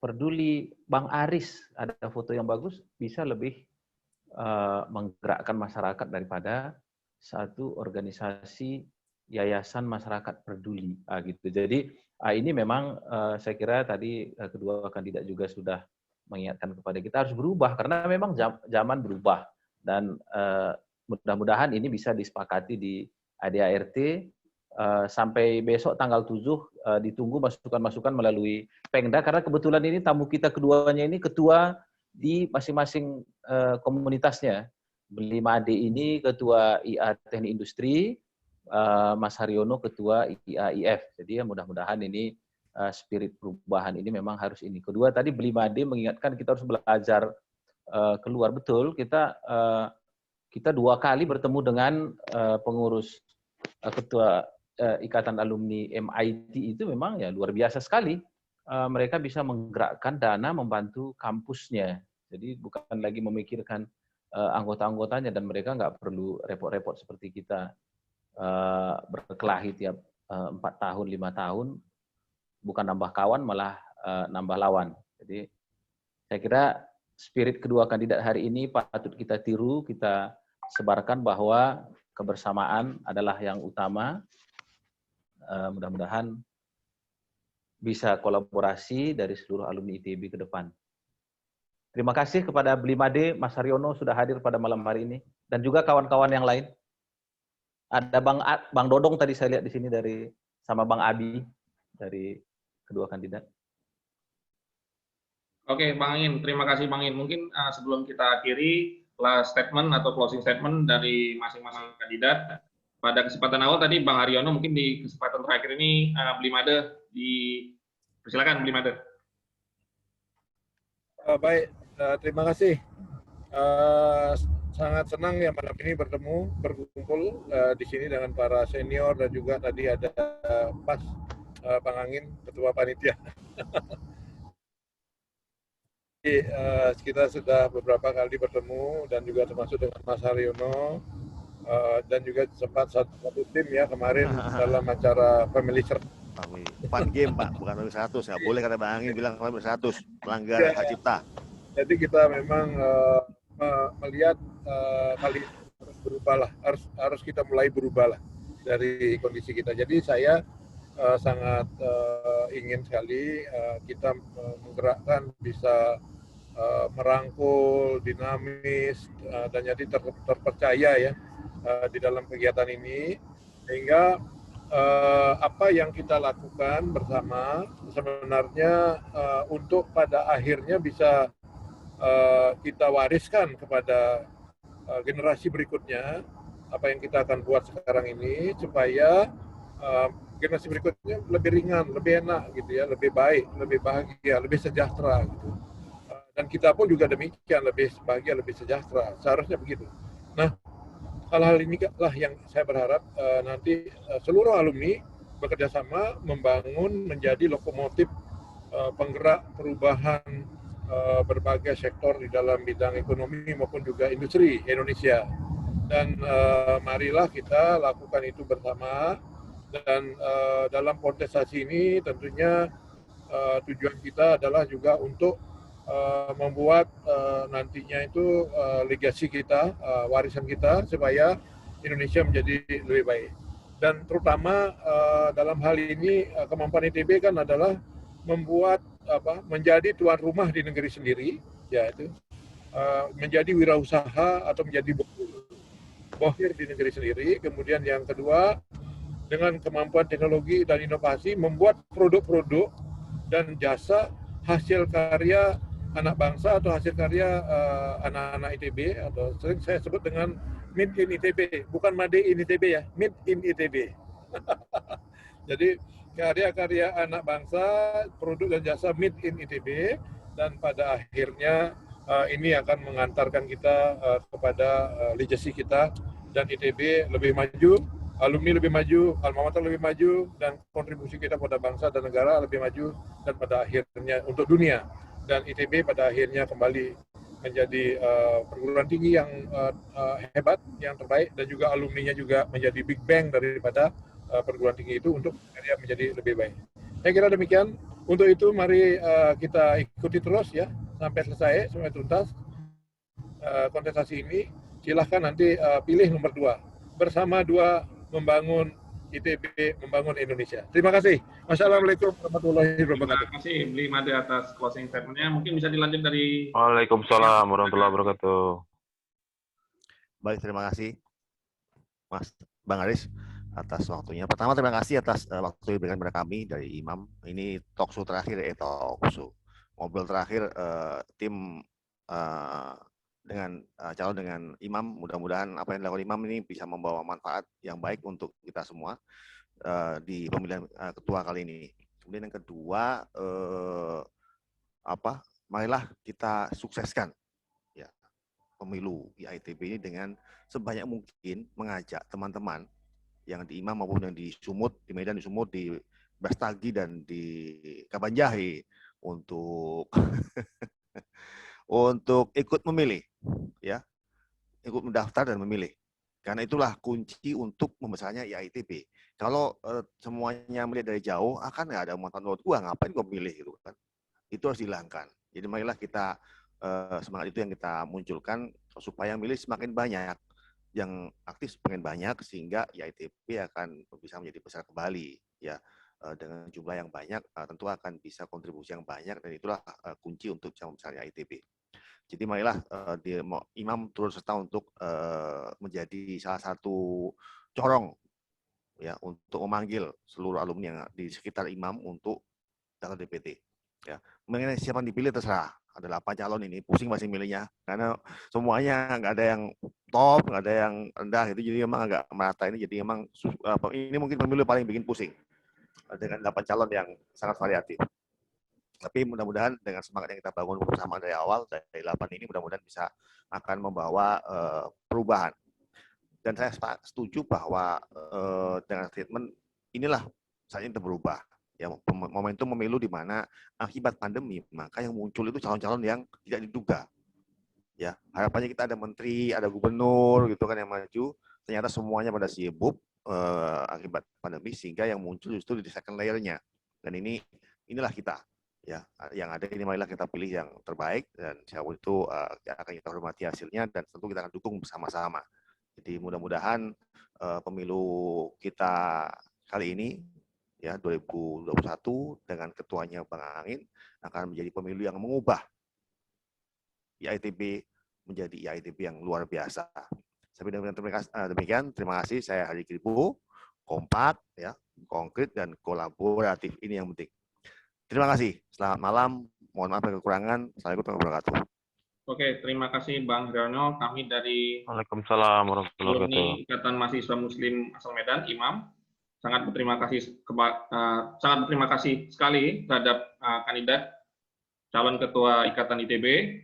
Peduli Bang Aris, ada foto yang bagus, bisa lebih menggerakkan masyarakat daripada satu organisasi yayasan masyarakat peduli gitu. Jadi Ini memang saya kira tadi kedua kandidat juga sudah mengingatkan kepada kita harus berubah karena memang zaman berubah dan mudah-mudahan ini bisa disepakati di ADART sampai besok tanggal 7 ditunggu masukan-masukan melalui Pengda karena kebetulan ini tamu kita keduanya ini ketua di masing-masing komunitasnya. 5D ini ketua IA Teknik Industri, Mas Haryono ketua IAIF. Jadi ya mudah-mudahan ini spirit perubahan ini memang harus ini. Kedua tadi 5D mengingatkan kita harus belajar keluar betul. Kita 2 kali bertemu dengan pengurus ketua Ikatan Alumni MIT itu memang ya luar biasa sekali. Mereka bisa menggerakkan dana membantu kampusnya. Jadi bukan lagi memikirkan anggota-anggotanya dan mereka nggak perlu repot-repot seperti kita berkelahi tiap 4 tahun, 5 tahun, bukan nambah kawan malah nambah lawan. Jadi saya kira spirit kedua kandidat hari ini patut kita tiru, kita sebarkan bahwa kebersamaan adalah yang utama. Mudah-mudahan bisa kolaborasi dari seluruh alumni ITB ke depan. Terima kasih kepada 5D, Mas Haryono sudah hadir pada malam hari ini, dan juga kawan-kawan yang lain. Ada Bang Dodong tadi saya lihat di sini sama Bang Abi dari kedua kandidat. Oke, Bang Ingin, terima kasih Bang Ingin. Mungkin sebelum kita akhiri last statement atau closing statement dari masing-masing kandidat. Pada kesempatan awal tadi Bang Haryono mungkin di kesempatan terakhir ini Blimade persilakan Blimade. Baik, terima kasih. Sangat senang ya malam ini berkumpul di sini dengan para senior dan juga tadi ada Bang Angin, ketua panitia. Kita sudah beberapa kali bertemu dan juga termasuk dengan Mas Haryono dan juga sempat satu tim ya kemarin dalam acara Family Circle. Fun game Pak, bukan Family 100. Nggak boleh kata Bang Angin bilang Family 100, melanggar hak cipta. Jadi kita memang melihat kali harus berubah lah, harus kita mulai berubah lah dari kondisi kita. Jadi saya sangat ingin sekali kita menggerakkan bisa merangkul, dinamis dan jadi terpercaya ya di dalam kegiatan ini sehingga apa yang kita lakukan bersama sebenarnya untuk pada akhirnya bisa kita wariskan kepada generasi berikutnya apa yang kita akan buat sekarang ini supaya generasi berikutnya lebih ringan, lebih enak gitu ya, lebih baik, lebih bahagia, lebih sejahtera gitu. Dan kita pun juga demikian, lebih bahagia, lebih sejahtera. Seharusnya begitu. Nah, hal-hal ini lah yang saya berharap nanti seluruh alumni bekerja sama membangun menjadi lokomotif penggerak perubahan berbagai sektor di dalam bidang ekonomi maupun juga industri Indonesia. Dan marilah kita lakukan itu bersama. Dan dalam kontestasi ini tentunya tujuan kita adalah juga untuk membuat nantinya itu legasi kita, warisan kita supaya Indonesia menjadi lebih baik. Dan terutama dalam hal ini kemampuan ITB kan adalah membuat menjadi tuan rumah di negeri sendiri, yaitu menjadi wirausaha atau menjadi bohir di negeri sendiri. Kemudian yang kedua, dengan kemampuan teknologi dan inovasi membuat produk-produk dan jasa hasil karya anak bangsa atau hasil karya anak-anak ITB atau sering saya sebut dengan Made in ITB, bukan Made in ITB ya, Made in ITB. Jadi karya-karya anak bangsa, produk dan jasa Made in ITB, dan pada akhirnya ini akan mengantarkan kita kepada legacy kita dan ITB lebih maju, alumni lebih maju, alma mater lebih maju, dan kontribusi kita pada bangsa dan negara lebih maju, dan pada akhirnya untuk dunia. Dan ITB pada akhirnya kembali menjadi perguruan tinggi yang hebat, yang terbaik, dan juga alumninya juga menjadi big bang daripada perguruan tinggi itu untuk karya menjadi lebih baik. Saya kira demikian. Untuk itu mari kita ikuti terus ya sampai selesai, sampai tuntas kontestasi ini. Silahkan nanti pilih nomor 2. Bersama 2 membangun ITB membangun Indonesia. Terima kasih. Wassalamualaikum warahmatullahi wabarakatuh. Terima kasih Bli Made atas closing statement-nya. Mungkin bisa dilanjut dari... Waalaikumsalam warahmatullahi wabarakatuh. Baik, terima kasih Mas Bang Aris atas waktunya. Pertama terima kasih atas waktu yang diberikan kepada kami dari Imam. Ini talkshow terakhir, ngobrol terakhir tim dengan calon dengan Imam. Mudah-mudahan apa yang dilakukan Imam ini bisa membawa manfaat yang baik untuk kita semua di pemilihan ketua kali ini. Kemudian yang kedua, marilah kita sukseskan ya pemilu IITB ini dengan sebanyak mungkin mengajak teman-teman yang di Imam maupun yang di Sumut, di Medan, di Sumut, di Brastagi dan di Kabanjahe untuk untuk ikut memilih, ya, ikut mendaftar dan memilih. Karena itulah kunci untuk membesarnya IITB. Kalau semuanya melihat dari jauh, akan nggak ada manfaat buat gua, ngapain gua milih gitu kan? Itu harus dihilangkan. Jadi marilah kita semangat itu yang kita munculkan supaya milih semakin banyak, yang aktif semakin banyak sehingga IITB akan bisa menjadi besar kembali, ya. Dengan jumlah yang banyak tentu akan bisa kontribusi yang banyak dan itulah kunci untuk bisa membesarnya IITB. Jadi marilah Imam turut serta untuk menjadi salah satu corong ya untuk memanggil seluruh alumni yang di sekitar Imam untuk daftar DPT. Ya, mengenai siapa yang dipilih terserah. Ada 8 calon ini, pusing masih milihnya karena semuanya nggak ada yang top, nggak ada yang rendah itu, jadi memang agak merata ini. Jadi memang ini mungkin pemilu paling bikin pusing dengan 8 calon yang sangat variatif. Tapi mudah-mudahan dengan semangat yang kita bangun bersama dari awal, dari 8 ini mudah-mudahan bisa akan membawa perubahan. Dan saya setuju bahwa dengan statement inilah saat ini berubah. Ya, momentum pemilu di mana akibat pandemi, maka yang muncul itu calon-calon yang tidak diduga. Ya, harapannya kita ada menteri, ada gubernur gitu kan yang maju, ternyata semuanya pada sibuk akibat pandemi sehingga yang muncul justru di second layer-nya. Dan inilah kita. Ya, yang ada ini marilah kita pilih yang terbaik dan siapapun itu akan kita hormati hasilnya dan tentu kita akan dukung bersama-sama. Jadi mudah-mudahan pemilu kita kali ini ya 2021 dengan ketuanya Bang Angin akan menjadi pemilu yang mengubah IITB menjadi IITB yang luar biasa. Sampai demikian, terima kasih. Saya Hari Kribo, kompak, ya, konkret dan kolaboratif, ini yang penting. Terima kasih. Selamat malam. Mohon maaf kekurangan. Assalamualaikum warahmatullahi wabarakatuh. Oke, terima kasih Bang Hiryono. Kami dari Waalaikumsalam warahmatullahi wabarakatuh. Ikatan Mahasiswa Muslim asal Medan, Imam, sangat berterima kasih sekali terhadap kandidat calon ketua Ikatan ITB,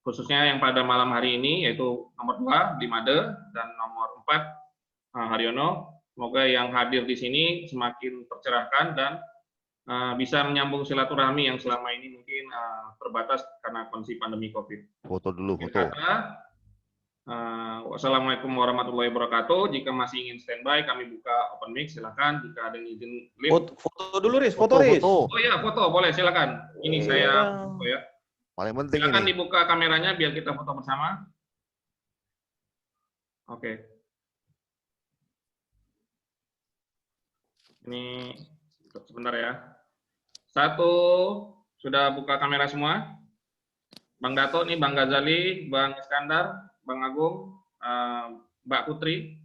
khususnya yang pada malam hari ini yaitu nomor 2 Bli Made dan nomor 4 Haryono. Semoga yang hadir di sini semakin tercerahkan dan bisa menyambung silaturahmi yang selama ini mungkin terbatas karena kondisi pandemi COVID. Foto dulu, foto. Wassalamualaikum warahmatullahi wabarakatuh. Jika masih ingin standby, kami buka open mic, silakan. Jika ada yang izin live. Foto dulu, Riz. Foto, Riz. Oh iya, foto boleh, silakan. Ini saya foto ya. Paling penting silakan ini. Dibuka kameranya biar kita foto bersama. Oke. Ini sebentar ya. 1, sudah buka kamera semua. Bang Dato nih, Bang Ghazali, Bang Iskandar, Bang Agung, Mbak Putri.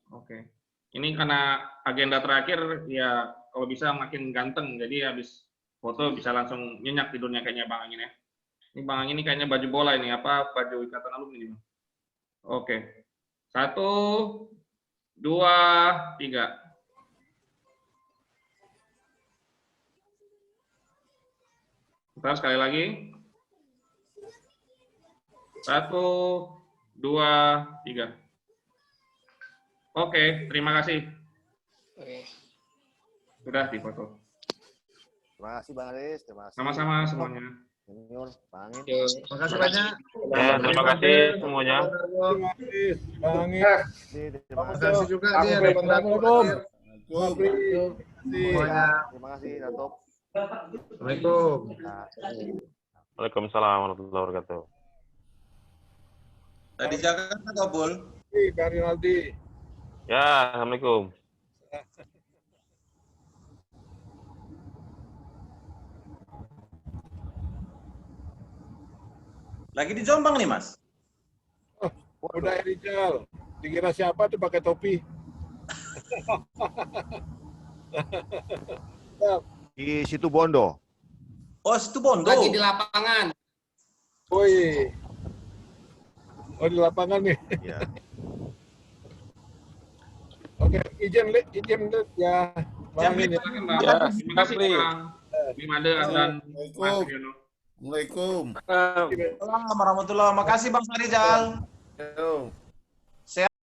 Oke. Ini karena agenda terakhir, ya kalau bisa makin ganteng, jadi habis foto bisa langsung nyenyak tidurnya kayaknya Bang Angin ya. Ini Bang Angin ini kayaknya baju bola ini, apa baju ikatan alumni ini. Oke. 1, 2, 3. Bentar, sekali lagi. 1, 2, 3. Oke, terima kasih. Sudah difoto. Terima kasih Bang Aris, terima kasih. Sama-sama semuanya. Senior, Bang Angin. Terima kasih banyak. Ya, terima kasih semuanya. Terima kasih, Bang Angin. Terima Terima kasih juga nih ada Bang Dato. Terima kasih Dato. Assalamualaikum. Waalaikumsalam warahmatullahi wabarakatuh. Dari Jakarta, Kabul. Pak Rinaldi. Ya, assalamualaikum. Lagi di Jombang nih, Mas. Udah Rizal. Dikira siapa tuh pakai topi? Di situ Bondo. Oh, situ Bondo. Lagi di lapangan. Woi. Oh, di lapangan nih. Ya. Oke, izin ya. Bang ini. Ya, terima kasih Bang Bimade dan Mas Riono. Assalamualaikum. Assalamualaikum warahmatullahi wabarakatuh. Makasih Bang Sarijal.